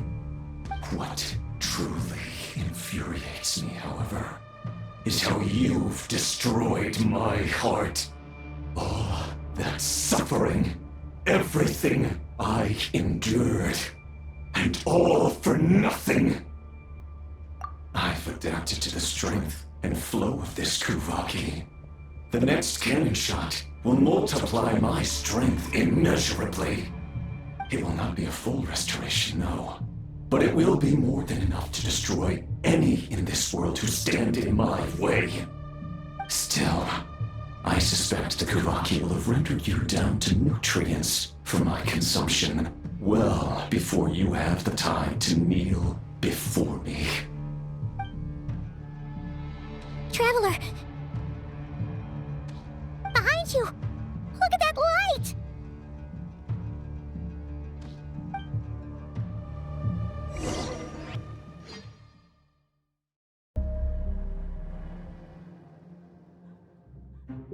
What truly infuriates me, however, is how you've destroyed my heart. All that suffering, everything I endured, and all for nothing. I've adapted to the strength and flow of this Kuvaki. The next cannon shot will multiply my strength immeasurably. It will not be a full restoration, no, but it will be more than enough to destroy any in this world who stand in my way. Still, I suspect the Kuvaki will have rendered you down to nutrients for my consumption well before you have the time to kneel before me. Traveler! Behind you! Look at that light!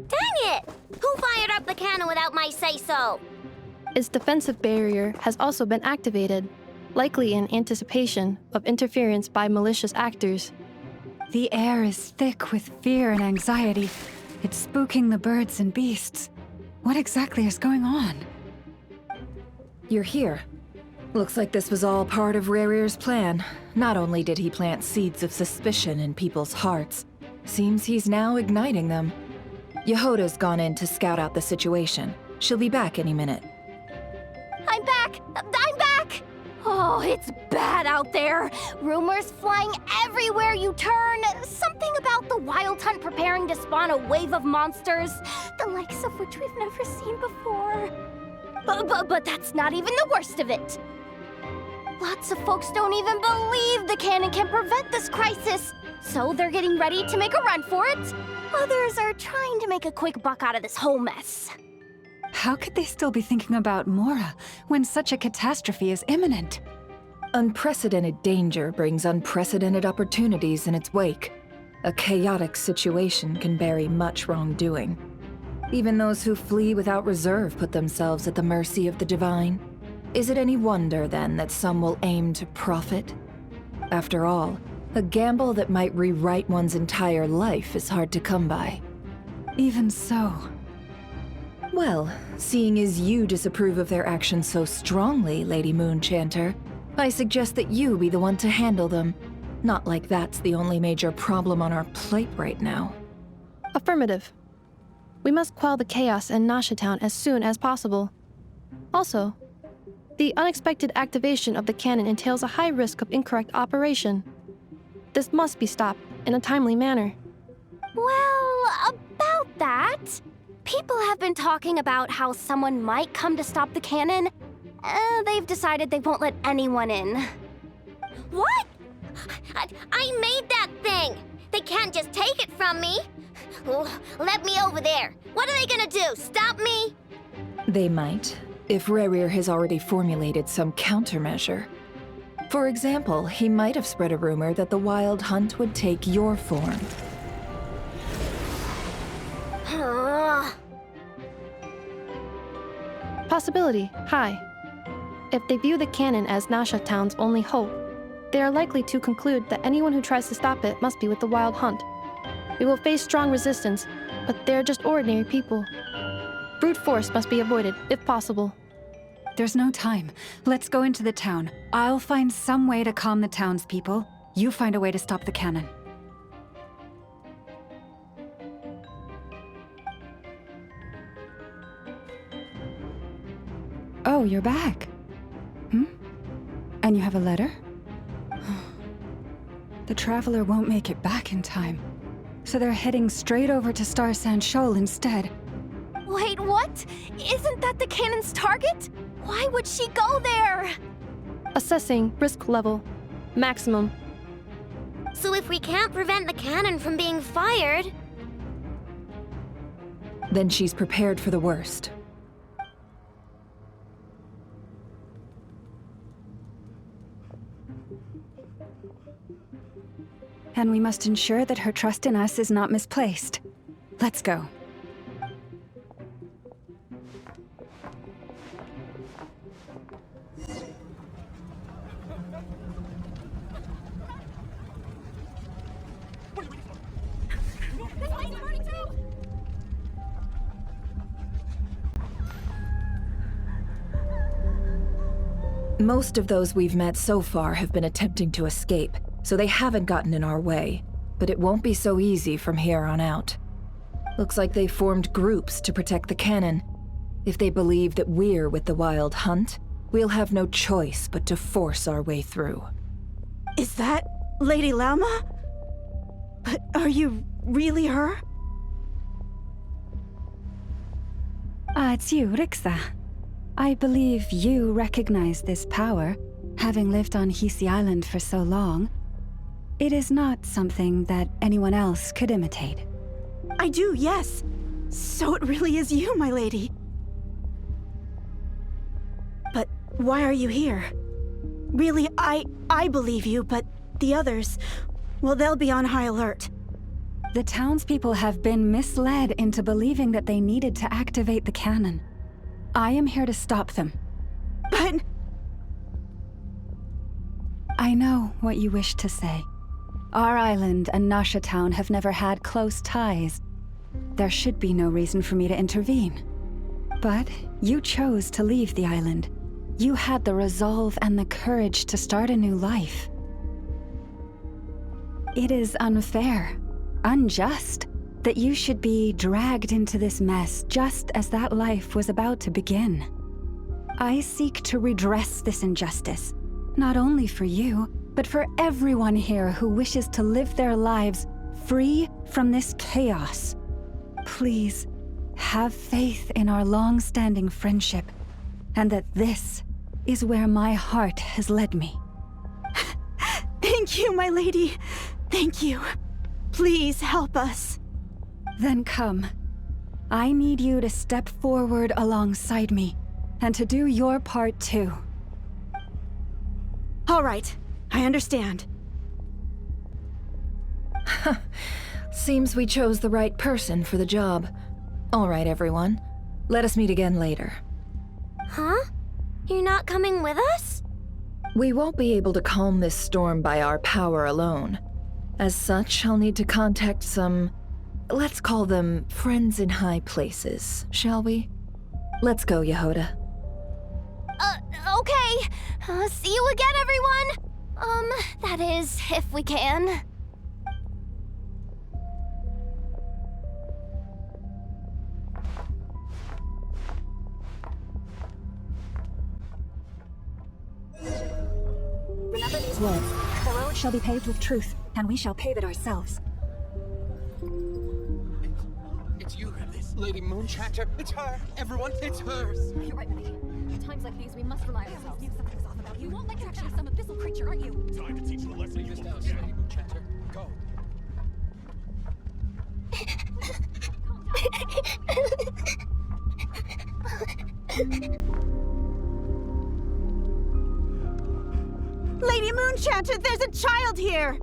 Dang it! Who fired up the cannon without my say-so? Its defensive barrier has also been activated, likely in anticipation of interference by malicious actors. The air is thick with fear and anxiety. It's spooking the birds and beasts. What exactly is going on? You're here. Looks like this was all part of Rerir's plan. Not only did he plant seeds of suspicion in people's hearts, seems he's now igniting them. Yehoda's gone in to scout out the situation. She'll be back any minute. I'm back! I'm back! Oh, it's bad out there. Rumors flying everywhere you turn. Something about the Wild Hunt preparing to spawn a wave of monsters, the likes of which we've never seen before. But that's not even the worst of it. Lots of folks don't even believe the cannon can prevent this crisis, so they're getting ready to make a run for it. Others are trying to make a quick buck out of this whole mess. How could they still be thinking about Mora when such a catastrophe is imminent? Unprecedented danger brings unprecedented opportunities in its wake. A chaotic situation can bury much wrongdoing. Even those who flee without reserve put themselves at the mercy of the divine. Is it any wonder, then, that some will aim to profit? After all, a gamble that might rewrite one's entire life is hard to come by. Even so. Well, seeing as you disapprove of their actions so strongly, Lady Moonchanter, I suggest that you be the one to handle them. Not like that's the only major problem on our plate right now. Affirmative. We must quell the chaos in Nasha Town as soon as possible. Also, the unexpected activation of the cannon entails a high risk of incorrect operation. This must be stopped in a timely manner. Well, about that, people have been talking about how someone might come to stop the cannon. They've decided they won't let anyone in. What? I made that thing! They can't just take it from me! Oh, let me over there! What are they gonna do, stop me? They might, if Rerir has already formulated some countermeasure. For example, he might have spread a rumor that the Wild Hunt would take your form. Possibility high. If they view the cannon as Nasha Town's only hope, they are likely to conclude that anyone who tries to stop it must be with the Wild Hunt. We will face strong resistance, but they're just ordinary people. Brute force must be avoided, if possible. There's no time. Let's go into the town. I'll find some way to calm the townspeople. You find a way to stop the cannon. Oh, you're back. And you have a letter? The Traveler won't make it back in time. So they're heading straight over to Star Sand Shoal instead. Wait, what? Isn't that the cannon's target? Why would she go there? Assessing risk level. Maximum. So if we can't prevent the cannon from being fired... Then she's prepared for the worst. And we must ensure that her trust in us is not misplaced. Let's go. Most of those we've met so far have been attempting to escape, so they haven't gotten in our way. But it won't be so easy from here on out. Looks like they formed groups to protect the cannon. If they believe that we're with the Wild Hunt, we'll have no choice but to force our way through. Is that Lady Lauma? But are you really her? It's you, Rixa. I believe you recognize this power, having lived on Hisi Island for so long. It is not something that anyone else could imitate. I do, yes. So it really is you, my lady. But why are you here? Really, I believe you, but the others, well, they'll be on high alert. The townspeople have been misled into believing that they needed to activate the cannon. I am here to stop them. But... I know what you wish to say. Our island and Nasha Town have never had close ties. There should be no reason for me to intervene. But you chose to leave the island. You had the resolve and the courage to start a new life. It is unfair, unjust, that you should be dragged into this mess just as that life was about to begin. I seek to redress this injustice, not only for you, but for everyone here who wishes to live their lives free from this chaos. Please, have faith in our long-standing friendship, and that this is where my heart has led me. Thank you, my lady. Thank you. Please help us. Then come. I need you to step forward alongside me, and to do your part too. All right, I understand. Seems we chose the right person for the job. All right, everyone. Let us meet again later. Huh? You're not coming with us? We won't be able to calm this storm by our power alone. As such, I'll need to contact some... let's call them friends in high places, shall we? Let's go, Yehoda. Okay. See you again, everyone! That is, if we can. shall be paved with truth, and we shall pave it ourselves. It's you, Lady Moonchatter. It's her. Everyone, it's hers. You're right, Melody. At times like these, we must rely on ourselves. Something's off about you. You won't let actually some abyssal creature, aren't you? Time to teach you a lesson. You missed out, Lady Moonchatter. Go. Lady Moonchatter, there's a child here!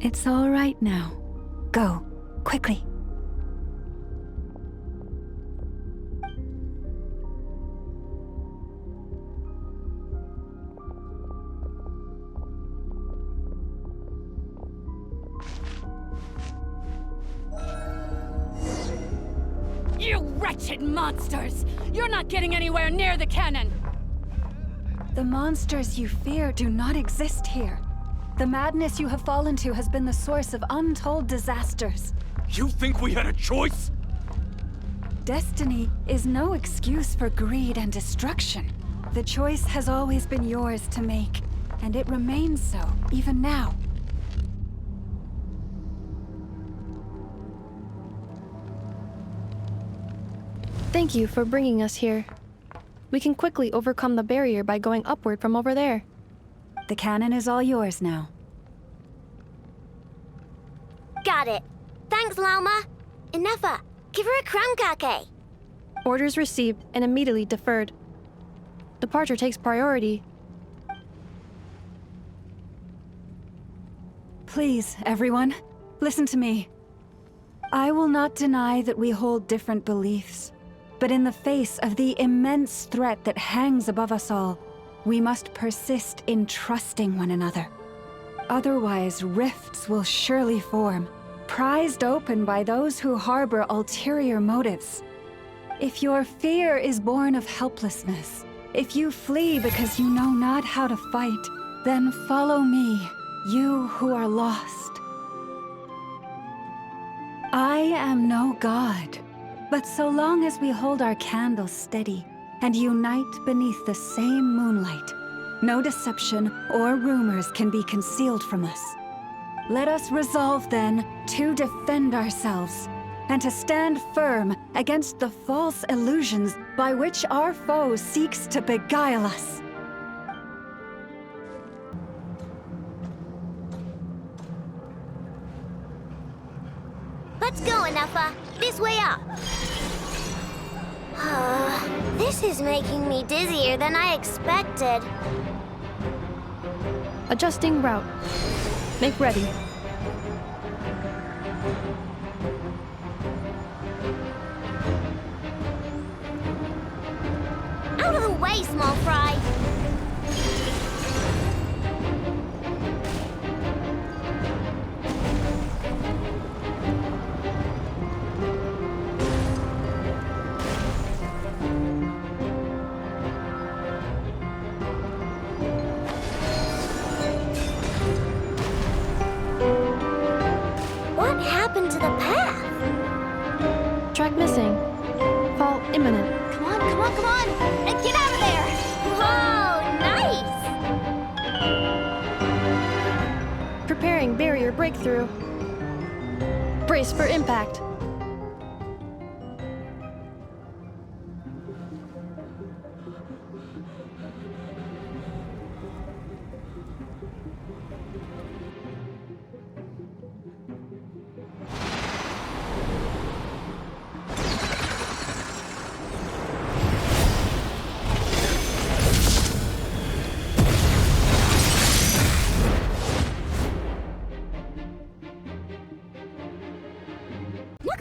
It's all right now. Go, quickly. You wretched monsters! You're not getting anywhere near the cannon! The monsters you fear do not exist here. The madness you have fallen to has been the source of untold disasters. You think we had a choice? Destiny is no excuse for greed and destruction. The choice has always been yours to make, and it remains so, even now. Thank you for bringing us here. We can quickly overcome the barrier by going upward from over there. The cannon is all yours now. Got it. Thanks, Lauma. Inefa, give her a crown kake. Orders received and immediately deferred. Departure takes priority. Please, everyone, listen to me. I will not deny that we hold different beliefs, but in the face of the immense threat that hangs above us all, we must persist in trusting one another. Otherwise, rifts will surely form, prized open by those who harbor ulterior motives. If your fear is born of helplessness, if you flee because you know not how to fight, then follow me, you who are lost. I am no god, but so long as we hold our candles steady and unite beneath the same moonlight, no deception or rumors can be concealed from us. Let us resolve, then, to defend ourselves, and to stand firm against the false illusions by which our foe seeks to beguile us. Let's go, Inefa. This way up. This is making me dizzier than I expected. Adjusting route. Make ready. Out of the way, small fry. What happened to the path? Track missing. Fall imminent. Come on, come on, come on! And get out of there! Whoa, nice! Preparing barrier breakthrough. Brace for impact.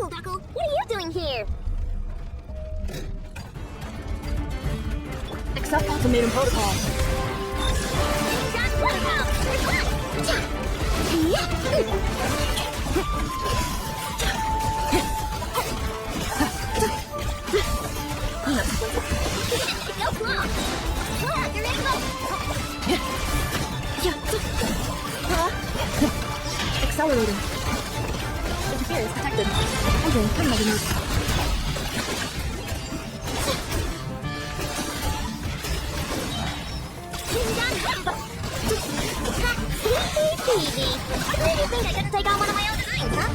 Knuckle, what are you doing here? Accept ultimatum protocol. Go clock! Clock, you're ready to go! Accelerating. Interference detected. Entering permanent mode. Easy. Really think I couldn't take on one of my own designs, huh?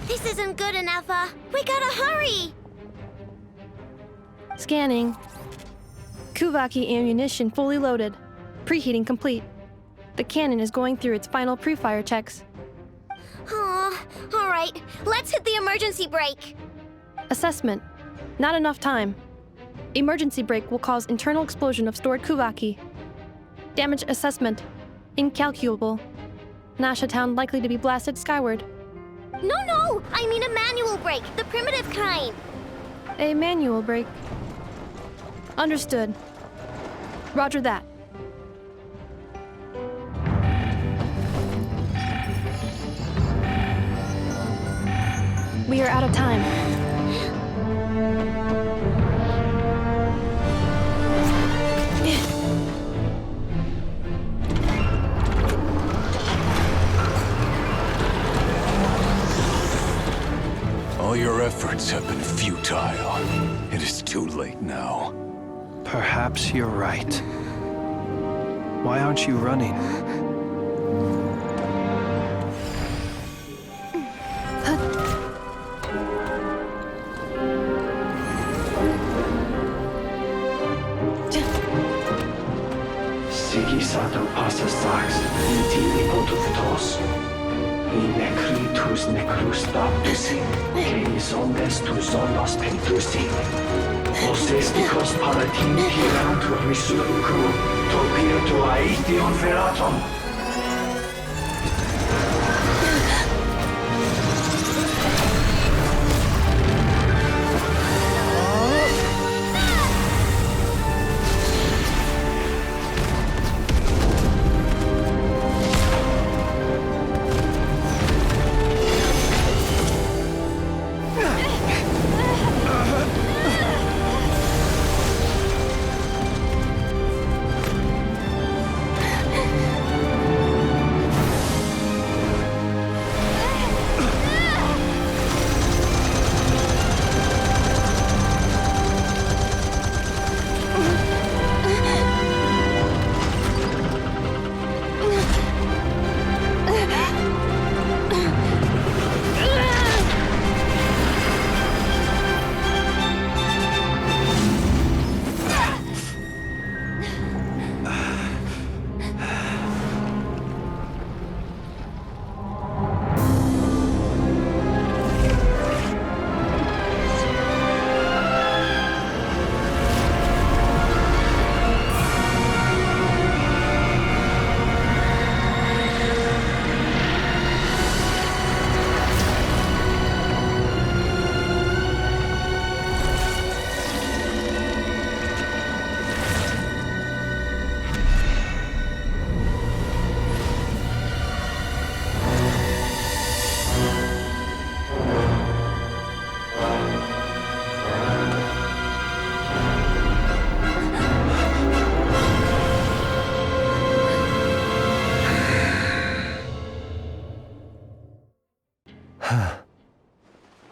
This isn't good enough, we gotta hurry! Scanning. Kuvaki ammunition fully loaded. Preheating complete. The cannon is going through its final pre-fire checks. Aw, alright. Let's hit the emergency brake. Assessment. Not enough time. Emergency brake will cause internal explosion of stored Kuvaki. Damage assessment. Incalculable. Nasha Town likely to be blasted skyward. No! I mean a manual brake, the primitive kind. A manual brake. Understood. Roger that. We are out of time. All your efforts have been futile. It is too late now. Perhaps you're right. Why aren't you running? Sigisato passa sax, intili potuvitos. I necritus necrus baptisi, cenis ondes tu zonos pentusi. Osesticos palatin pirantur resurcu, topirtu aetion veraton.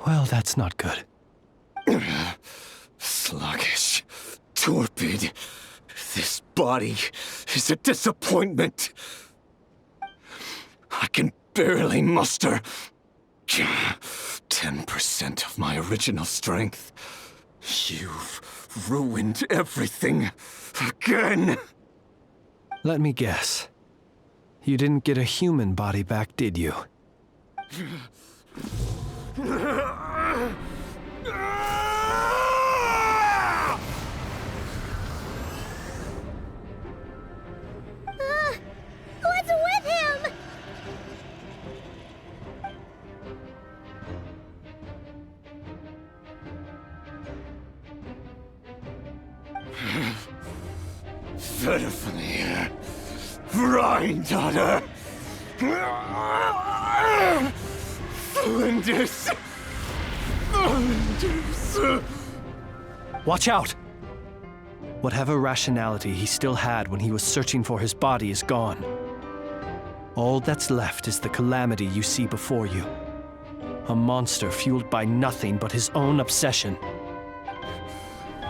Well, that's not good. Sluggish. Torpid. This body is a disappointment. I can barely muster 10% of my original strength. You've ruined everything again. Let me guess. You didn't get a human body back, did you? What's with him? Verfnir. Rheindotter. Flinders. Watch out! Whatever rationality he still had when he was searching for his body is gone. All that's left is the calamity you see before you. A monster fueled by nothing but his own obsession.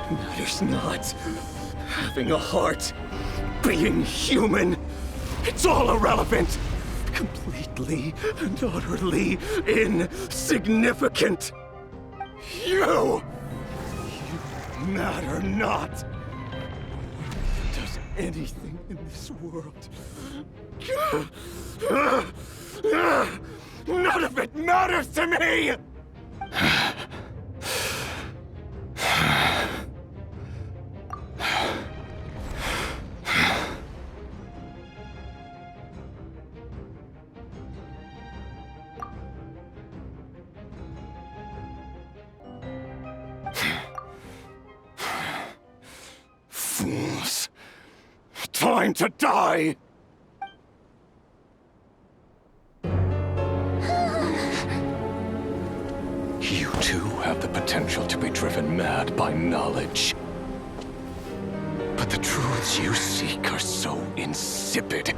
Matters not. Having a heart, being human, It's all irrelevant! Completely and utterly insignificant! You matter not! Does anything in this world... None of it matters to me! Fools. Time to die! You too have the potential to be driven mad by knowledge. But the truths you seek are so insipid,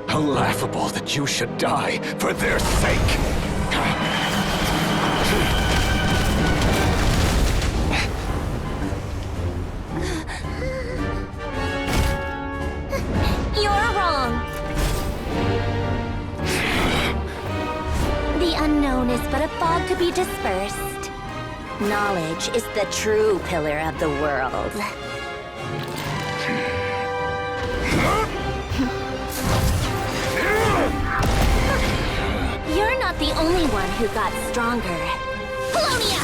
laughable that you should die for their sake. You're wrong. The unknown is but a fog to be dispersed. Knowledge is the true pillar of the world. You're not the only one who got stronger. Polonia!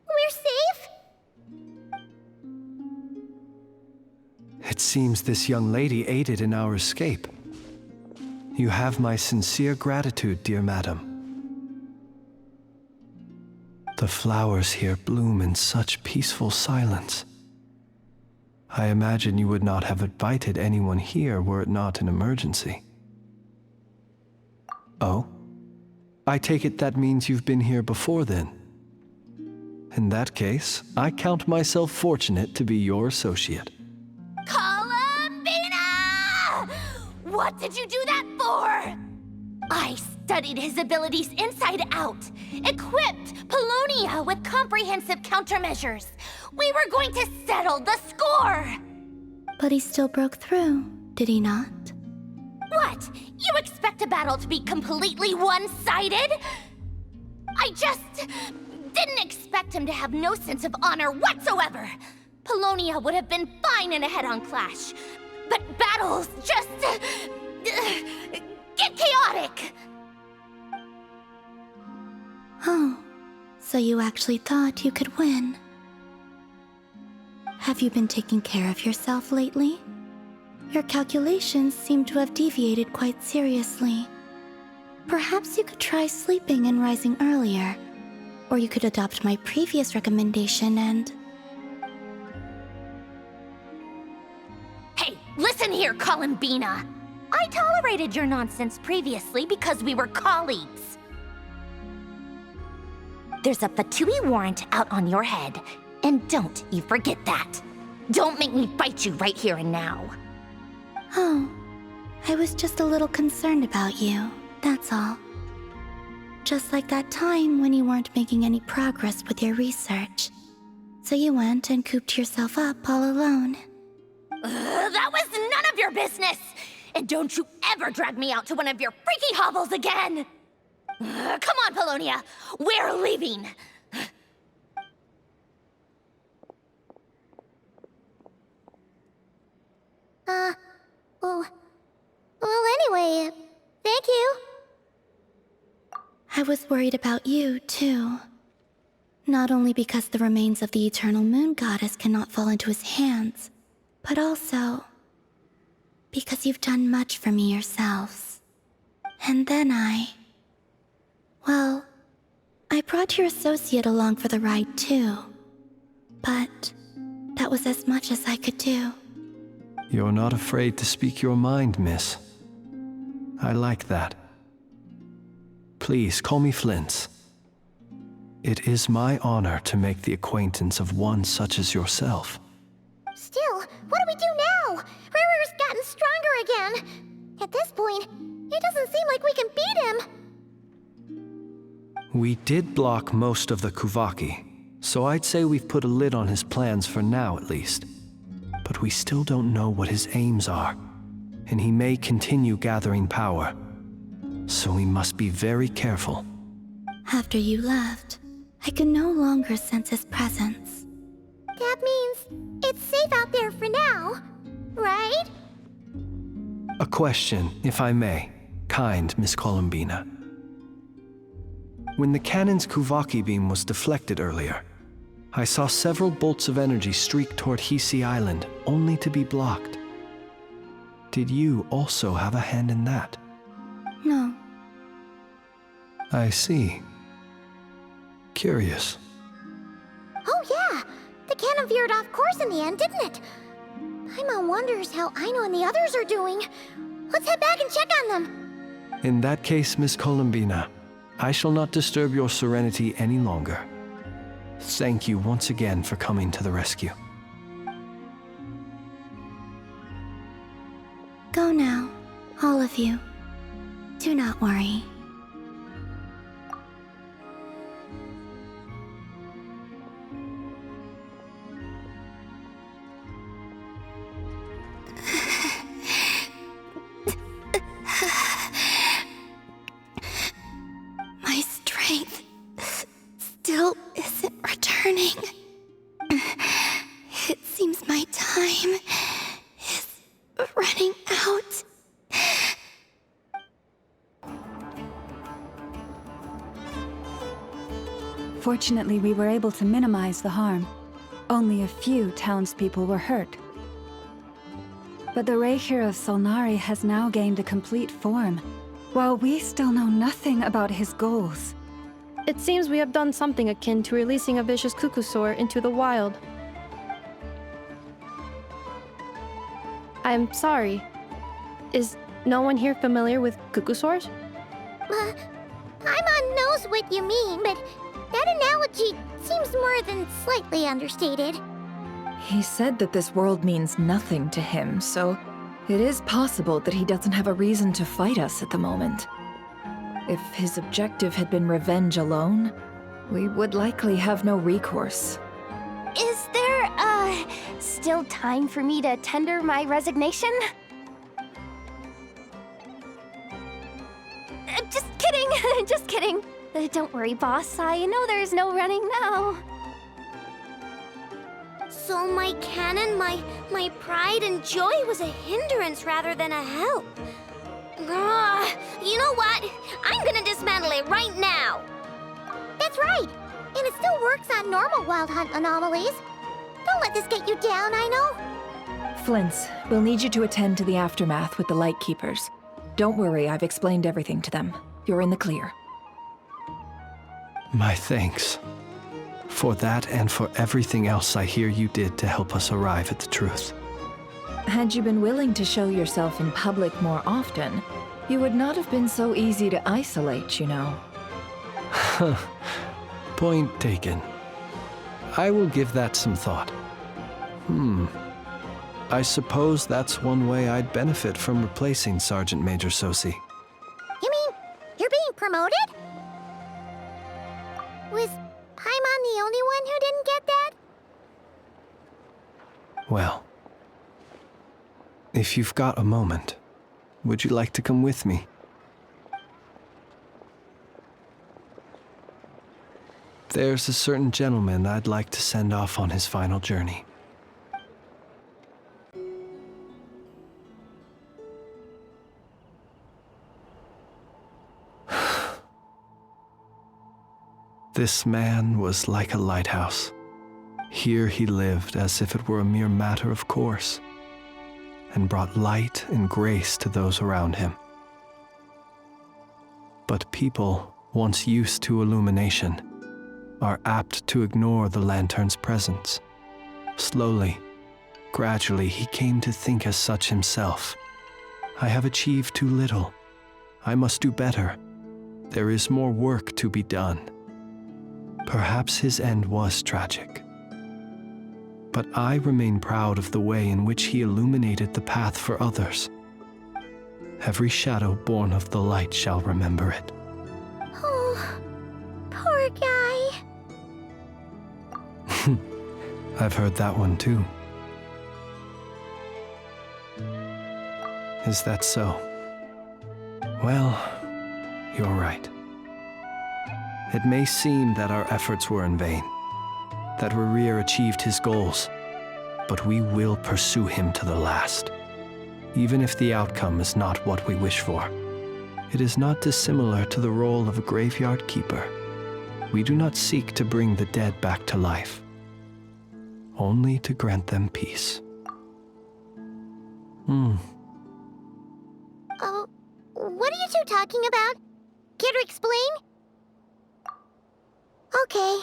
We're safe? It seems this young lady aided in our escape. You have my sincere gratitude, dear madam. The flowers here bloom in such peaceful silence. I imagine you would not have invited anyone here were it not an emergency. Oh? I take it that means you've been here before then. In that case, I count myself fortunate to be your associate. Columbina! What did you do that for? I studied his abilities inside out, equipped Polonia with comprehensive countermeasures. We were going to settle the score! But he still broke through, did he not? What? You expect a battle to be completely one-sided? I just didn't expect him to have no sense of honor whatsoever. Polonia would have been fine in a head-on clash, but battles just get chaotic. Oh, so you actually thought you could win. Have you been taking care of yourself lately? Your calculations seem to have deviated quite seriously. Perhaps you could try sleeping and rising earlier, or you could adopt my previous recommendation and... Listen here, Columbina. I tolerated your nonsense previously because we were colleagues. There's a Fatui warrant out on your head, and don't you forget that. Don't make me fight you right here and now. Oh, I was just a little concerned about you, that's all. Just like that time when you weren't making any progress with your research. So you went and cooped yourself up all alone. That was none of your business! And don't you ever drag me out to one of your freaky hovels again! Come on, Polonia! We're leaving! Well, anyway, thank you. I was worried about you, too. Not only because the remains of the Eternal Moon Goddess cannot fall into his hands, but also because you've done much for me yourselves. And then well, I brought your associate along for the ride, too. But that was as much as I could do. You're not afraid to speak your mind, miss. I like that. Please, call me Flint. It is my honor to make the acquaintance of one such as yourself. Still, what do we do now? Riri's gotten stronger again. At this point, it doesn't seem like we can beat him. We did block most of the Kuvaki, so I'd say we've put a lid on his plans for now at least. But we still don't know what his aims are, and he may continue gathering power. So we must be very careful. After you left, I could no longer sense his presence. That means it's safe out there for now, right? A question, if I may, kind Miss Columbina. When the cannon's Kuvaki beam was deflected earlier, I saw several bolts of energy streak toward Hisi Island, only to be blocked. Did you also have a hand in that? No. I see. Curious. Oh yeah, the cannon veered off course in the end, didn't it? Paimon wonders how Aino and the others are doing. Let's head back and check on them. In that case, Miss Columbina, I shall not disturb your serenity any longer. Thank you once again for coming to the rescue. Go now, all of you. Do not worry. My strength still isn't returning. It seems my time is running out. Fortunately, we were able to minimize the harm. Only a few townspeople were hurt. But the Reikir of Solnari has now gained a complete form, while we still know nothing about his goals. It seems we have done something akin to releasing a vicious Kukusaur into the wild. I'm sorry. Is no one here familiar with Kukusaurs? Paimon knows what you mean, but that analogy seems more than slightly understated. He said that this world means nothing to him, so it is possible that he doesn't have a reason to fight us at the moment. If his objective had been revenge alone, we would likely have no recourse. Is there, still time for me to tender my resignation? Just kidding, just kidding. Don't worry, boss. I know there's no running now. So my cannon, my pride and joy was a hindrance rather than a help. Ugh, you know what? I'm gonna dismantle it right now. That's right. And it still works on normal Wild Hunt anomalies. Don't let this get you down, I know. Flints, we'll need you to attend to the aftermath with the Lightkeepers. Don't worry, I've explained everything to them. You're in the clear. My thanks. For that and for everything else I hear you did to help us arrive at the truth. Had you been willing to show yourself in public more often, you would not have been so easy to isolate, you know. Point taken. I will give that some thought. I suppose that's one way I'd benefit from replacing Sergeant Major Sosi. You mean you're being promoted? Was Paimon the only one who didn't get that? Well, if you've got a moment, would you like to come with me? There's a certain gentleman I'd like to send off on his final journey. This man was like a lighthouse. Here he lived as if it were a mere matter of course, and brought light and grace to those around him. But people, once used to illumination, are apt to ignore the lantern's presence. Slowly, gradually, he came to think as such himself. I have achieved too little. I must do better. There is more work to be done. Perhaps his end was tragic. But I remain proud of the way in which he illuminated the path for others. Every shadow born of the light shall remember it. Oh, poor guy. I've heard that one too. Is that so? Well, you're right. It may seem that our efforts were in vain, that Rerir achieved his goals, but we will pursue him to the last, even if the outcome is not what we wish for. It is not dissimilar to the role of a graveyard keeper. We do not seek to bring the dead back to life, only to grant them peace. Oh, what are you two talking about? Care to explain? Okay.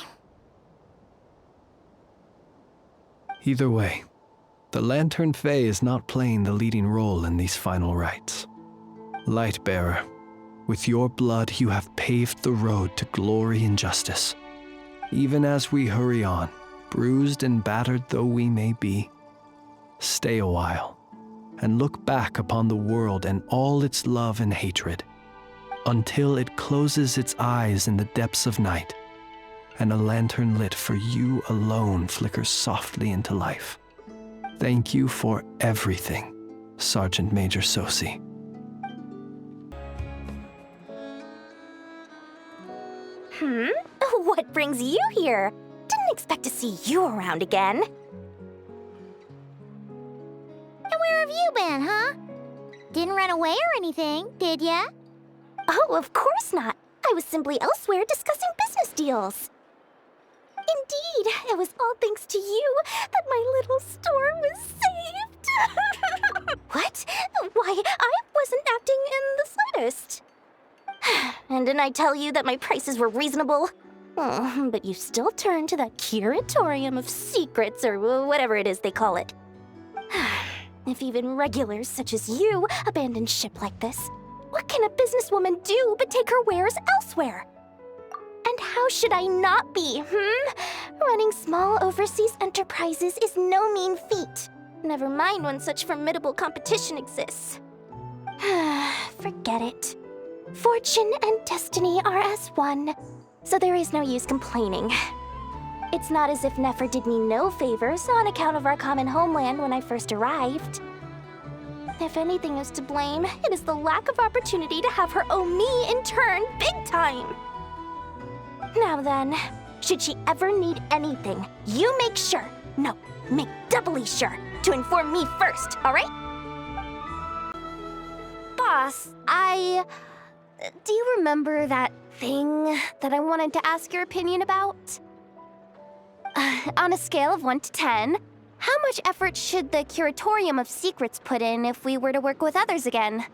Either way, the Lantern Fae is not playing the leading role in these final rites. Lightbearer, with your blood you have paved the road to glory and justice. Even as we hurry on, bruised and battered though we may be, stay a while and look back upon the world and all its love and hatred, until it closes its eyes in the depths of night, and a lantern lit for you alone flickers softly into life. Thank you for everything, Sergeant Major Sosi. What brings you here? Didn't expect to see you around again. And where have you been, huh? Didn't run away or anything, did ya? Oh, of course not. I was simply elsewhere discussing business deals. Indeed, it was all thanks to you that my little store was saved. What? Why, I wasn't acting in the slightest. And didn't I tell you that my prices were reasonable? Oh, but you still turn to that curatorium of secrets, or whatever it is they call it. If even regulars such as you abandon ship like this, what can a businesswoman do but take her wares elsewhere? And how should I not be, Running small overseas enterprises is no mean feat. Never mind when such formidable competition exists. Forget it. Fortune and destiny are as one, so there is no use complaining. It's not as if Nefer did me no favors on account of our common homeland when I first arrived. If anything is to blame, it is the lack of opportunity to have her owe me in turn big time. Now then, should she ever need anything, you make sure, no, make doubly sure, to inform me first, alright? Boss, do you remember that thing that I wanted to ask your opinion about? On a scale of 1 to 10, how much effort should the Curatorium of Secrets put in if we were to work with others again?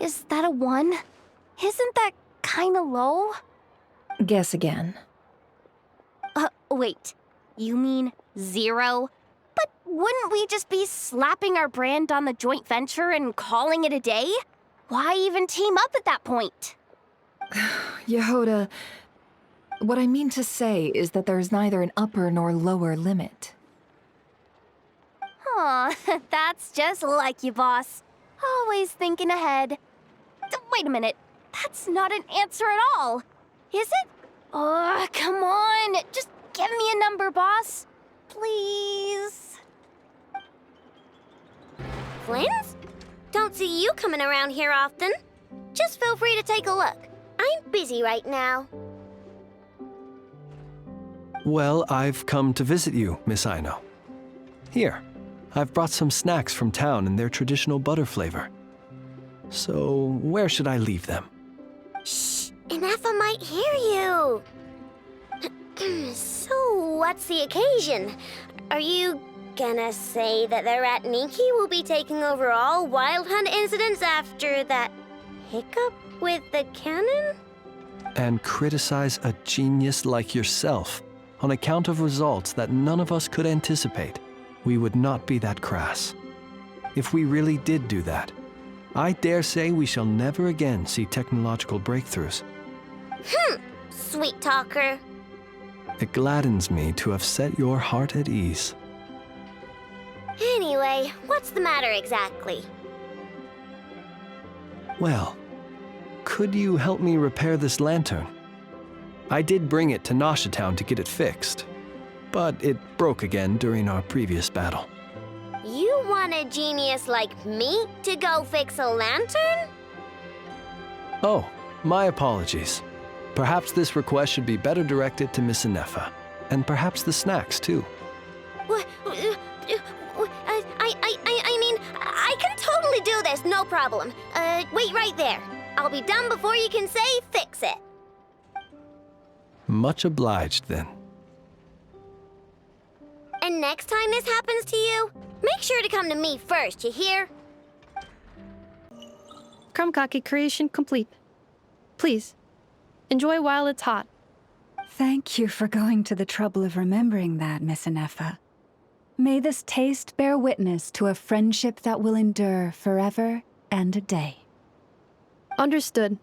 Is that a 1? Isn't that kinda low? Guess again. Wait. You mean 0? But wouldn't we just be slapping our brand on the joint venture and calling it a day? Why even team up at that point? Yehoda, what I mean to say is that there's neither an upper nor lower limit. Aw, that's just like you, boss. Always thinking ahead. Wait a minute, that's not an answer at all. Is it? Oh, come on, just give me a number, boss. Please. Flins? Don't see you coming around here often. Just feel free to take a look. I'm busy right now. Well, I've come to visit you, Miss Aino. Here, I've brought some snacks from town in their traditional butter flavor. So, where should I leave them? Shh! Ineffa might hear you! So, what's the occasion? Are you gonna say that the Rat Ninki will be taking over all Wild Hunt incidents after that hiccup with the cannon? And criticize a genius like yourself on account of results that none of us could anticipate. We would not be that crass. If we really did do that, I dare say we shall never again see technological breakthroughs. Sweet talker. It gladdens me to have set your heart at ease. Anyway, what's the matter exactly? Well, could you help me repair this lantern? I did bring it to Nasha Town to get it fixed, but it broke again during our previous battle. You want a genius like me to go fix a lantern? Oh, my apologies. Perhaps this request should be better directed to Miss Ineffa, and perhaps the snacks too. I mean, I can totally do this, no problem. Wait right there. I'll be done before you can say fix it. Much obliged, then. And next time this happens to you, make sure to come to me first, you hear? Krumkake creation complete. Please, enjoy while it's hot. Thank you for going to the trouble of remembering that, Miss Ineffa. May this taste bear witness to a friendship that will endure forever and a day. Understood.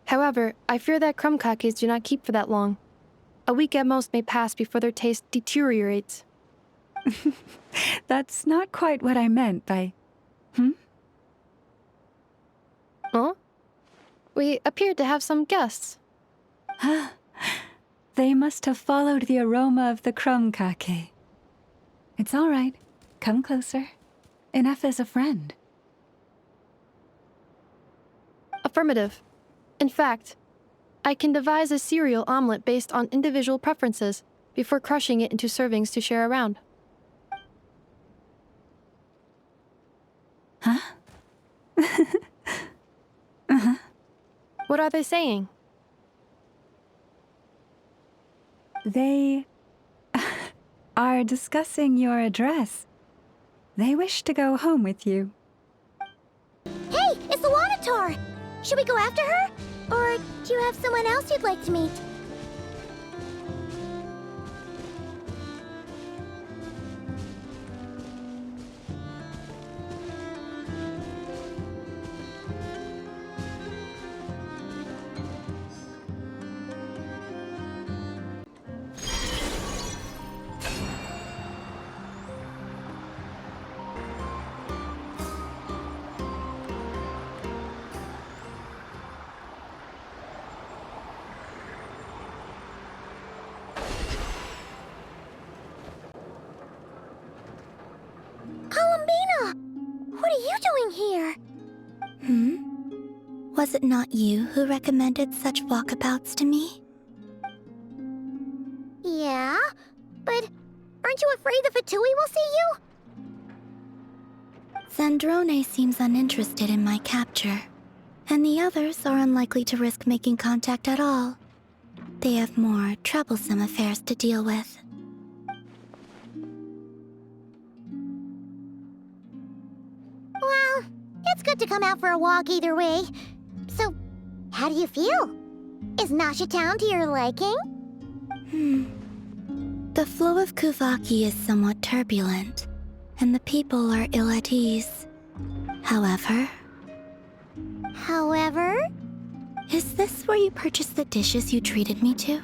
However, I fear that krumkakes do not keep for that long. A week at most may pass before their taste deteriorates. That's not quite what I meant by... Huh? We appeared to have some guests. They must have followed the aroma of the krumkake. It's all right. Come closer. Ineffa's a friend. Affirmative. In fact, I can devise a cereal omelet based on individual preferences before crushing it into servings to share around. Huh? What are they saying? They are discussing your address. They wish to go home with you. Hey, it's the Wanator! Should we go after her? Or do you have someone else you'd like to meet? What are you doing here? Was it not you who recommended such walkabouts to me? Yeah, but aren't you afraid the Fatui will see you? Zandrone seems uninterested in my capture, and the others are unlikely to risk making contact at all. They have more troublesome affairs to deal with. Well, it's good to come out for a walk either way. So, how do you feel? Is Nasha Town to your liking? The flow of Kuvaki is somewhat turbulent, and the people are ill at ease. However... However? Is this where you purchased the dishes you treated me to?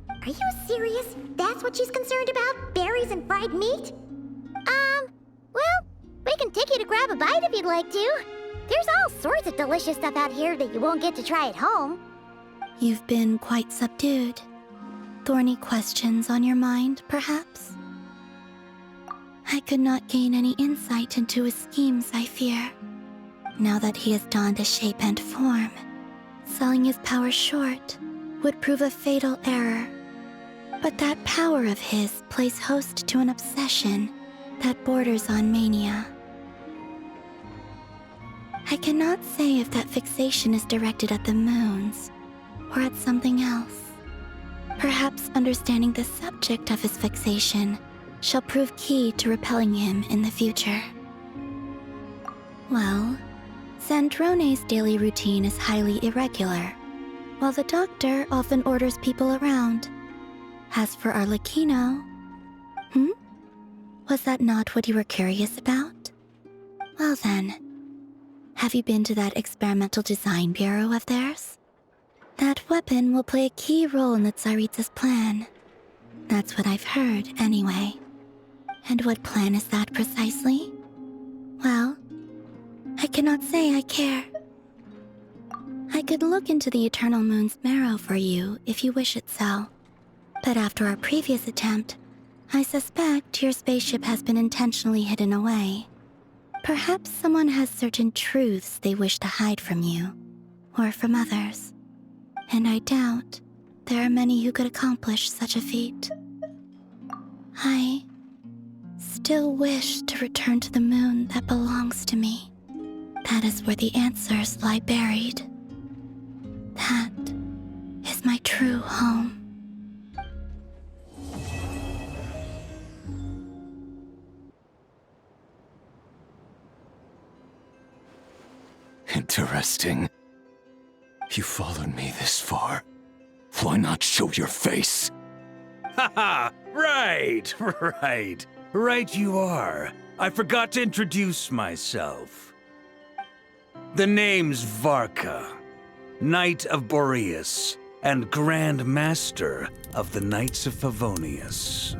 Are you serious? That's what she's concerned about? Berries and fried meat? Well, we can take you to grab a bite if you'd like to. There's all sorts of delicious stuff out here that you won't get to try at home. You've been quite subdued. Thorny questions on your mind, perhaps? I could not gain any insight into his schemes, I fear. Now that he has donned a shape and form, selling his power short would prove a fatal error. But that power of his plays host to an obsession that borders on mania. I cannot say if that fixation is directed at the moons or at something else. Perhaps understanding the subject of his fixation shall prove key to repelling him in the future. Well, Sandrone's daily routine is highly irregular, while the doctor often orders people around. As for Arlecchino... Was that not what you were curious about? Well then, have you been to that experimental design bureau of theirs? That weapon will play a key role in the Tsaritsa's plan. That's what I've heard, anyway. And what plan is that precisely? Well, I cannot say I care. I could look into the Eternal Moon's marrow for you if you wish it so. But after our previous attempt, I suspect your spaceship has been intentionally hidden away. Perhaps someone has certain truths they wish to hide from you, or from others. And I doubt there are many who could accomplish such a feat. I still wish to return to the moon that belongs to me. That is where the answers lie buried. That is my true home. Interesting. You followed me this far. Why not show your face? Haha! Right! Right you are. I forgot to introduce myself. The name's Varka, Knight of Boreas, and Grand Master of the Knights of Favonius.